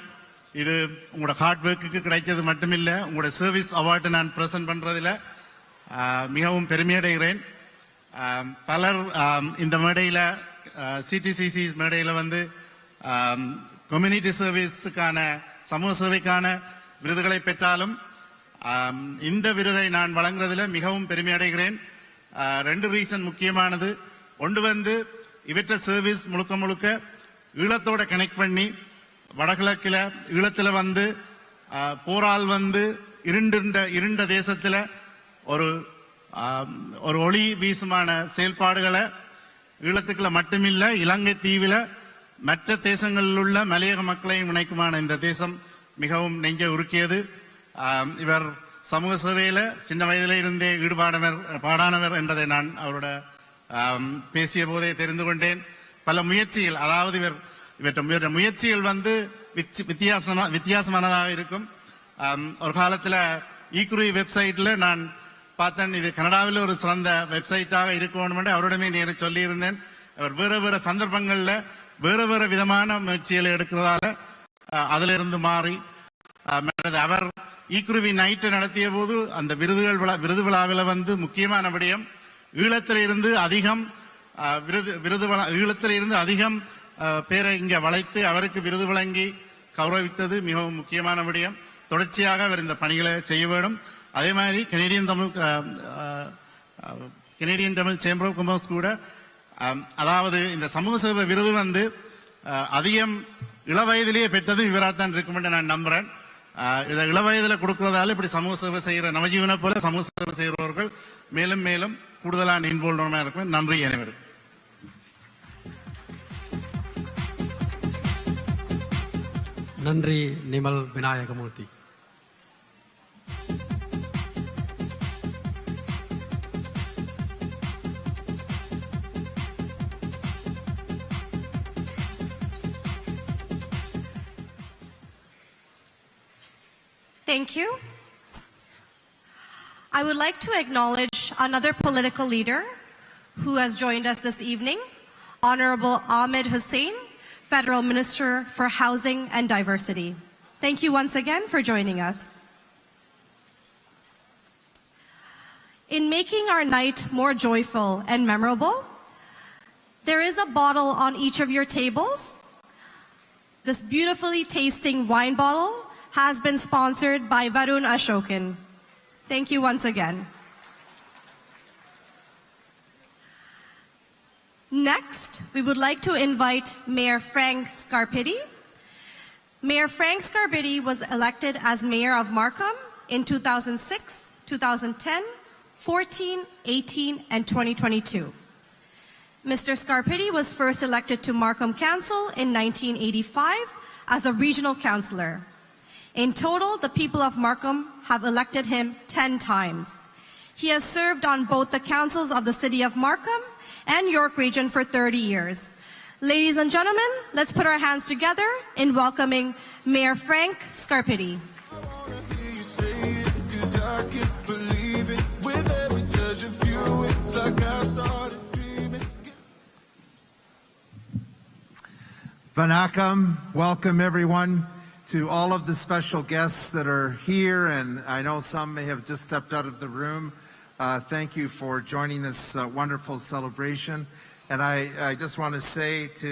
இது உங்களோட heart ஒர்க்குக்கு கிடைச்சது மட்டுமில்லை, உங்களோட service award நான் present பண்றதுல மிகவும் பெருமையடைகிறேன். பலர் இந்த மேடையில் சிடிசிசி மேடையில் வந்து கம்யூனிட்டி சர்வீஸுக்கான சமூக சேவைக்கான விருதுகளை பெற்றாலும் இந்த விருதை நான் வழங்குறதுல மிகவும் பெருமையடைகிறேன். ரெண்டு ரீசன் முக்கியமானது. ஒன்று வந்து இவற்ற சர்வீஸ் முழுக்க முழுக்க ஈழத்தோட கனெக்ட் பண்ணி வடகிழக்கில் ஈழத்தில் வந்து போரால் வந்து இருண்ட தேசத்தில் ஒரு ஒளி வீசுமான செயல்பாடுகளை ஈழத்துக்குள்ள மட்டுமில்லை இலங்கை தீவில் மற்ற தேசங்களில் உள்ள மலையக மக்களையும் இணைக்குமான இந்த தேசம் மிகவும் நெஞ்ச உருக்கியது. இவர் சமூக சேவையில சின்ன வயதில இருந்தே பாடானவர் என்பதை நான் அவரோட பேசிய போதே தெரிந்து கொண்டேன். பல முயற்சிகள், அதாவது இவற்ற முயற்சிகள் வந்து வித்தியாசமானதாக இருக்கும். ஒரு காலத்தில் ஈக்குருவி வெப்சைட்ல நான் பார்த்தேன், இது கனடாவில் ஒரு சிறந்த வெப்சைட்டாக இருக்கணும் அவரிடமே நேர சொல்லியிருந்தேன். அவர் வேறு சந்தர்ப்பங்கள்ல வேறு விதமான முயற்சிகளை எடுக்கிறதால அதிலிருந்து மாறி அவர் ஈக்குருவி நைட்டு நடத்திய போது அந்த விருது விழாவில் வந்து முக்கியமான விடயம் ஈழத்தில் இருந்து அதிகம் பேரை இங்க வளைத்து அவருக்கு விருது வழங்கி கௌரவித்தது மிகவும் முக்கியமான விடயம். தொடர்ச்சியாக அவர் இந்த பணிகளை செய்ய வேண்டும். அதே மாதிரி Canadian Tamil chamber of commerce கூட அதாவது இந்த சமூக சேவை விருது வந்து அதிகம் இளவயதிலேயே பெற்றது இவராத்தான் இருக்கும் என்று நான் நம்புறேன். இதை இளவயதில் கொடுக்கறதால இப்படி சமூக சேவை செய்கிற நவஜீவனை போல சமூக சேவை செய்கிறவர்கள் மேலும் மேலும் கூடுதலான இன்வால்வ்மெண்ட் இருக்கும். நன்றி அனைவரும். நன்றி Nimal Vinayagamoorthy. Thank you. I would like to acknowledge another political leader who has joined us this evening, Honorable Ahmed Hussein, Federal Minister for Housing and Diversity. Thank you once again for joining us. In making our night more joyful and memorable, there is a bottle on each of your tables. This beautifully tasting wine bottle has been sponsored by Varun Ashokan. Thank you once again. Next, we would like to invite Mayor Frank Scarpitti. Mayor Frank Scarpitti was elected as Mayor of Markham in 2006, 2010, 14, 18, and 2022. Mr. Scarpitti was first elected to Markham Council in 1985 as a regional councillor. In total, the people of Markham have elected him 10 times. He has served on both the councils of the city of Markham and York Region for 30 years. Ladies and gentlemen, let's put our hands together in welcoming Mayor Frank Scarpitti. Vanakkam, welcome everyone, to all of the special guests that are here, and I know some may have just stepped out of the room. Thank you for joining this wonderful celebration. And I just want to say to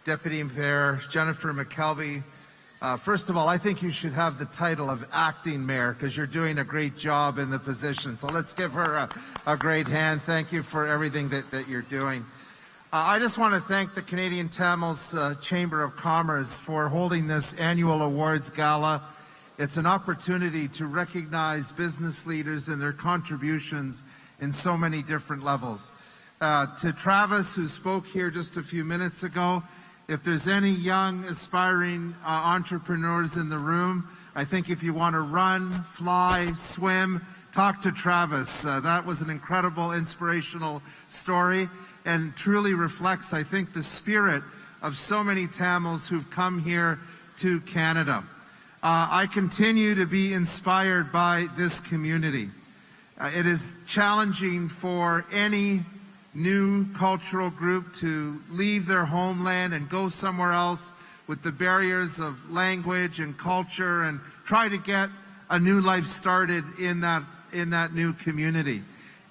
Deputy Mayor Jennifer McKelvey, first of all, I think you should have the title of acting mayor because you're doing a great job in the position. So let's give her a great hand. Thank you for everything that you're doing. I just want to thank the Canadian Tamils Chamber of Commerce for holding this annual awards gala. It's an opportunity to recognize business leaders and their contributions in so many different levels. To Travis, who spoke here just a few minutes ago, if there's any young aspiring entrepreneurs in the room, I think if you want to run, fly, swim, talk to Travis. That was an incredible, inspirational story, and truly reflects, I think, the spirit of so many Tamils who've come here to Canada. I continue to be inspired by this community. It is challenging for any new cultural group to leave their homeland and go somewhere else with the barriers of language and culture and try to get a new life started in that new community.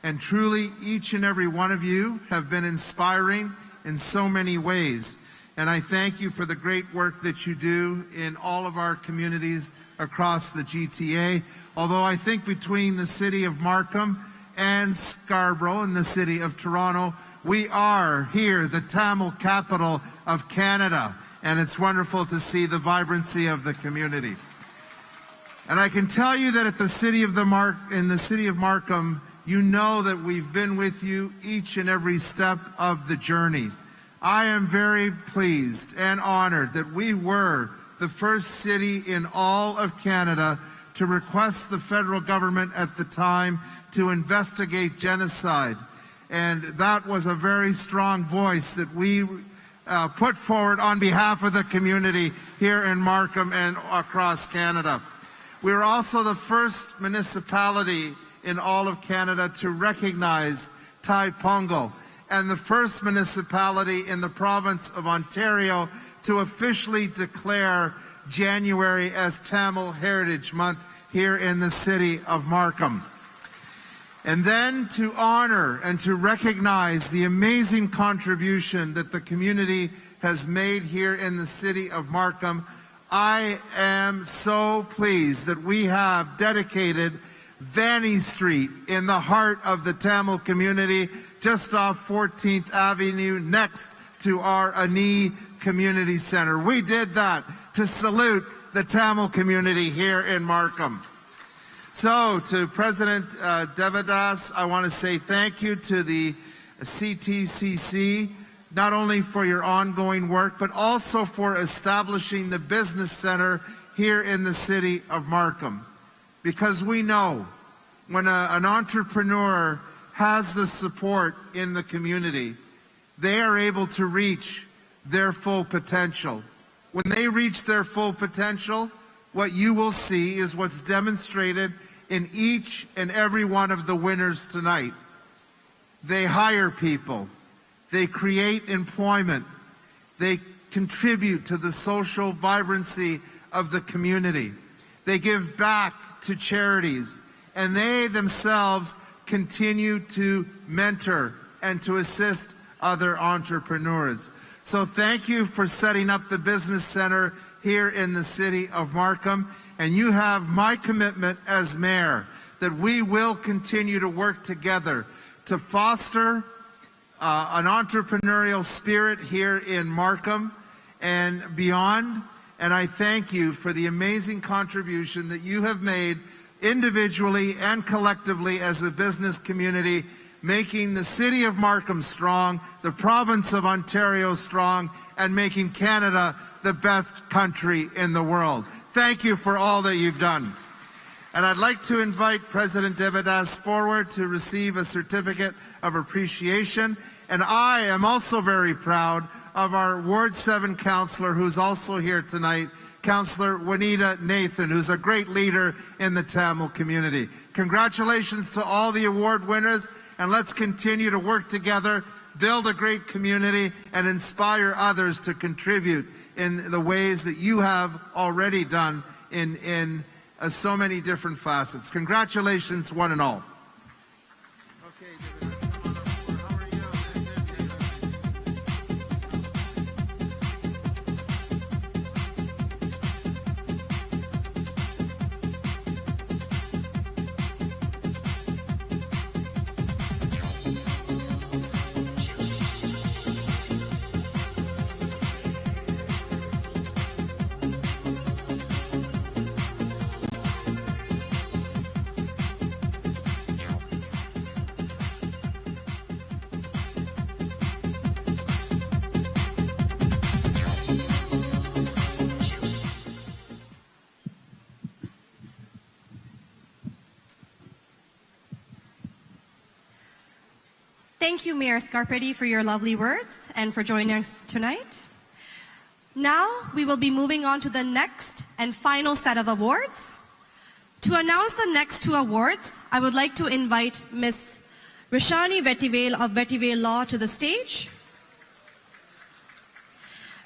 And truly, each and every one of you have been inspiring in so many ways. And I thank you for the great work that you do in all of our communities across the GTA. Although I think between the city of Markham and Scarborough in the city of Toronto. We are here, the Tamil capital of Canada, and it's wonderful to see the vibrancy of the community. And I can tell you that at the city of in the city of Markham, you know that we've been with you each and every step of the journey. I am very pleased and honored that we were the first city in all of Canada to request the federal government at the time to investigate genocide. And that was a very strong voice that we put forward on behalf of the community here in Markham and across Canada. We were also the first municipality in all of Canada to recognize Thai Pongal, and the first municipality in the province of Ontario to officially declare January as Tamil Heritage Month here in the city of Markham. And then to honor and to recognize the amazing contribution that the community has made here in the city of Markham, I am so pleased that we have dedicated Vanny Street in the heart of the Tamil community, just off 14th Avenue, next to our Ani Community Center. We did that to salute the Tamil community here in Markham. So, to President Devadas, I want to say thank you to the CTCC, not only for your ongoing work, but also for establishing the business center here in the city of Markham. Because we know when an entrepreneur has the support in the community, they are able to reach their full potential. When they reach their full potential, what you will see is what's demonstrated in each and every one of the winners tonight. They hire people. They create employment. They contribute to the social vibrancy of the community. They give back to charities. And they themselves continue to mentor and to assist other entrepreneurs. So thank you for setting up the business center here in the city of Markham. And you have my commitment as mayor that we will continue to work together to foster an entrepreneurial spirit here in Markham and beyond. And I thank you for the amazing contribution that you have made individually and collectively as a business community, making the city of Markham strong, the province of Ontario strong, and making Canada the best country in the world. Thank you for all that you've done. And I'd like to invite President Devadas forward to receive a certificate of appreciation. And I am also very proud of our Ward 7 councillor who's also here tonight, Councillor Juanita Nathan, who's a great leader in the Tamil community. Congratulations to all the award winners, and let's continue to work together, build a great community, and inspire others to contribute in the ways that you have already done in so many different facets. Congratulations, one and all. Thank you, Mayor Scarpetti, for your lovely words and for joining us tonight. Now, we will be moving on to the next and final set of awards. To announce the next two awards, I would like to invite Ms. Rishani Vetivel of Vetivel Law to the stage.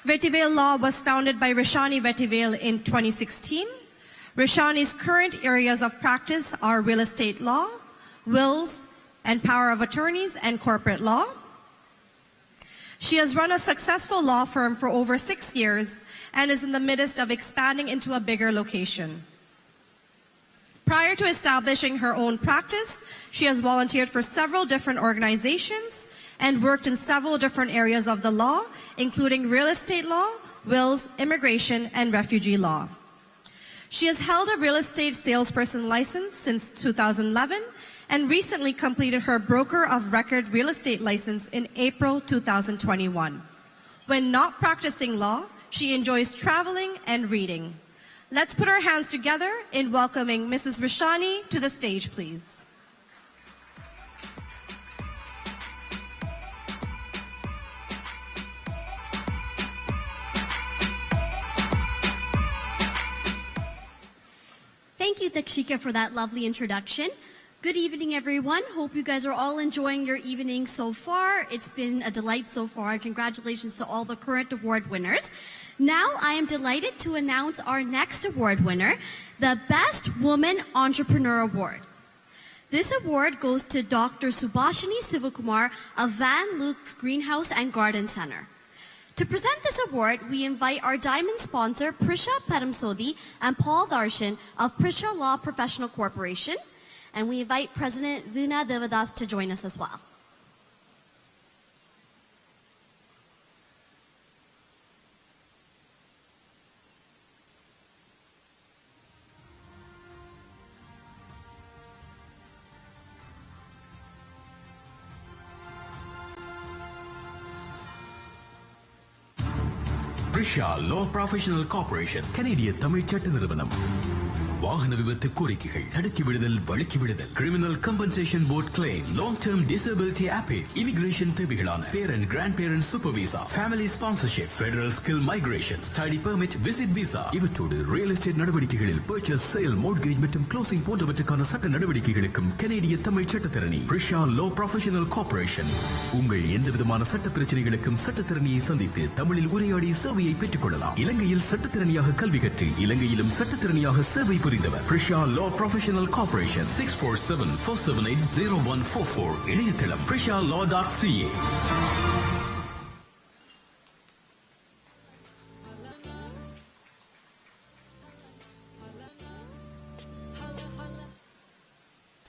Vetivel Law was founded by Rishani Vetivel in 2016. Rishani's current areas of practice are real estate law, wills, and power of attorneys, and corporate law. She has run a successful law firm for over 6 years and is in the midst of expanding into a bigger location. Prior to establishing her own practice, she has volunteered for several different organizations and worked in several different areas of the law, including real estate law, wills, immigration, and refugee law. She has held a real estate salesperson license since 2011 and recently completed her broker of record real estate license in April 2021. When not practicing law, she enjoys traveling and reading. Let's put our hands together in welcoming Mrs. Rishani to the stage, please. Thank you, Dakshika, for that lovely introduction. Good evening, everyone. Hope you guys are all enjoying your evening so far. It's been a delight so far. Congratulations to all the current award winners. Now, I am delighted to announce our next award winner, the Best Woman Entrepreneur Award. This award goes to Dr. Subhashini Sivakumar of Van Luke's Greenhouse and Garden Center. To present this award, we invite our diamond sponsor, Prisha Paramsodi and Paul Darshan of Prisha Law Professional Corporation, and we invite President Vuna Devadas to join us as well. Prisha Law Professional Corporation, Canadian Tamil சட்ட நிறுவனம். வாகன விபத்து கோரிக்கைகள், தடுக்கி விடுதல், வழுக்கி விடுதல், criminal compensation board claim, long term disability appeal, immigration தேவைகளான parent grandparent super visa, family sponsorship, federal skill migration, study permit, visit visa, இவற்றோடு ரியல் எஸ்டேட் நடவடிக்கைகளில் பர்ச்சேஸ், சேல், மோர்ட்கேஜ் மற்றும் க்ளோசிங் போன்றவற்றுக்கான சட்ட நடவடிக்கைகளுக்கும் கனேடிய தமிழ் சட்டத்திரணி பிரிஷா லா ப்ரொஃபஷனல் கார்ப்பரேஷன். உங்கள் எந்த விதமான சட்ட பிரச்சனைகளுக்கும் சட்டத்திறனியை சந்தித்து தமிழில் உரையாடி சேவையை பெற்றுக் கொள்ளலாம். இலங்கையில் சட்டத்திறனியாக கல்வி கற்று இலங்கையிலும் சட்டத்திறனியாக சேவை புரிந்தவர். Prisha law professional corporation, 647-478-0144. இணையதளம் prishalaw.ca.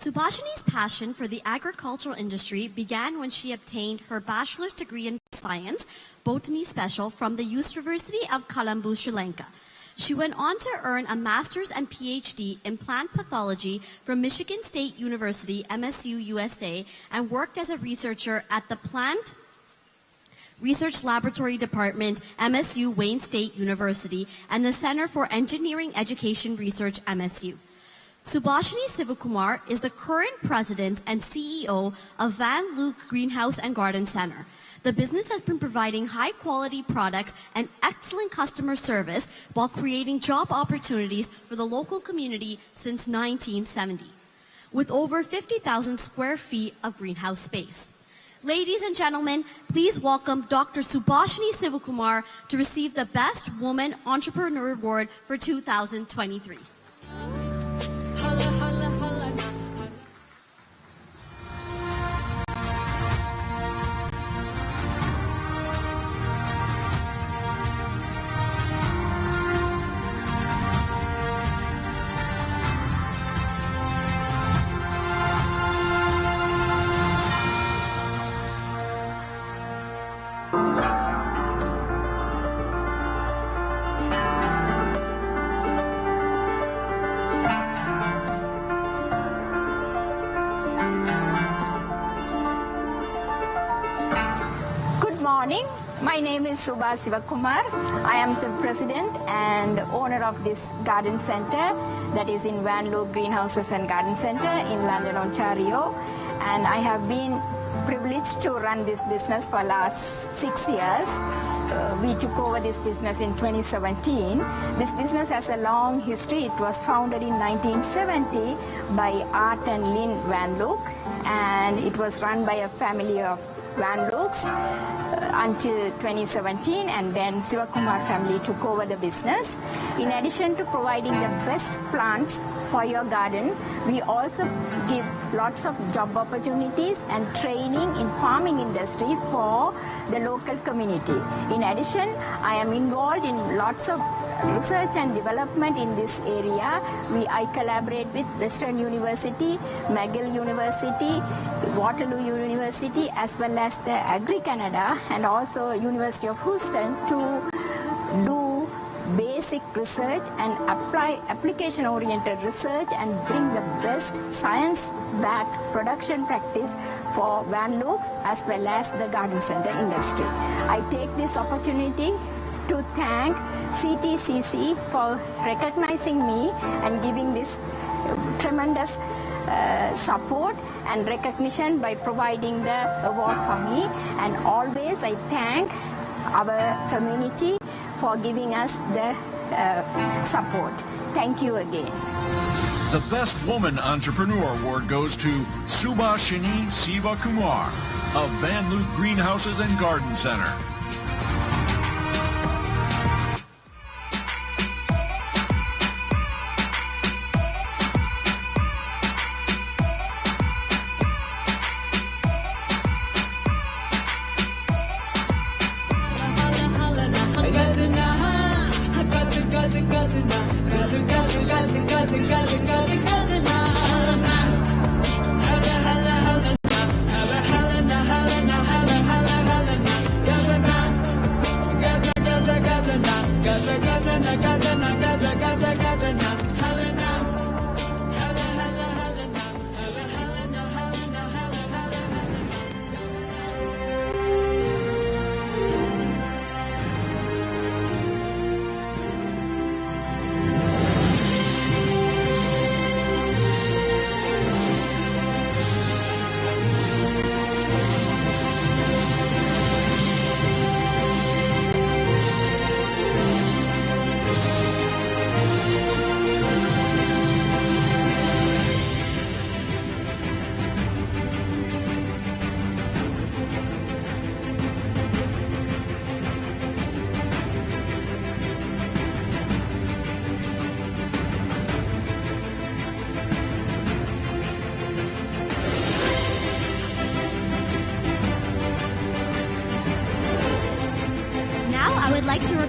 Subhashini's passion for the agricultural industry began when she obtained her bachelor's degree in science, botany special, from the University of Colombo, Sri Lanka. She went on to earn a master's and PhD in plant pathology from Michigan State University, MSU, USA, and worked as a researcher at the Plant Research Laboratory Department, MSU, Wayne State University, and the Center for Engineering Education Research, MSU. Subhashini Sivakumar is the current president and CEO of Van Luke Greenhouse and Garden Center. The business has been providing high-quality products and excellent customer service while creating job opportunities for the local community since 1970, with over 50,000 square feet of greenhouse space. Ladies and gentlemen, please welcome Dr. Subhashini Sivakumar to receive the Best Woman Entrepreneur Award for 2023. My name is Subha Sivakumar. I am the president and owner of this garden center that is in Van Luke Greenhouses and Garden Center in London, Ontario. And I have been privileged to run this business for the last 6 years. We took over this business in 2017. This business has a long history. It was founded in 1970 by Art and Lynn Van Luke, and it was run by a family of Van Lukes until 2017, and then Sivakumar family took over the business. In addition to providing the best plants for your garden. We also give lots of job opportunities and training in farming industry for the local community. In addition, I am involved in lots of research and development in this area. I collaborate with Western University, McGill University, Waterloo University, as well as the Agri-Canada and also University of Houston to do basic research and apply application-oriented research and bring the best science-backed production practice for Van Looks as well as the garden center industry. I take this opportunity to thank CTCC for recognizing me and giving this tremendous support and recognition by providing the award for me. And always I thank our community for giving us the support. Thank you again. The Best Woman Entrepreneur Award goes to Subhashini Sivakumar of Van Loop Greenhouses and Garden Center.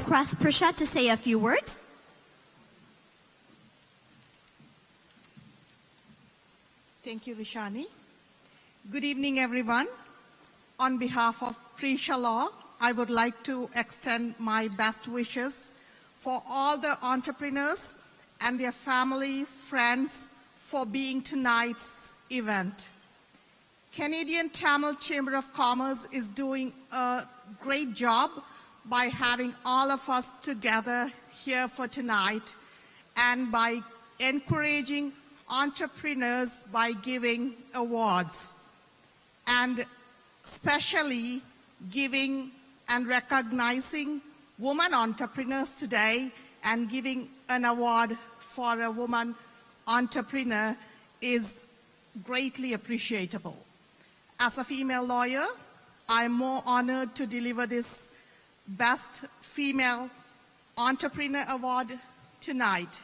Request Prisha to say a few words. Thank you, Rishani. Good evening, everyone. On behalf of Prisha Law, I would like to extend my best wishes for all the entrepreneurs and their family, friends for being tonight's event. Canadian Tamil Chamber of Commerce is doing a great job by having all of us together here for tonight and by encouraging entrepreneurs by giving awards and especially giving and recognizing women entrepreneurs today and giving an award for a woman entrepreneur is greatly appreciable. As a female lawyer, I'm more honored to deliver this Best Female Entrepreneur Award tonight.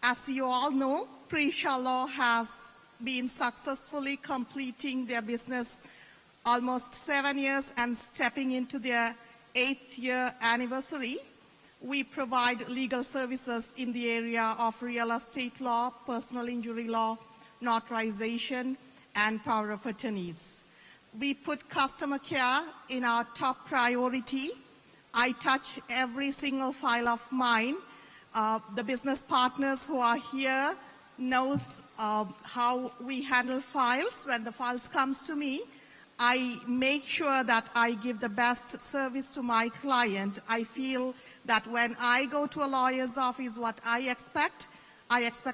As you all know, Prisha Law has been successfully completing their business almost 7 years and stepping into their 8th year anniversary. We provide legal services in the area of real estate law, personal injury law, notarization, and power of attorneys. We put customer care in our top priority. I touch every single file of mine. The business partners who are here knows how we handle files. When the files comes to me, I make sure that I give the best service to my client. I feel that when I go to a lawyer's office, what I expect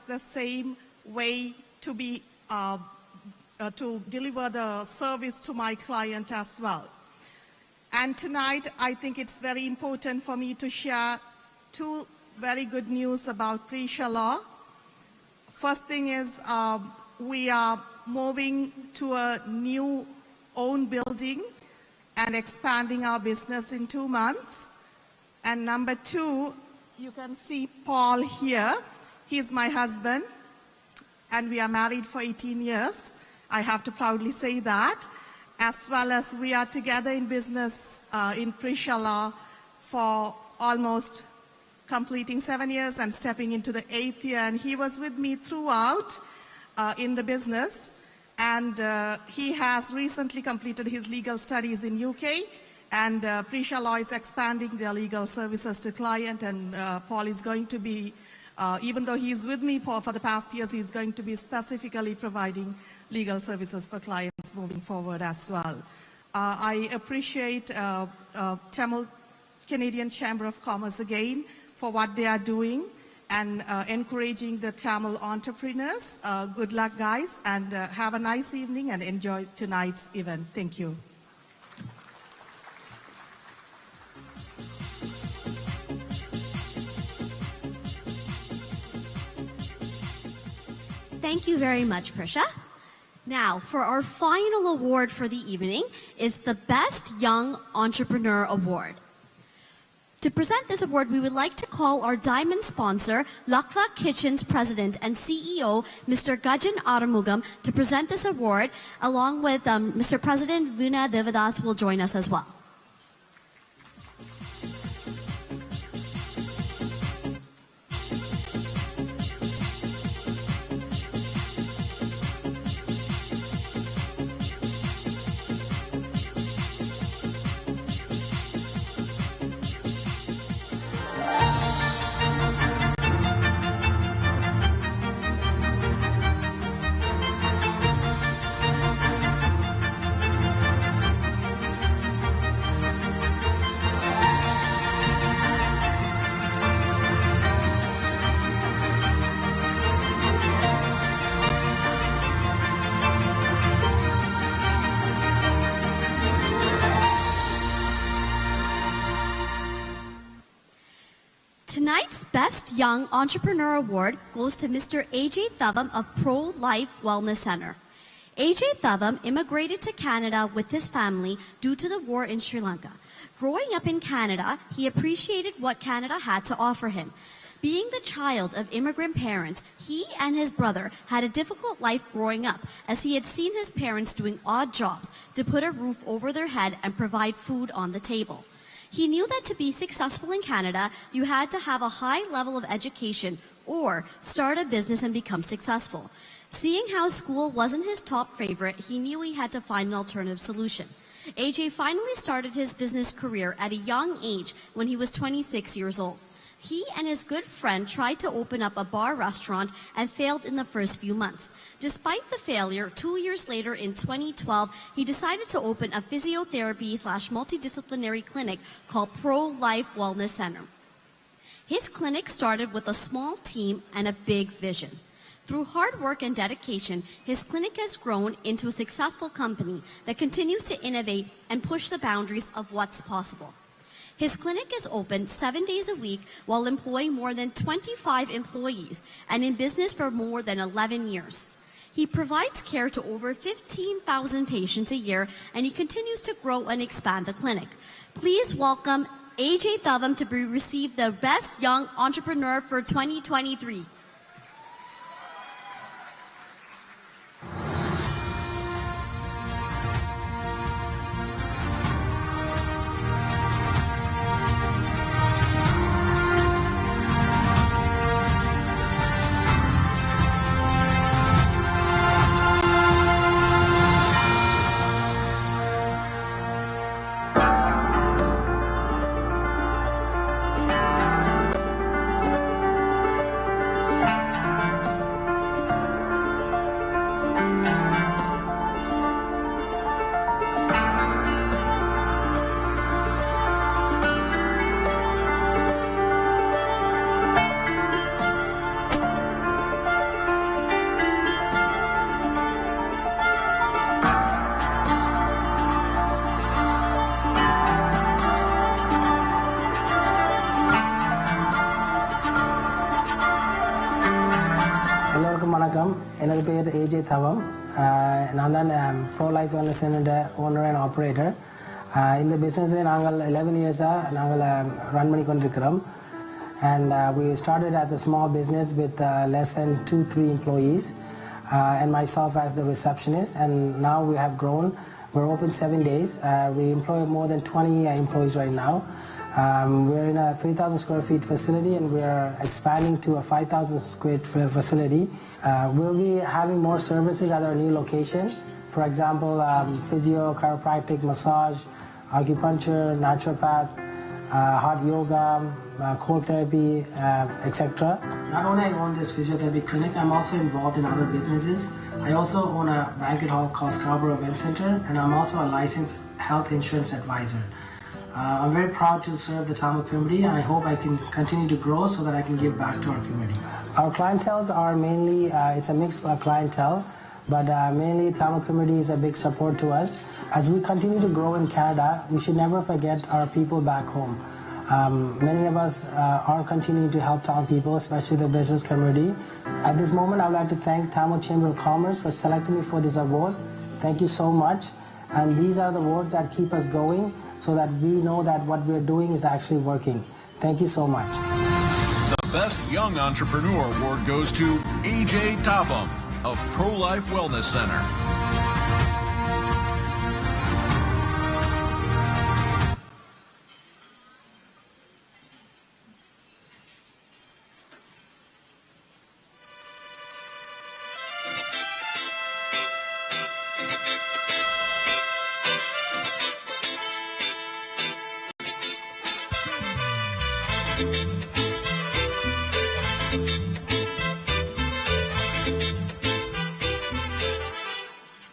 the same way to be to deliver the service to my client as well. And tonight, I think it's very important for me to share two very good news about Prisha Law. First thing is we are moving to a new own building and expanding our business in 2 months. And number two, you can see Paul here. He's my husband. and we are married for 18 years. I have to proudly say that. As well as we are together in business in Prisha for almost completing 7 years and stepping into the 8th year. And he was with me throughout in the business. And he has recently completed his legal studies in UK. And Prisha Law is expanding their legal services to client. And Paul is going to be, even though he's with me for the past years, he's going to be specifically providing legal services for clients moving forward as well. I appreciate Tamil Canadian Chamber of Commerce again for what they are doing and encouraging the Tamil entrepreneurs. Good luck, guys, and have a nice evening and enjoy tonight's event. Thank you. Thank you very much, Prisha. Now, for our final award for the evening is the Best Young Entrepreneur Award. To present this award, we would like to call our diamond sponsor, Lakla Kitchen's President and CEO, Mr. Gajan Aramugam, to present this award, along with Mr. President Veena Devadas will join us as well. Tonight's Best Young Entrepreneur Award goes to Mr. AJ Thavam of Pro Life Wellness Center. AJ Thavam immigrated to Canada with his family due to the war in Sri Lanka. Growing up in Canada, he appreciated what Canada had to offer him. Being the child of immigrant parents, he and his brother had a difficult life growing up, as he had seen his parents doing odd jobs to put a roof over their head and provide food on the table. He knew that to be successful in Canada, you had to have a high level of education or start a business and become successful. Seeing how school wasn't his top favorite, he knew he had to find an alternative solution. AJ finally started his business career at a young age when he was 26 years old. He and his good friend tried to open up a bar restaurant and failed in the first few months. Despite the failure, 2 years later in 2012, he decided to open a physiotherapy/multidisciplinary clinic called Pro Life Wellness Center. His clinic started with a small team and a big vision. Through hard work and dedication, his clinic has grown into a successful company that continues to innovate and push the boundaries of what's possible. His clinic is open 7 days a week while employing more than 25 employees and in business for more than 11 years. He provides care to over 15,000 patients a year, and he continues to grow and expand the clinic. Please welcome AJ Thavam to receive the Best Young Entrepreneur for 2023. வணக்கம் எனது பேர் AJ தவம் நான் தான் bro life wellness centre owner and operator இந்த பிஸ்னஸை நாங்கள் 11 இயர்ஸாக நாங்கள் ரன் பண்ணி கொண்டிருக்கிறோம் and we started as a small business with less than 2-3 employees and myself as the receptionist. And now we have grown. We're open 7 days. We employ more than 20 employees right now. We're in a 3,000 square feet facility, and we're expanding to a 5,000 square feet facility. We'll be having more services at our new location. For example, physio, chiropractic, massage, acupuncture, naturopath, hot yoga, cold therapy, etc. Not only I own this physiotherapy clinic, I'm also involved in other businesses. I also own a banquet hall called Scarborough Event Center, and I'm also a licensed health insurance advisor. I'm very proud to serve the Tamil community, and I hope I can continue to grow so that I can give back to our community. Our clientels are mainly, it's a mixed clientele, but mainly Tamil community is a big support to us. As we continue to grow in Canada, we should never forget our people back home. Many of us are continuing to help Tamil people, especially the business community. At this moment, I would like to thank Tamil Chamber of Commerce for selecting me for this award. Thank you so much. And these are the awards that keep us going so that we know that what we're doing is actually working. Thank you so much. The Best Young Entrepreneur Award goes to AJ Tavam of Pro-Life Wellness Center.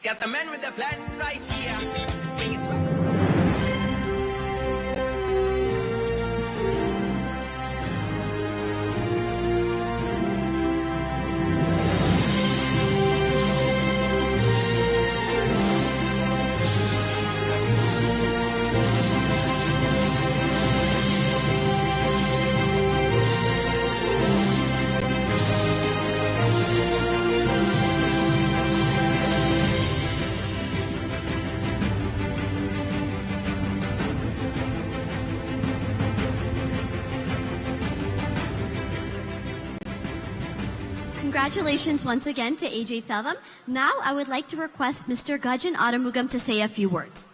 Got the man with the plan right here. Bring it back. Congratulations once again to AJ Thavam. Now I would like to request Mr. Gajan Aramugam to say a few words.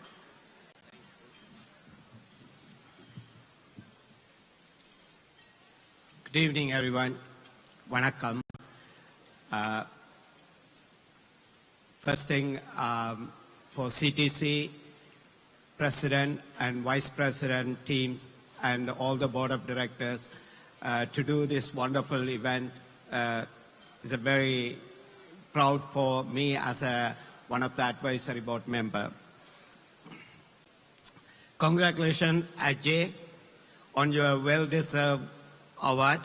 Good evening, everyone. Vanakkam. First thing, for CTC, President and Vice President teams and all the Board of Directors to do this wonderful event is a very proud for me as one of the advisory board member. Congratulations, Ajay, on your well-deserved award,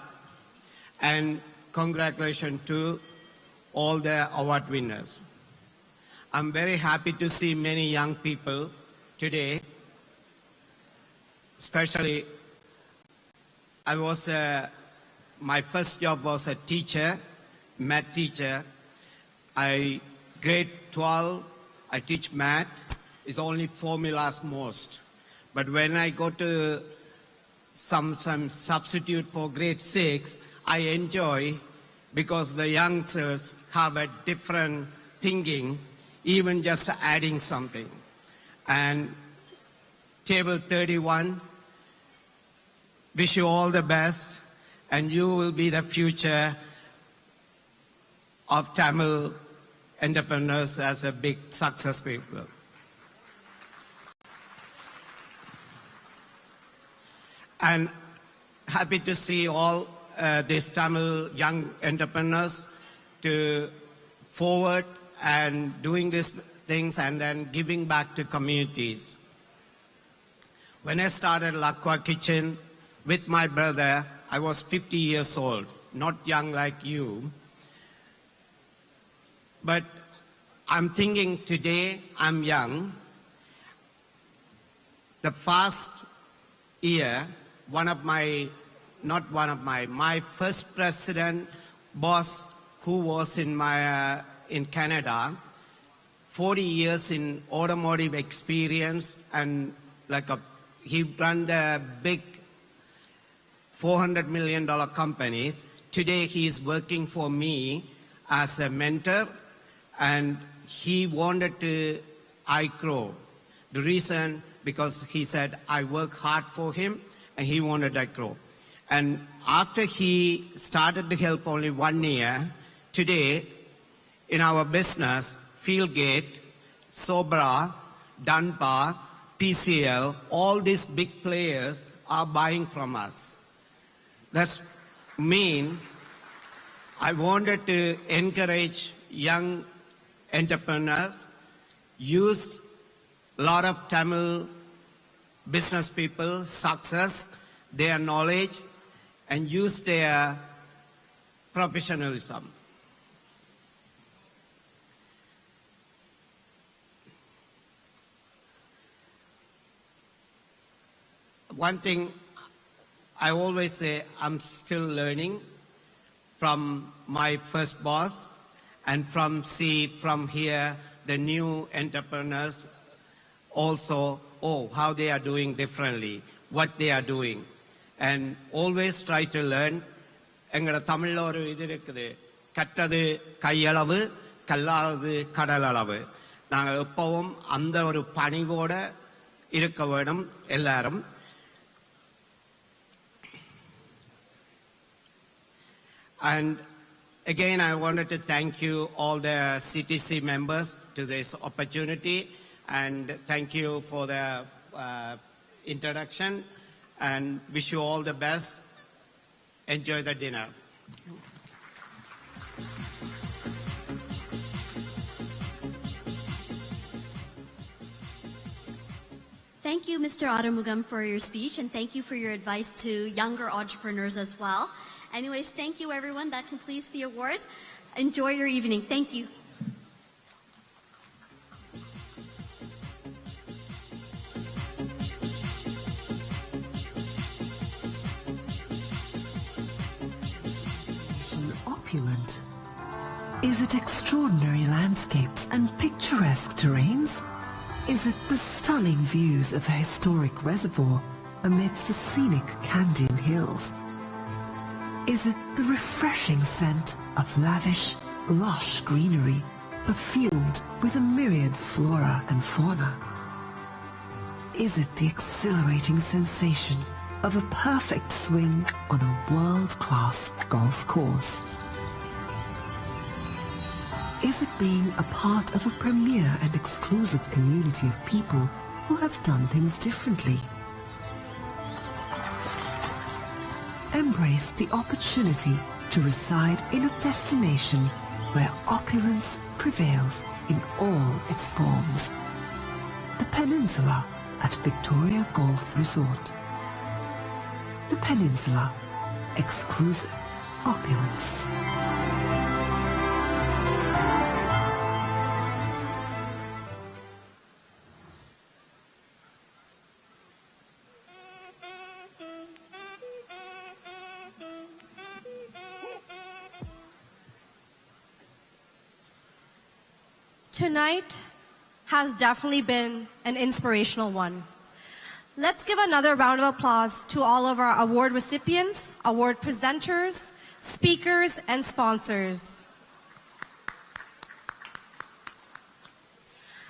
and congratulations to all the award winners. I'm very happy to see many young people today, especially my first job was a teacher, math teacher. Grade 12, I teach math. It's only formulas most. But when I go to some substitute for grade 6, I enjoy because the youngsters have a different thinking, even just adding something. And table 31, wish you all the best, and you will be the future of Tamil entrepreneurs as a big success people. And happy to see all these Tamil young entrepreneurs to forward and doing these things and then giving back to communities. When I started Lakwa Kitchen with my brother, I was 50 years old, not young like you. But I'm thinking today I'm young. The first year, my first president boss who was in Canada, 40 years in automotive experience, and he ran the big $400 million companies. Today he is working for me as a mentor and he wanted to I grow. The reason, because he said I work hard for him and he wanted I grow. And after he started to help only 1 year, today in our business, Fieldgate, Sobra, Dunbar, PCL, all these big players are buying from us. That's mean I wanted to encourage young entrepreneurs, use a lot of Tamil business people, success, their knowledge, and use their professionalism. One thing I always say, I'm still learning from my first boss and from here, the new entrepreneurs also, how they are doing differently, what they are doing. And always try to learn. எங்கட தமிழ்ல ஒரு இது இருக்குது, கற்றது கையளவு கல்லாதது கடல் அளவு. நாங்கள் எப்பவும் அந்த ஒரு பணிவோட இருக்க வேண்டும் எல்லாரும். And again, I wanted to thank you, all the CTC members, to this opportunity, and thank you for the introduction, and wish you all the best. Enjoy the dinner. Thank you, Mr. Arumugam, for your speech, and thank you for your advice to younger entrepreneurs as well. Anyways, thank you, everyone. That completes the awards. Enjoy your evening. Thank you. Opulent? Is it extraordinary landscapes and picturesque terrains? Is it the stunning views of a historic reservoir amidst the scenic Kandyan Hills? Is it the refreshing scent of lavish, lush greenery perfumed with a myriad flora and fauna? Is it the exhilarating sensation of a perfect swing on a world-class golf course? Is it being a part of a premier and exclusive community of people who have done things differently? Embrace the opportunity to reside in a destination where opulence prevails in all its forms. The Peninsula at Victoria Golf Resort. The Peninsula, exclusive opulence. Tonight has definitely been an inspirational one. Let's give another round of applause to all of our award recipients, award presenters, speakers, and sponsors.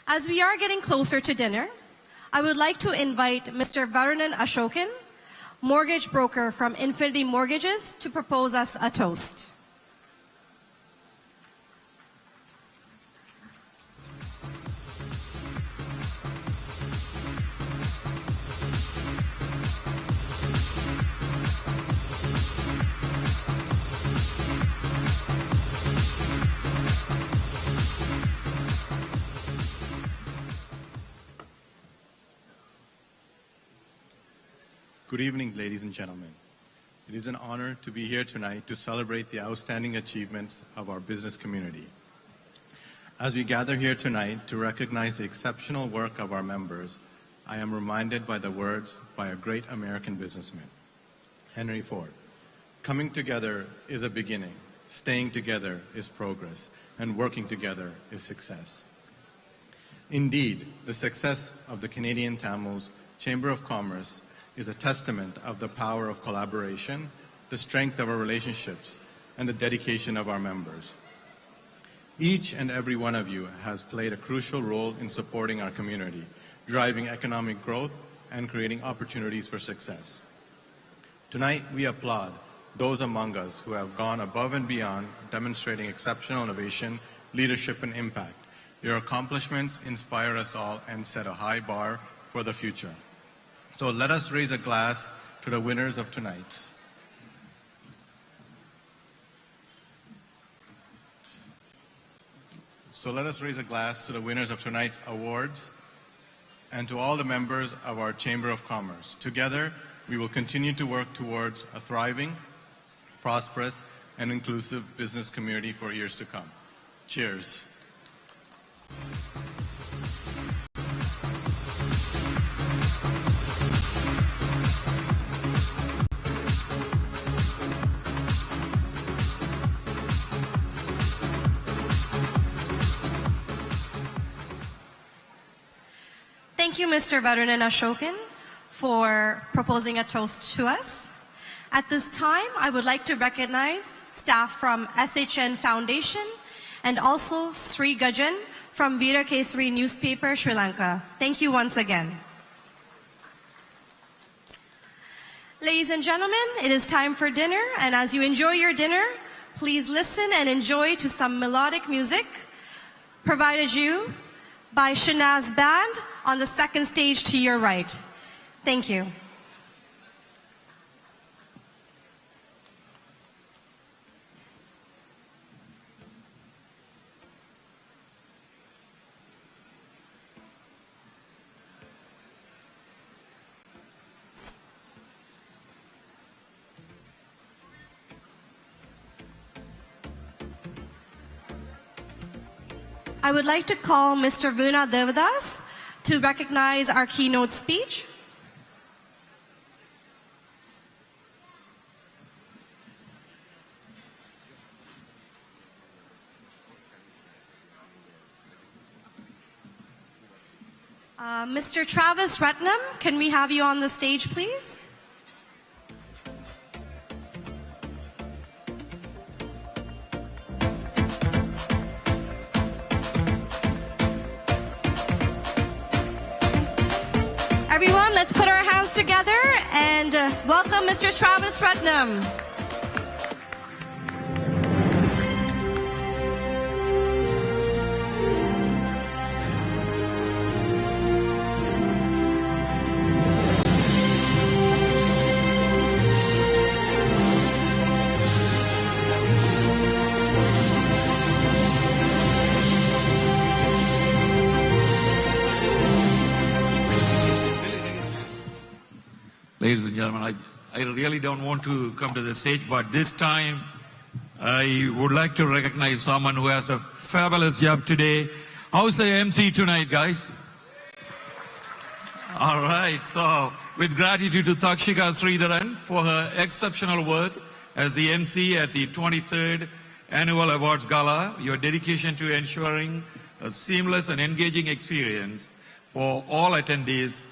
As we are getting closer to dinner, I would like to invite Mr. Varunan Ashokan, mortgage broker from Infinity Mortgages, to propose us a toast. Good evening, ladies and gentlemen. It is an honor to be here tonight to celebrate the outstanding achievements of our business community. As we gather here tonight to recognize the exceptional work of our members, I am reminded by the words by a great American businessman, Henry Ford. Coming together is a beginning, staying together is progress, and working together is success. Indeed, the success of the Canadian Tamils Chamber of Commerce is a testament of the power of collaboration, the strength of our relationships, and the dedication of our members. Each and every one of you has played a crucial role in supporting our community, driving economic growth, and creating opportunities for success. Tonight, we applaud those among us who have gone above and beyond, demonstrating exceptional innovation, leadership, and impact. Your accomplishments inspire us all and set a high bar for the future. So let us raise a glass to the winners of tonight. So let us raise a glass to the winners of tonight's awards and to all the members of our Chamber of Commerce. Together, we will continue to work towards a thriving, prosperous, and inclusive business community for years to come. Cheers. Thank you, Mr. Varunan Ashokan, for proposing a toast to us. At this time, I would like to recognize staff from SHN Foundation and also Sri Gajan from Veera Kesari newspaper, Sri Lanka. Thank you once again. Ladies and gentlemen, it is time for dinner, and as you enjoy your dinner, please listen and enjoy to some melodic music provided you by Shanaz Band on the second stage to your right. Thank you. I would like to call Mr. Vuna Devadas to recognize our keynote speech. Mr. Travis Retnam, can we have you on the stage, please? Everyone, let's put our hands together and welcome Mr. Travis Retnam. Ladies and gentlemen, I really don't want to come to the stage, but this time I would like to recognize someone who has a fabulous job today. How's the MC tonight, guys? All right, so with gratitude to Takshika Sridharan for her exceptional work as the MC at the 23rd Annual Awards Gala, your dedication to ensuring a seamless and engaging experience for all attendees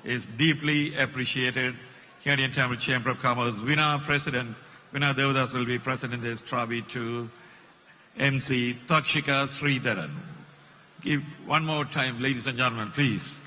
is deeply appreciated. Canadian Tamil Chamber of Commerce President Vina Devadas will be present in this tribute to MC Takshika Sridharan. Give one more time, ladies and gentlemen, please.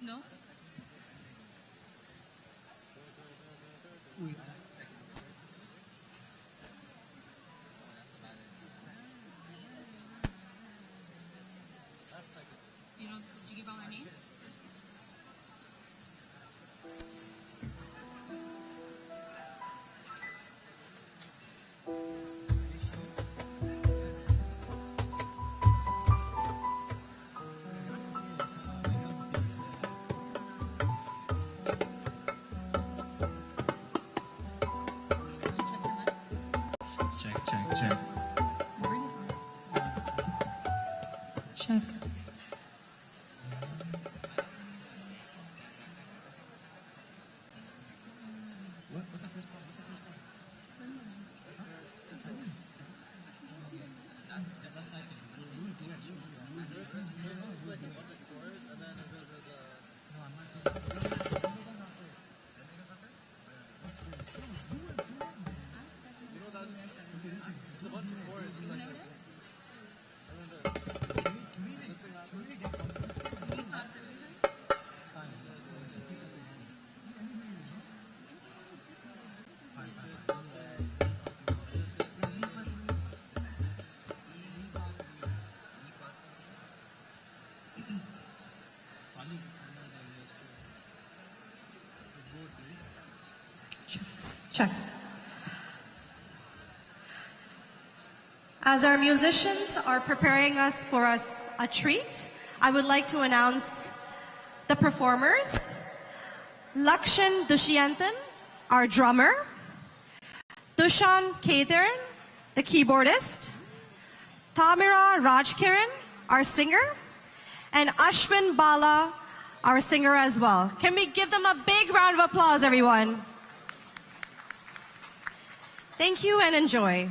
No? You know, did you give all our names? Check. Check. Check. As our musicians are preparing us for a treat, I would like to announce the performers. Lakshan Dushyantan, our drummer. Dushan Kathern, the keyboardist. Tamira Rajkiran, our singer. And Ashwin Bala, our singer as well. Can we give them a big round of applause, everyone? Thank you and enjoy.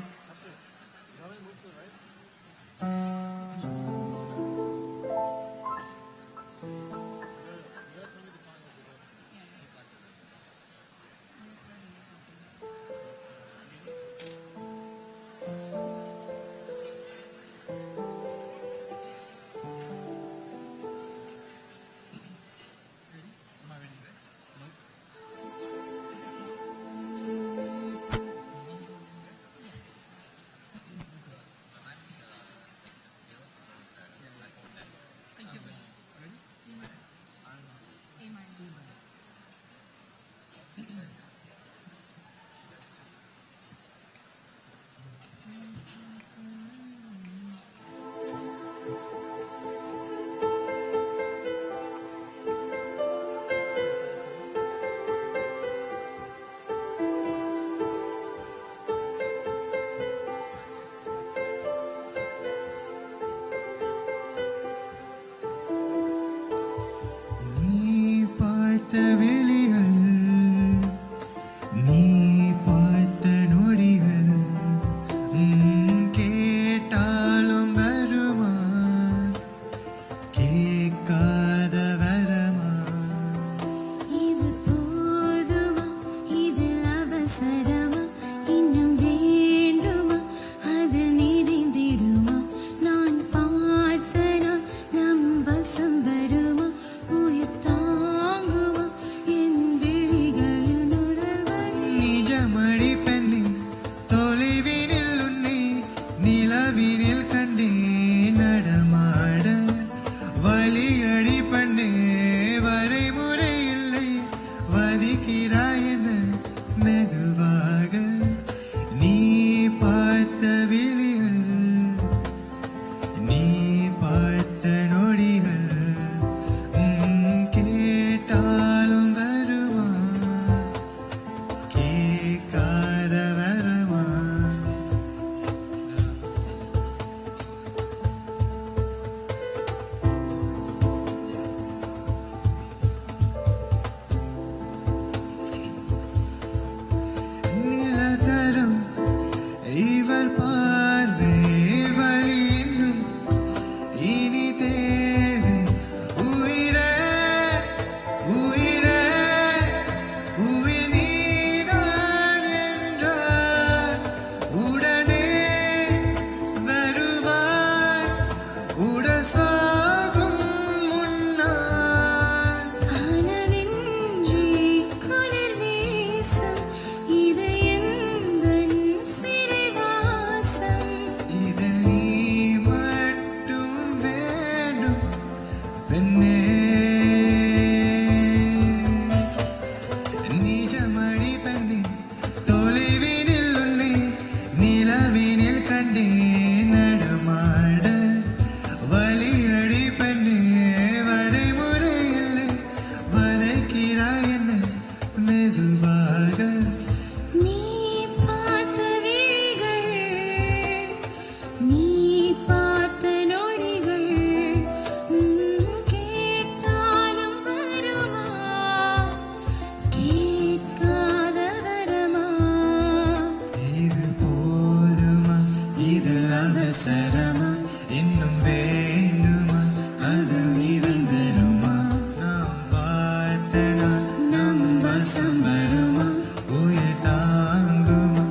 அவசரமா இன்னும் வேண்டுமா அது நிரந்தருமா நாம் பார்த்த நாள் நம் வசம் வருமா உயிர் தாங்குமா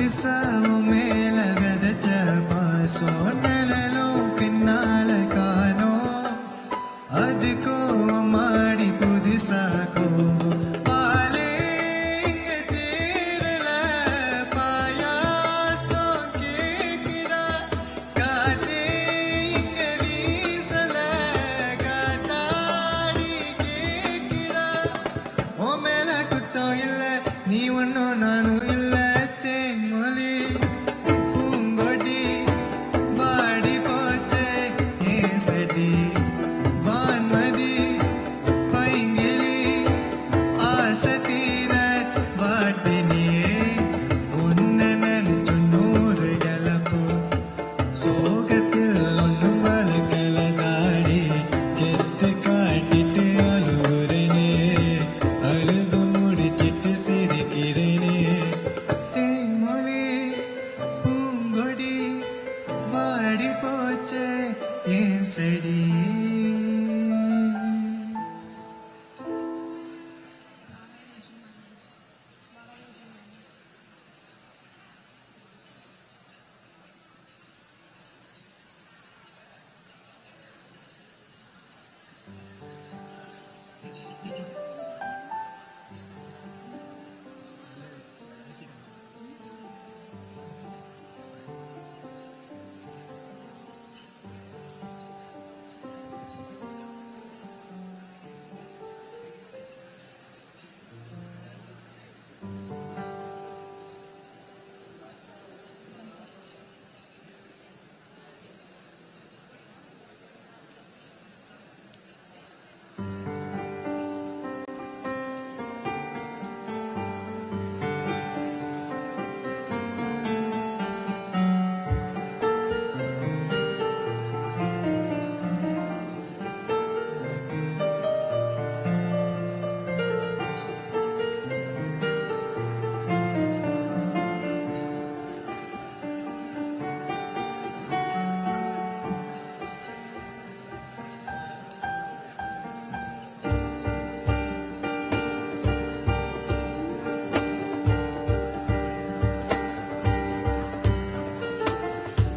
புதுசா மேல விதைச்ச பாசம் நிழலும் பின்னால காணோம் அதுக்கும் மாடி புதுசா கோபம் பாலே இங்க தீரல பாயாசம் கேக்குதா காத்தே இங்க வீசல காத்தாடி கேக்குதா உன் மேல குத்தம் இல்ல நீ ஒன்னும் நானும் இல்ல தேன்மொழி பூங்கொடி வாடி போச்சே ஏன் செடி வான்மதி பைங்கிளி ஆசத்தீர வாட்டினியே உன்னை நினைச்சு 100 கலப்போ சோகத்தில் ஒன்னும் வளர்க்கல தாடி கெத்து காட்டிட்டு அழுகுறேனே அழுது முடிச்சிட்டு சிரிக்கிறேனே தேன்மொழி பூங்கொடி வாடி போச்சே ஏன் செடி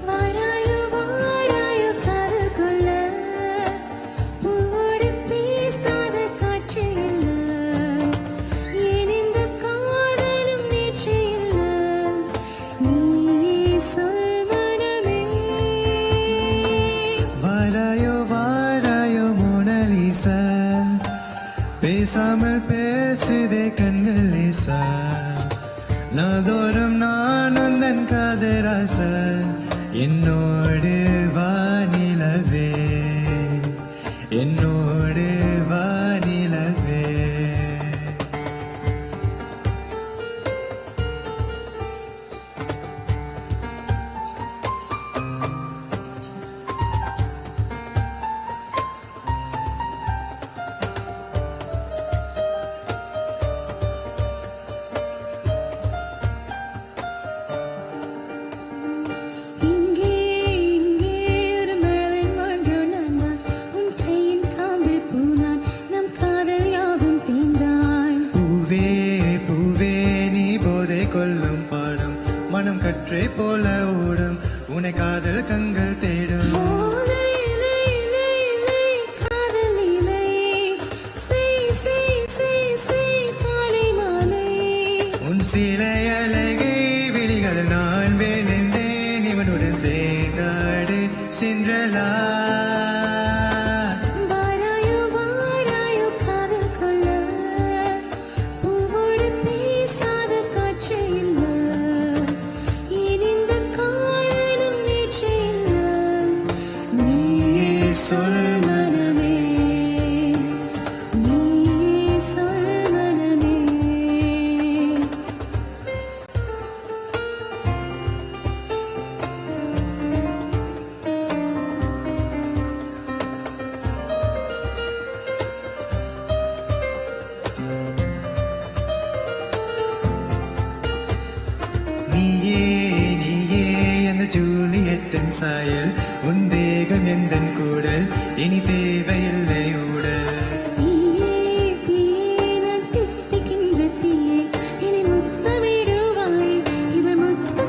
வாராயோ வாராயோ காதல் கொள்ள பூவோடு பேசாத காட்சி இல்ல ஏன் இந்த காதலும் நேற்று இல்ல நீயே சொல் மனமே வாராயோ மோனலிசா பேசாமல் பேசுதே கண்கள் லேசா நாதோறும் நான் உந்தன் காதராச என்னோடு வானிலவே என்னோடு வானிலவே இங்கே இங்கே ஒரு மழலை மாண்டோ நான் உன் கையின் காம்பில் பூனான் நம் காதல் யாவும் தீந்தான் பூவே பூவே நீ போதை கொள்ளும் பாடம் மனம் கற்றே போல ஓடும் உன்னை காதல் கண்கள் தேடும் ஓலை இலை இலை இலை காதல் இலை செய் செய் செய் செய் காலை மாலை உன் சிலை அழகை விழிகள் நான் வேந்தேன் இவனுடன் சேர்ந்தாடு சென்றலா வாராயோ வாராயோ காதல் கொள்ள பூவோடு பேசாத காட்சி இல்ல ஏன் இந்த காதலும் நேற்று இல்ல நீயே சொல் மனமே நீயே சொல் மனமே நீயே நீயே அந்த ஜூலியட்டின் சாயல் உன் தேகம் எந்தன் கூடல் இனி தேவையில்லை ஊடல் தீயே தீயே நான் தித்திக்கின்ற தீயே இனி முத்தமிடுவாய் இதழ் முத்தம்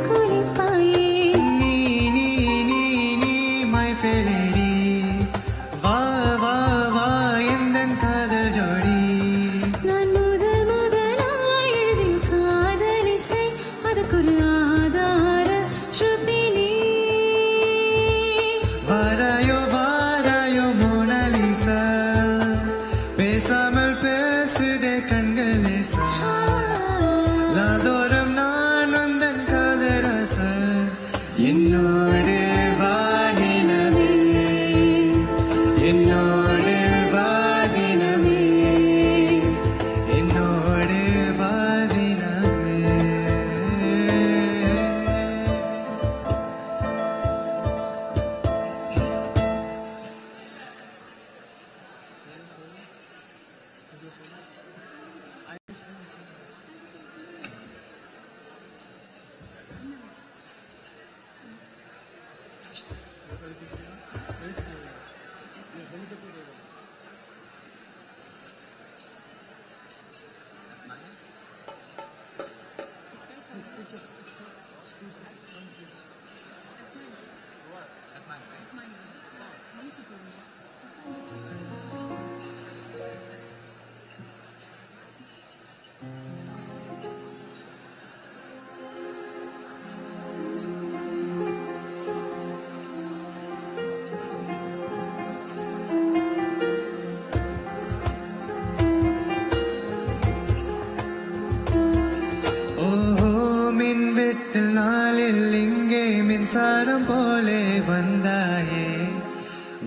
மின்சாரம் போலே வந்தாயே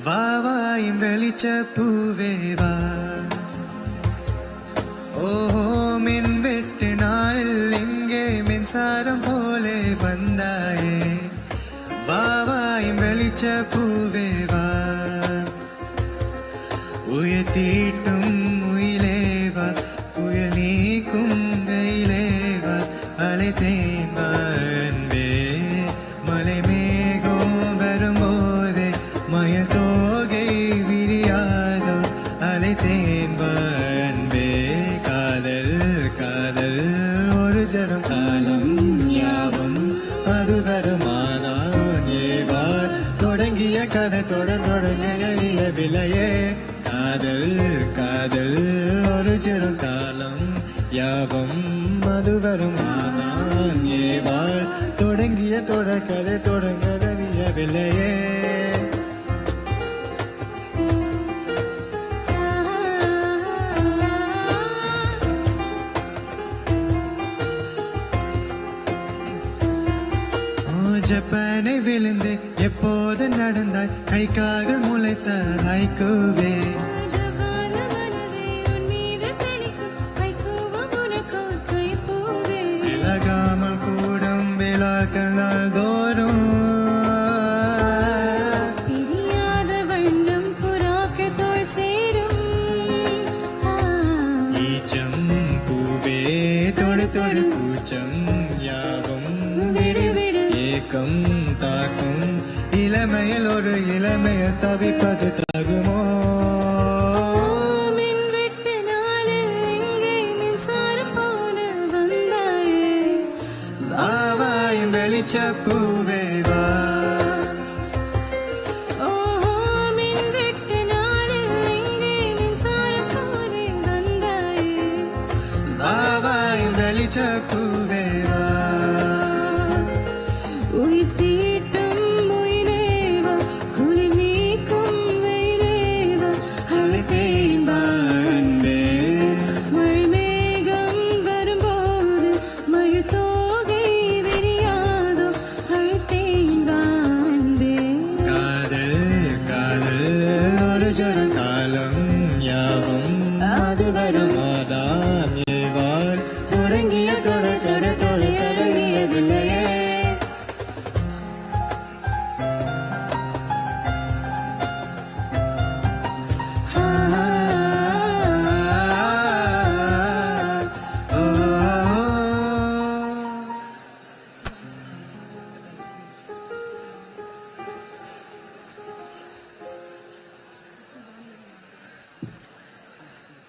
வா வா என் வெளிச்ச பூவே வா ஓஹோ மின் வெட்டு நாளில் எங்கே மின்சாரம் போலே வந்தாயே வா வா என் வெளிச்ச பூவே வா உயர்த்தீட்டும் உயிலேவா புயல் நீக்கும் வெயிலேவா அழைத்தேன் வா அன்பே மலை மேகம் வரும்போதே மயல் தோகை விரியாதோ அழைத்தேன் வா அன்பே காதல் காதல் ஒரு ஜரம் காலம் யாவும் அது வருமானான் ஏவார் தொடங்கிய கதை தொடங்கிய விலையே காதல் காதல் ஒரு சிறு காலம் யாவும் அது வருமானான் ஏவாள் தொடங்கிய தொடக்கதை தொடங்கவில்லையே ஜப்பானை விழுந்து எப்போது நடந்தாய் கைக்காக முளைத்த ஹைக்கூவே விலகாமல் கூடும் விழாக்கள் தோறும் பிரியாத வண்ணம் புறாக்கள் தோள் சேரும் ஈச்சம் பூவே தொடு தொடு பூச்சம் யாவும் விடு விடு ஏக்கம் தாக்கும் இளமையில் ஒரு இளமையை தவிப்பது தகுமோ மின்வெட்டு நாளில் எங்கே மின்சாரம் போல வந்தாயே வா வா என் வெளிச்ச பூவே வா ஓஹோ மின்வெட்டு நாளில் எங்கே மின்சாரம் போல வந்தாயே வா வா என் வெளிச்ச பூவே வா உயிர் தீட்டும் உயிரேவா குளிர் நீக்கும் வெயிலேவா அழைத்தேன் வா அன்பே மழை மேகம் வரும்போது மழை தோகை விரியாதோ அழைத்தேன் வா அன்பே காதல் காதல் ஒரு ஜொரு காலம் யாவும் அது வருமாதான் ஏவாள் தொடங்கிய தொடக்கதையில்லையே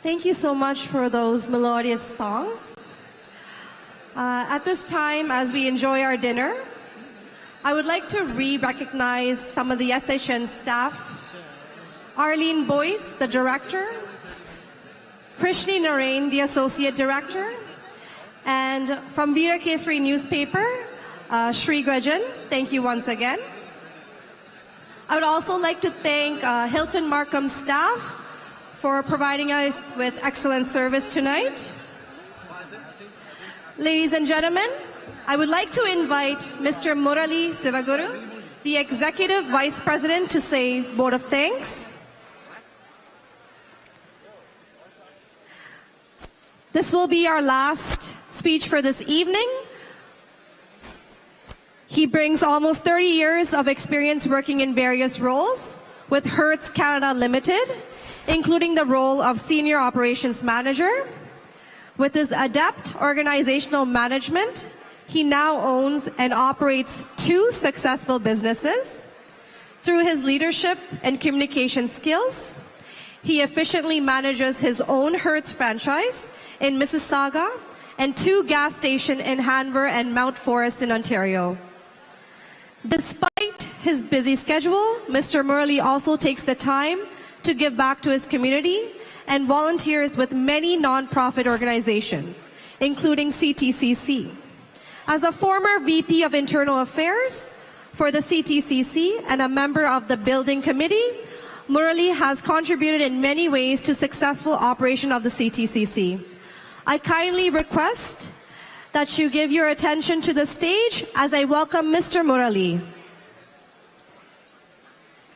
Thank you so much for those melodious songs. At this time, as we enjoy our dinner, I would like to re-recognize some of the SHN staff. Arlene Boyce, the director. Krishni Narain, the associate director. And from Veer Kesari newspaper, Shri Grajan, thank you once again. I would also like to thank Hilton Markham staff for providing us with excellent service tonight. Ladies and gentlemen, I would like to invite Mr. Murali Sivaguru, the Executive Vice President, to say a vote of thanks. This will be our last speech for this evening. He brings almost 30 years of experience working in various roles with Hertz Canada Limited, including the role of Senior Operations Manager. With his adept organizational management, he now owns and operates 2 successful businesses. Through his leadership and communication skills, he efficiently manages his own Hertz franchise in Mississauga and 2 gas stations in Hanver and Mount Forest in Ontario. Despite his busy schedule, Mr. Murali also takes the time to give back to his community and volunteers with many non-profit organizations, including CTCC. As a former VP of Internal Affairs for the CTCC and a member of the Building Committee, Murali has contributed in many ways to successful operation of the CTCC. I kindly request that you give your attention to the stage as I welcome Mr. Murali.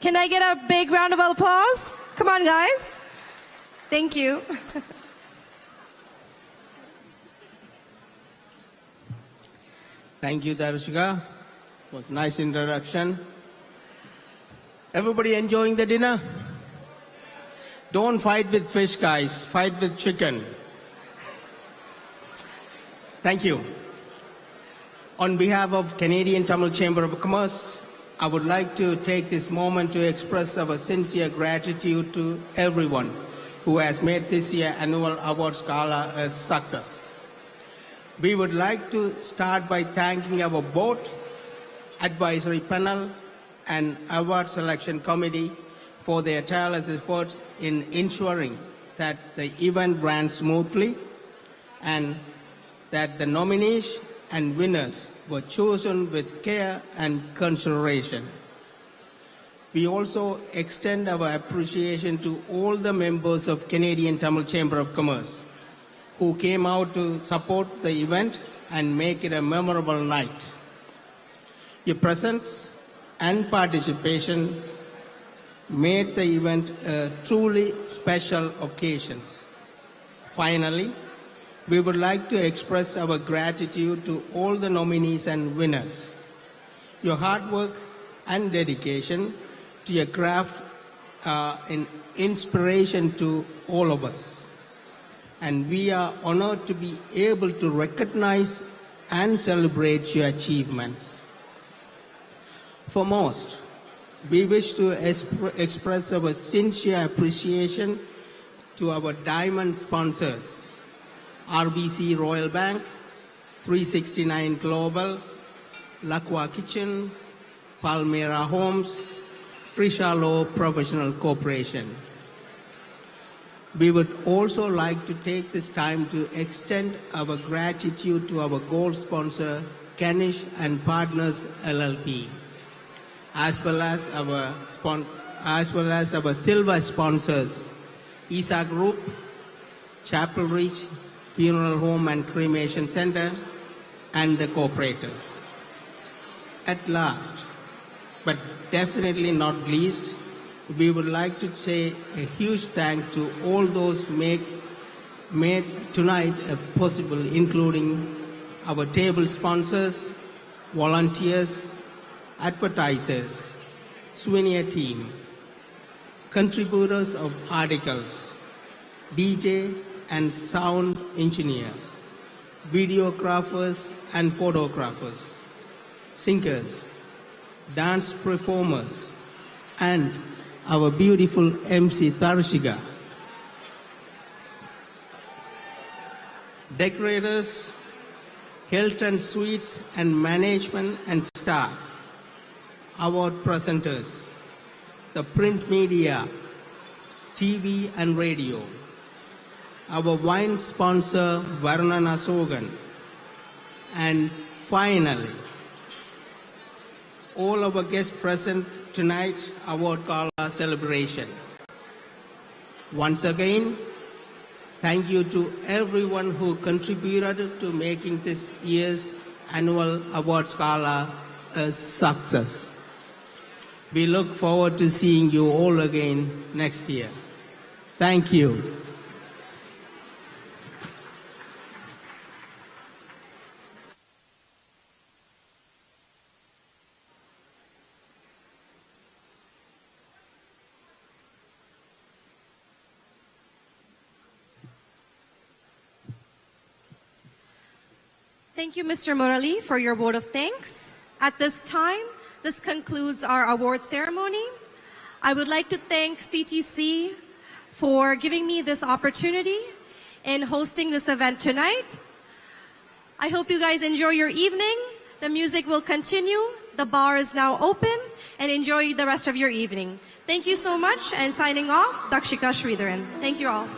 Can I get a big round of applause? Come on, guys. Thank you. Thank you, Darshika. It was a nice introduction. Everybody enjoying the dinner? Don't fight with fish, guys. Fight with chicken. Thank you. On behalf of Canadian Tamil Chamber of Commerce, I would like to take this moment to express our sincere gratitude to everyone who has made this year's annual awards gala a success. We would like to start by thanking our board, advisory panel, and award selection committee for their tireless efforts in ensuring that the event ran smoothly and that the nominees and winners were chosen with care and consideration. We also extend our appreciation to all the members of Canadian Tamil Chamber of Commerce who came out to support the event and make it a memorable night. Your presence and participation made the event a truly special occasion. Finally, we would like to express our gratitude to all the nominees and winners. Your hard work and dedication to your craft are an inspiration to all of us. And we are honored to be able to recognize and celebrate your achievements. Foremost, we wish to express our sincere appreciation to our diamond sponsors, RBC Royal Bank, 369 Global, Lakwa Kitchen, Palmera Homes, Trisha Law Professional Corporation. We would also like to take this time to extend our gratitude to our gold sponsor, Kanish and Partners LLP, as well as our silver sponsors, ISA Group, Chapel Reach, Funeral Home and Cremation Center, and the cooperators. At last, but definitely not least, we would like to say a huge thanks to all those made tonight possible, including our table sponsors, volunteers, advertisers, souvenir team, contributors of articles, DJ and sound engineer, videographers and photographers, singers, dance performers, and our beautiful MC Tarshika, decorators, Hilton Suites and management and staff, award presenters, the print media, TV and radio, our wine sponsor Varnan Asogan, and finally, all our guests present tonight's award gala celebration. Once again, thank you to everyone who contributed to making this year's annual awards gala a success. We look forward to seeing you all again next year. Thank you. Thank you, Mr. Murali, for your vote of thanks. At this time, this concludes our award ceremony. I would like to thank CTC for giving me this opportunity in hosting this event tonight. I hope you guys enjoy your evening. The music will continue. The bar is now open, and enjoy the rest of your evening. Thank you so much, and signing off, Dakshika Sridharan. Thank you all.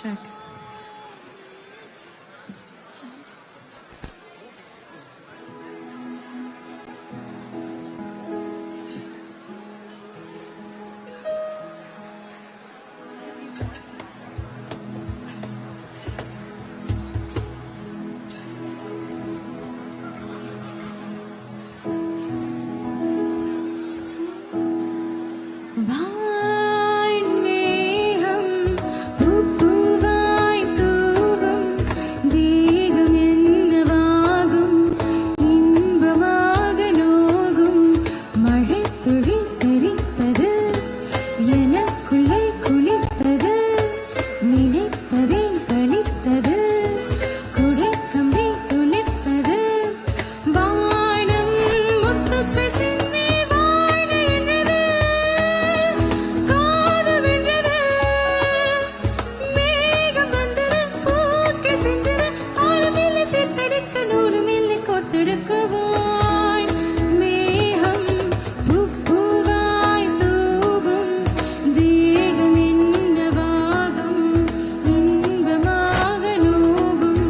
Check. வான்மேகம் பூப்பூவாய் தூவும் தேகம் என்னவாகும் இன்பமாக நோகும் மழைத்துளி தெரித்தது எனக்குள்ளே குளித்தது நினைத்ததே பலித்தது குடைக்கம்பி துளிர்த்தது வானம் முத்துக்கள் சிந்தி வாழ என்றது காதல் வென்றது மேகம் வந்தது பூக்கள் சிந்தது ஆழமில்லை சேர்த்தெடுக்க நூலுமில்லை கோர்த்தெடுக்குவாய் மேகம் பூப்பூவாய் தூவும் தேகம் என்னவாகும் இன்பமாக நோகும்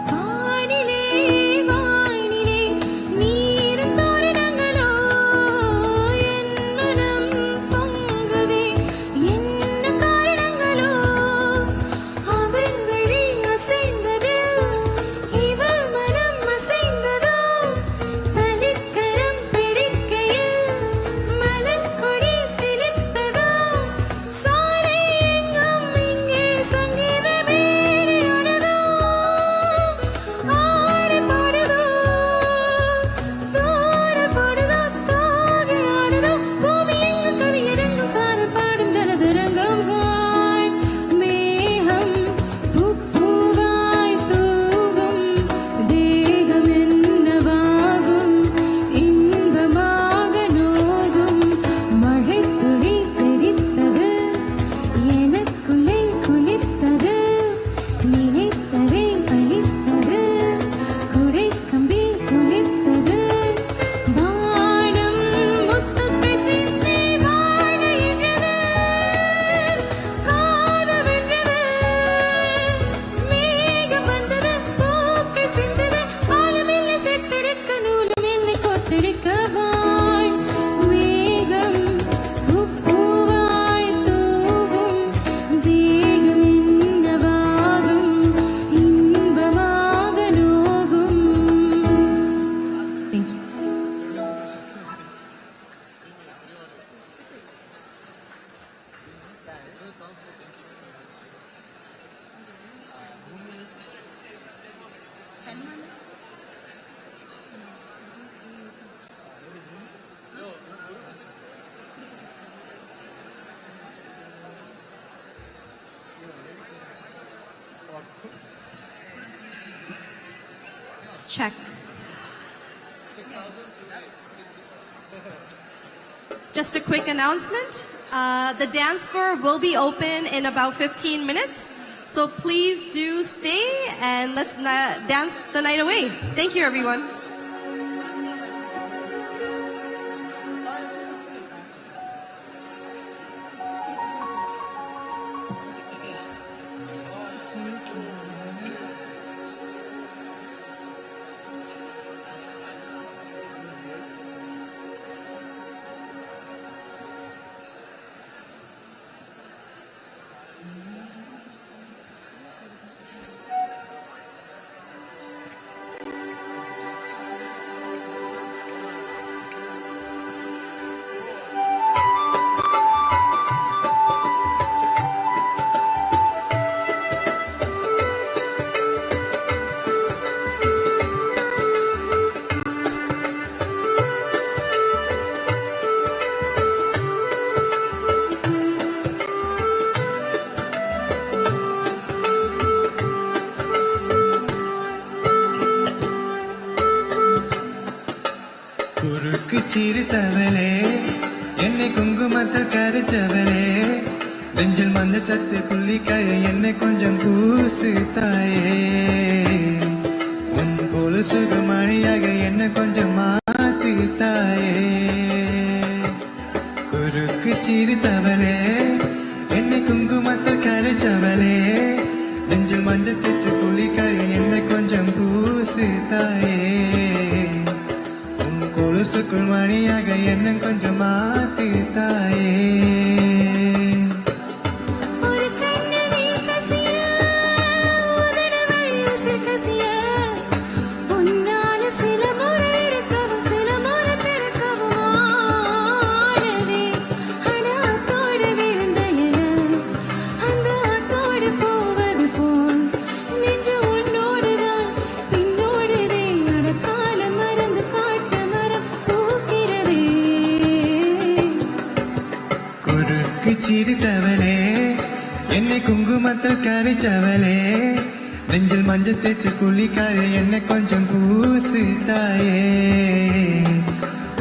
வானிலே வானிலே நீரும் தோரணங்களோ என் மனம் பொங்குதே என்ன காரணங்களோ அவன் விழி அசைந்தது இவள் மனம் அசைந்ததோ தனிக்கரம் பிடிக்கையில் மலர்கொடி சிலிர்த்ததோ சாலை எங்கும் இங்கே சங்கீத மேடையானதோ ஆடப்படுதோ தூரப்படுதோ தோகையாடுதோ பூமி எங்கும் கவியரங்கும் சாரல் பாடும் ஜலதரங்கம் வாய் மேகம் பூப்பூவாய் தூவும் தேகம் என்னவாகும் இன்பமாக நோகும் மழைத்துளி தெரித்தது எனக்குள்ளே குளிர்த்தது நினைத்ததே பலித்தது குடைக்கம்பி துளிர்த்தது வானம் முத்துக்கள் சிந்தி வாழ என்றது காதல் வென்றது மேகம் வந்தது பூக்கள் சிந்தது ஆழமில்லை சேர்த்தெடுக்க நூலுமில்லை கோர்த்தெடுக்கவாய் மேகம் பூப்பூவாய் தூவும் தேகம் என்னவாகும் இன்பமாக நோகும். Thank you. Check. Just a quick announcement. The dance floor will be open in about 15 minutes. So please do stay and let's dance the night away. Thank you, everyone. சிரித்தவளே என்னை குங்குமத்தில் கரைச்சவளே நெஞ்சில் மந்த சத்து புள்ளிக்காய என்னை கொஞ்சம் பூசு தாயே உன் கொலுசுகு மணியாக என்னை கொஞ்சம் மாத்தி தாயே குறுக்கு சிரித்தவளே என்னை குங்குமத்தில் கரைச்சவளே நெஞ்சில் மஞ்சள் தேச்சு புள்ளிக்காய என்னை கொஞ்சம் பூசு தாயே உன் கொலுசுக்குள் மணியாக என்ன கொஞ்சம் மாத்தி தாயே சிரித்தவளே என்னை குங்குமத்தில் கரைச்சவளே நெஞ்சில் மஞ்சள் தேச்சு குளிக்காய என்னை கொஞ்சம் பூசு தாயே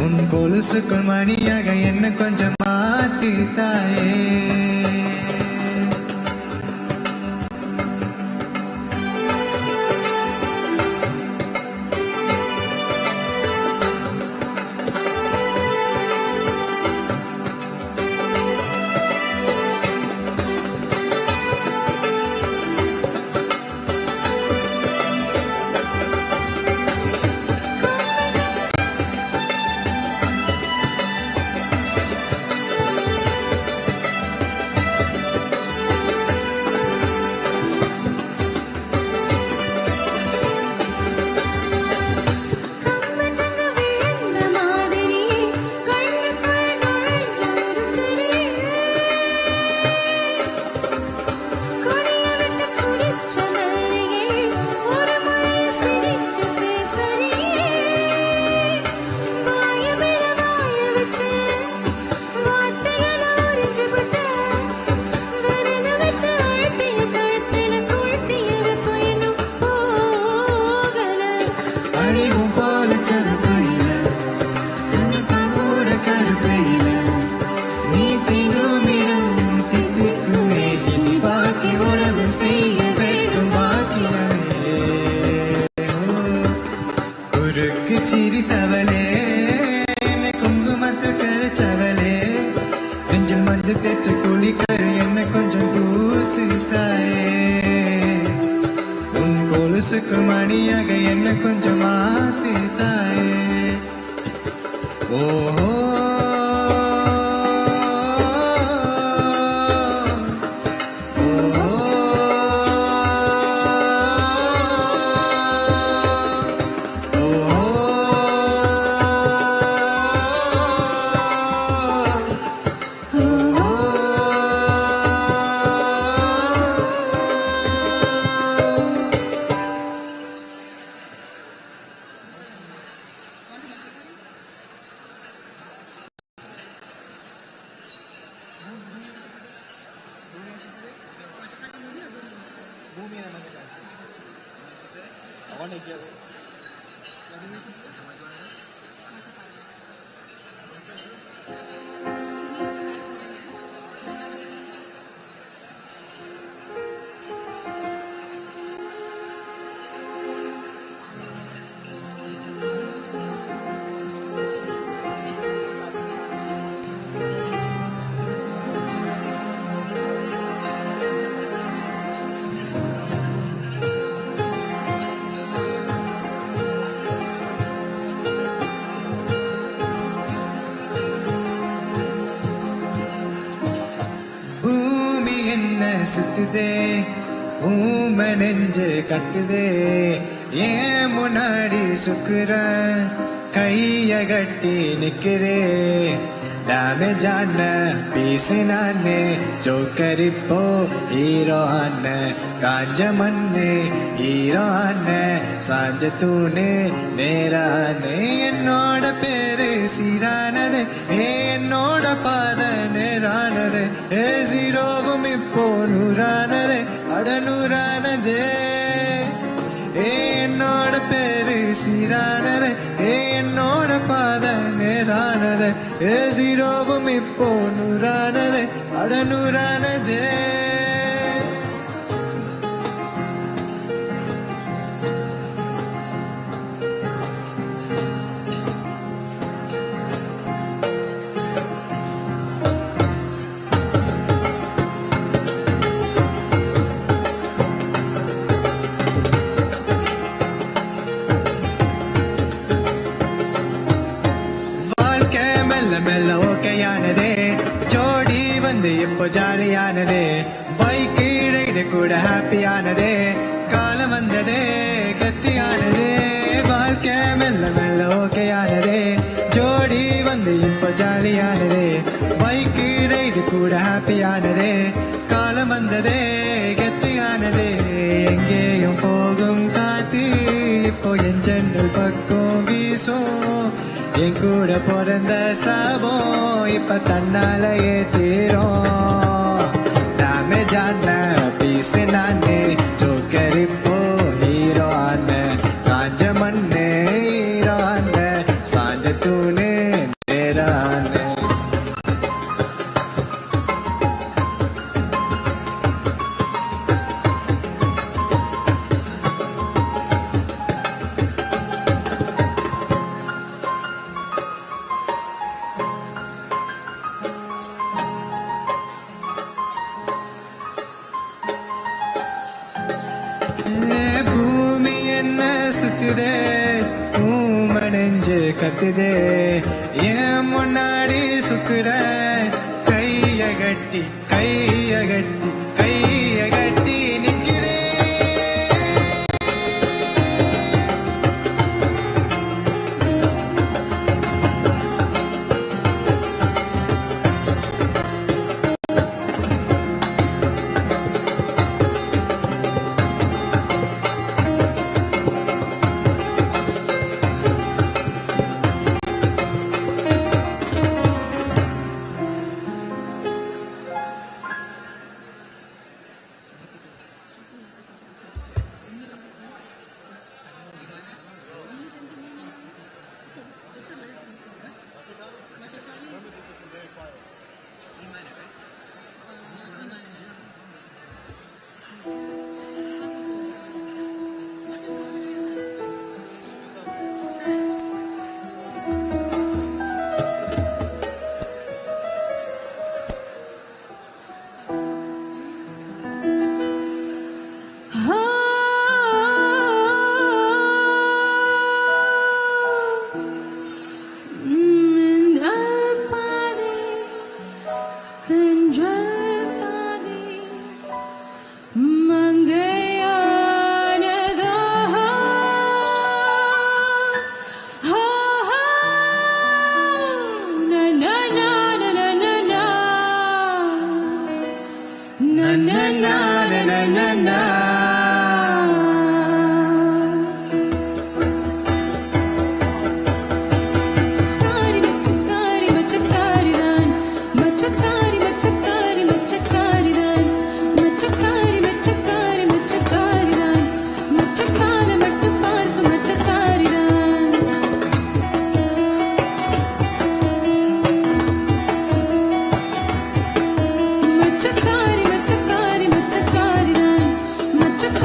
உன் கொலுசுக்குள் மணியாக என்னை கொஞ்சம் மாத்தி தாயே சிரித்தவளே என்னை குங்குமத்தில் கரைச்சவளே நெஞ்சில் மஞ்சள் தேச்சு குளிக்காய என்னை கொஞ்சம் பூசி தாயே உன் கொலுசுக்குள் மணியாக என்னை கொஞ்சம் மாத்தி தாயே ஓஹோ சுத்துதே ஊம நெஞ்சு கட்டுதே ஏன் முன்னாடி சுக்குற கைய கட்டி நிக்குதே டேமேஜான பீசு நானு ஜோக்கரிப்போ ஹீரோன காஞ்ச மண்ணு ஹீரோன சாஞ்ச தூணு நேரானு என்னோட பேரு சீரானது என்னோட பாத நேரானது ஜீரோவும் இப்போ நூறானது அடநூறானது என்னோட பேரு சீரானது என்னோட பாத நேரா ஜீரோவும் இப்போ நூறானதே அட நூறானதே மெல்ல ஓகையானதே ஜோடி வந்து இப்போ ஜாலியானதே பைக் ரைடு கூட ஹாப்பியானதே காலம் வந்ததே கத்தியானதே வாழ்க்கை மெல்ல மெல்ல ஓகையானதே ஜோடி வந்து இப்போ ஜாலியானதே பைக் ரைடு கூட ஹாப்பியானதே காலம் வந்ததே கத்தியானதே எங்கேயும் போகும் காத்து இப்போ என் ஜன்னல் பக்கம் வீசும் என் கூட பிறந்த சாபம் இப்ப தன்னாலேயே தீரும் நாமே ஜான பீசு நானே ஜோக்கர் இப்போ ஹீரோ ஆன காஞ்ச மண்ணே ஹீரோ ஆன சாஞ்ச தூணே நேரான பூமி என்ன சுத்துதே பூமடைஞ்சு கத்துதே ஏன் முன்னாடி சுக்குற கைய கட்டி கைய கட்டி கைய கட்டி நிக்குதே மச்சக்காரி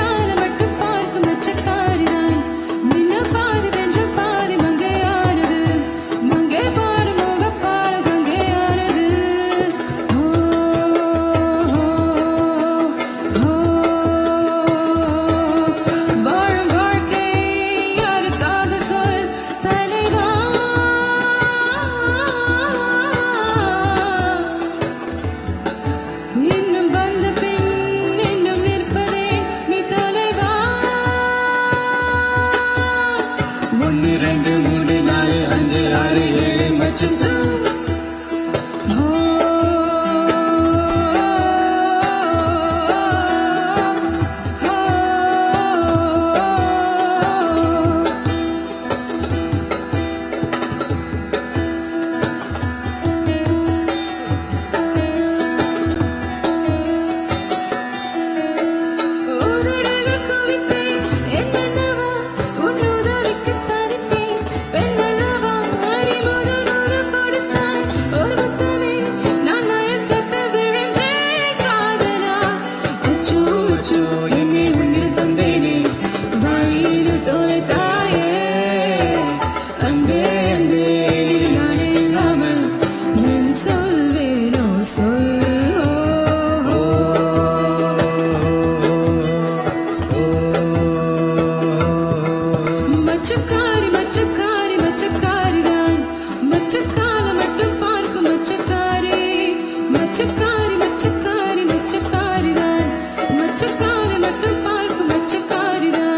அச்சோ என்னை உன்னிடம் தந்தேனே வழியில் தொலைத்தாயே அன்பே அன்பே நீ நானே இல்லாமல் என் சொல்வேனோ சொல் மச்சக்காரி மச்சக்காரி மச்சக்காரிதான் மச்சக்கால மட்டும் பார்க்கும் மச்சக்காரி மச்சக்காரி மச்சக்காரி மச்சக்காரிதான் மச்சக்கால மட்டும் பார்க்கும் மச்சக்காரிதான்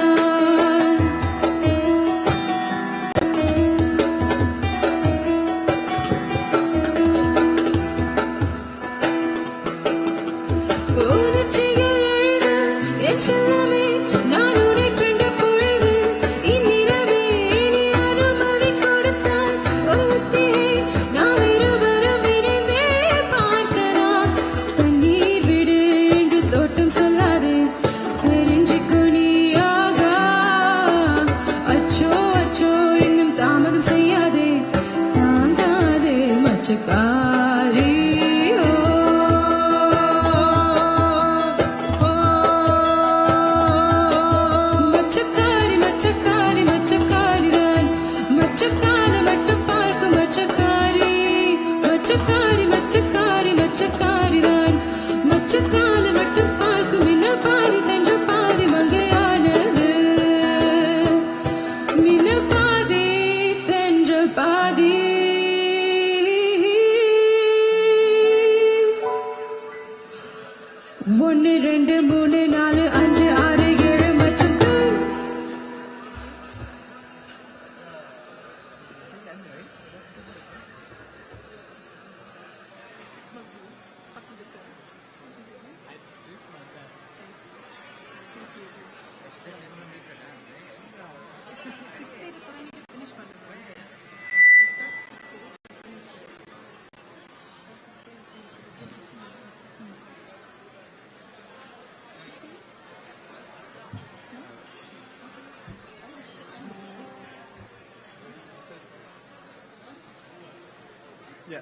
உணர்ச்சிகள் எழுத என் செல்லமே நான் உன்னை கண்ட பொழுது இந்நிலவே நீ அனுமதி கொடுத்தாய் உலகத்தையே நாம் இருவரும் இணைந்தே பார்க்கலாம் தண்ணீர் விடு என்று தோட்டம் சொல்லாதே தெரிஞ்சுக்கோ நீயாக அச்சோ அச்சோ இன்னும் தாமதம் செய்யாதே தாங்காதே மச்சக்காரி மச்சக்காரி மச்சக்காரி மச்சக்காரிதான் மச்சக்கால மட்டும் பார்க்கும் மச்சக்காரி மச்சக்காரி மச்சக்காரி மச்சக்காரிதான் மச்சக்கால மட்டும் பார்க்கும் மின்னல் பாதி தென்றல் பாதி மங்கையானது மின்னல் பாதி தென்றல் பாதி ஒன்று ரெண்டு மூணு நாலு அஞ்சு ஆறு ஏழு மற்றும் Yeah.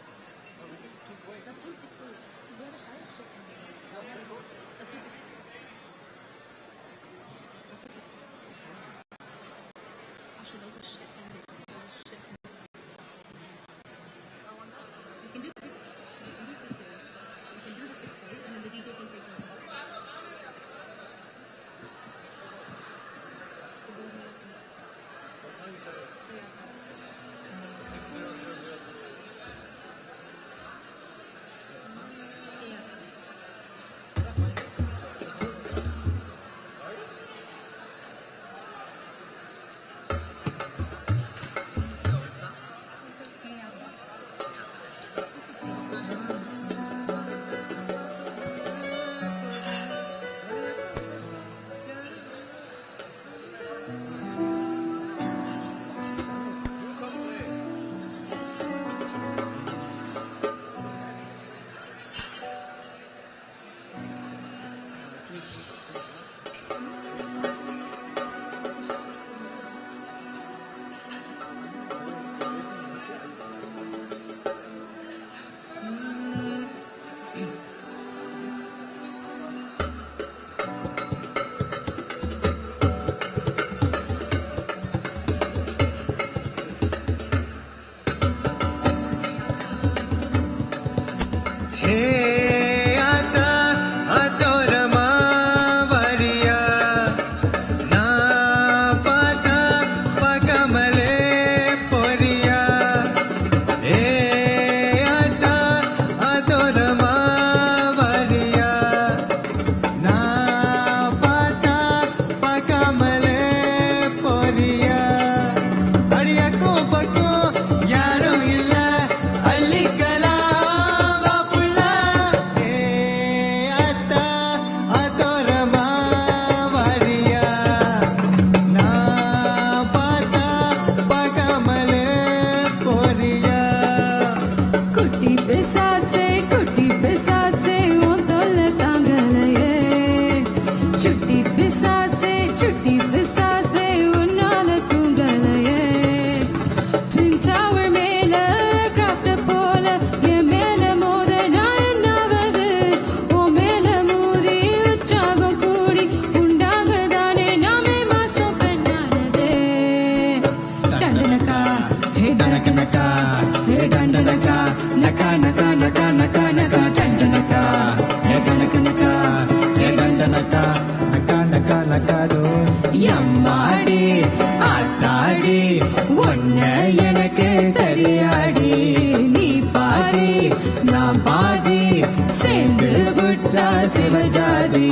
பதி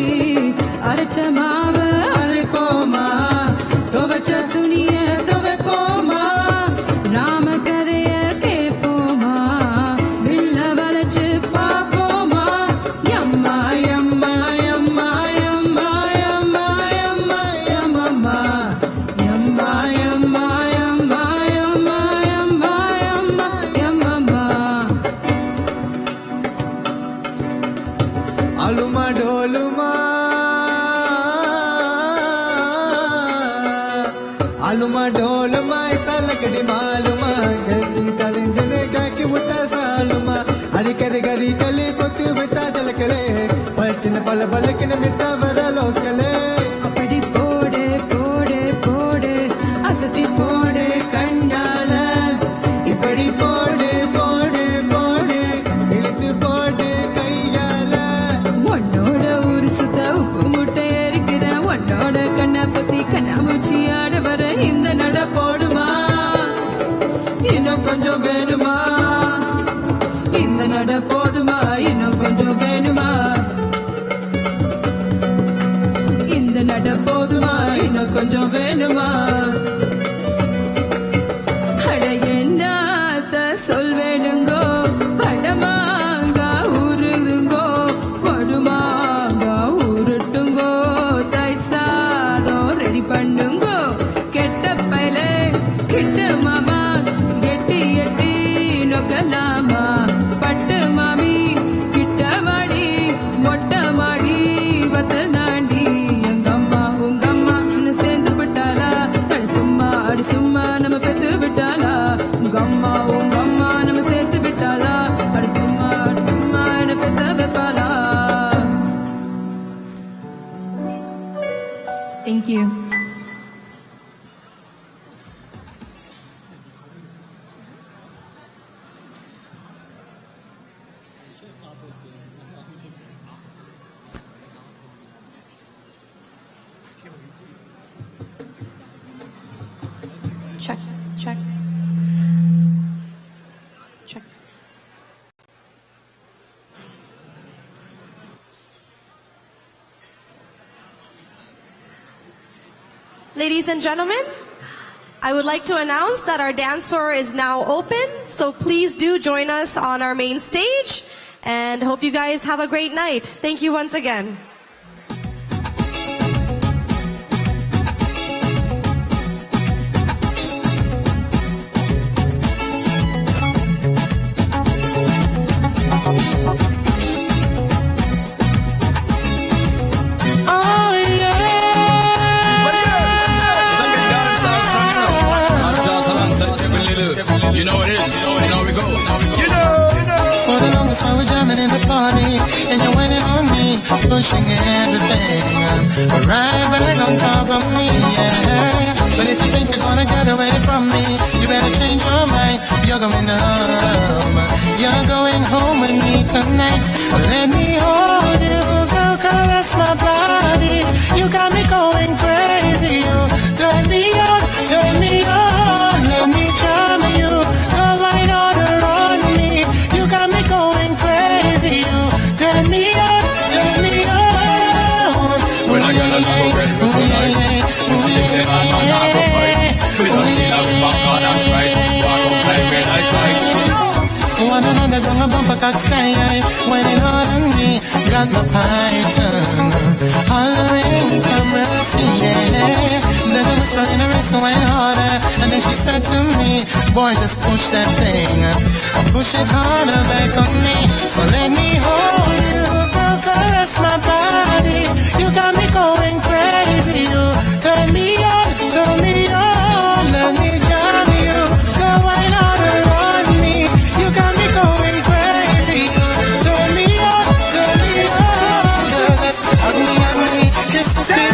அரைச்ச மாவ அரைப்போமா துவச்ச துணிய துவைப்போமா ராம கதைய கேட்போமா வில்ல வளைச்சு பாப்போமா எம்மா எம்மா எம்மா எம்மா எம்மா எம்மா எம்மம்மா எம்மா எம்மா எம்மா எம்மா எம்மா எம்மா எம்மம்மா Aluma doluma Aluma doluma salakdi maluma galti talenjane ka ki mutta saluma hari kare gari kale kotu vita dalkale parchina pal balkine mitta vara lokale அப்படி போடு போடு போடு அசத்தி போடு கண்டால இப்படி போடு போடு போடு இழுத்து போடு கையால உன்னோட ஊரு சுத்த உப்பு முட்டை இருக்கிற உன்னோட கண்ணை பத்தி கண்ணாமூச்சி ஆட வர இந்த நட போடுமா இன்னும் கொஞ்சம் வேணுமா இந்த நட போதுமா இன்னும் கொஞ்சம் வேணுமா இந்த நட போதுமா இன்னும் கொஞ்சம் வேணுமா அட என்னத்த சொல்வேனுங்கோ படமாங்க உருதுங்கோ படுமாங்க உருட்டுங்கோ தை சாதம் ரெடி பண்ணுங்கோ கெட்ட பைலே கெட்ட மாமா எட்டி எட்டி நொக்கலாமா பட்டு மாமி கிட்ட வாடி மொட்டை மாடி வத்தல் நாண்டி எங்கம்மா உங்கம்மா இன்னும் சேர்ந்து விட்டாளா அடி சும்மா நம்ம பெத்து விட்டாளா உங்கம்மா உங்கம்மா நம்ம சேர்த்து விட்டாளா அடி சும்மா என்ன பெத்த வைப்பாளா Thank you. Check, check. Check. Ladies and gentlemen, I would like to announce that our dance floor is now open, so please do join us on our main stage, and hope you guys have a great night. Thank you once again. You know it is. You know we go. You know. For the longest while we're jamming in the party, and you're waiting on me, pushing everything right back on top of me, yeah. But if you think you're gonna get away from me, you better change your mind. You're going home. You're going home with me tonight. Let me hold you, go caress my body. You got me going crazy. You turn me on, turn me on. Let me charm you, go right on me. You got me going crazy. You turn me on, turn me on. When I got a love bread for tonight, she said I'm not gonna fight. We don't need a back on us right. Walk on play when I fight. One another down a bumper cock sky high, whining hard on me, got my python hollering for mercy, yeah. Then I was running the rest went harder, and then she said to me, boy, just push that thing, push it harder back on me. So let me hold you, go caress my body. You got me going crazy. You turn me on, let me jam you, go right out on me. You got me going crazy. Turn me on, girl, let's hug me, kiss me.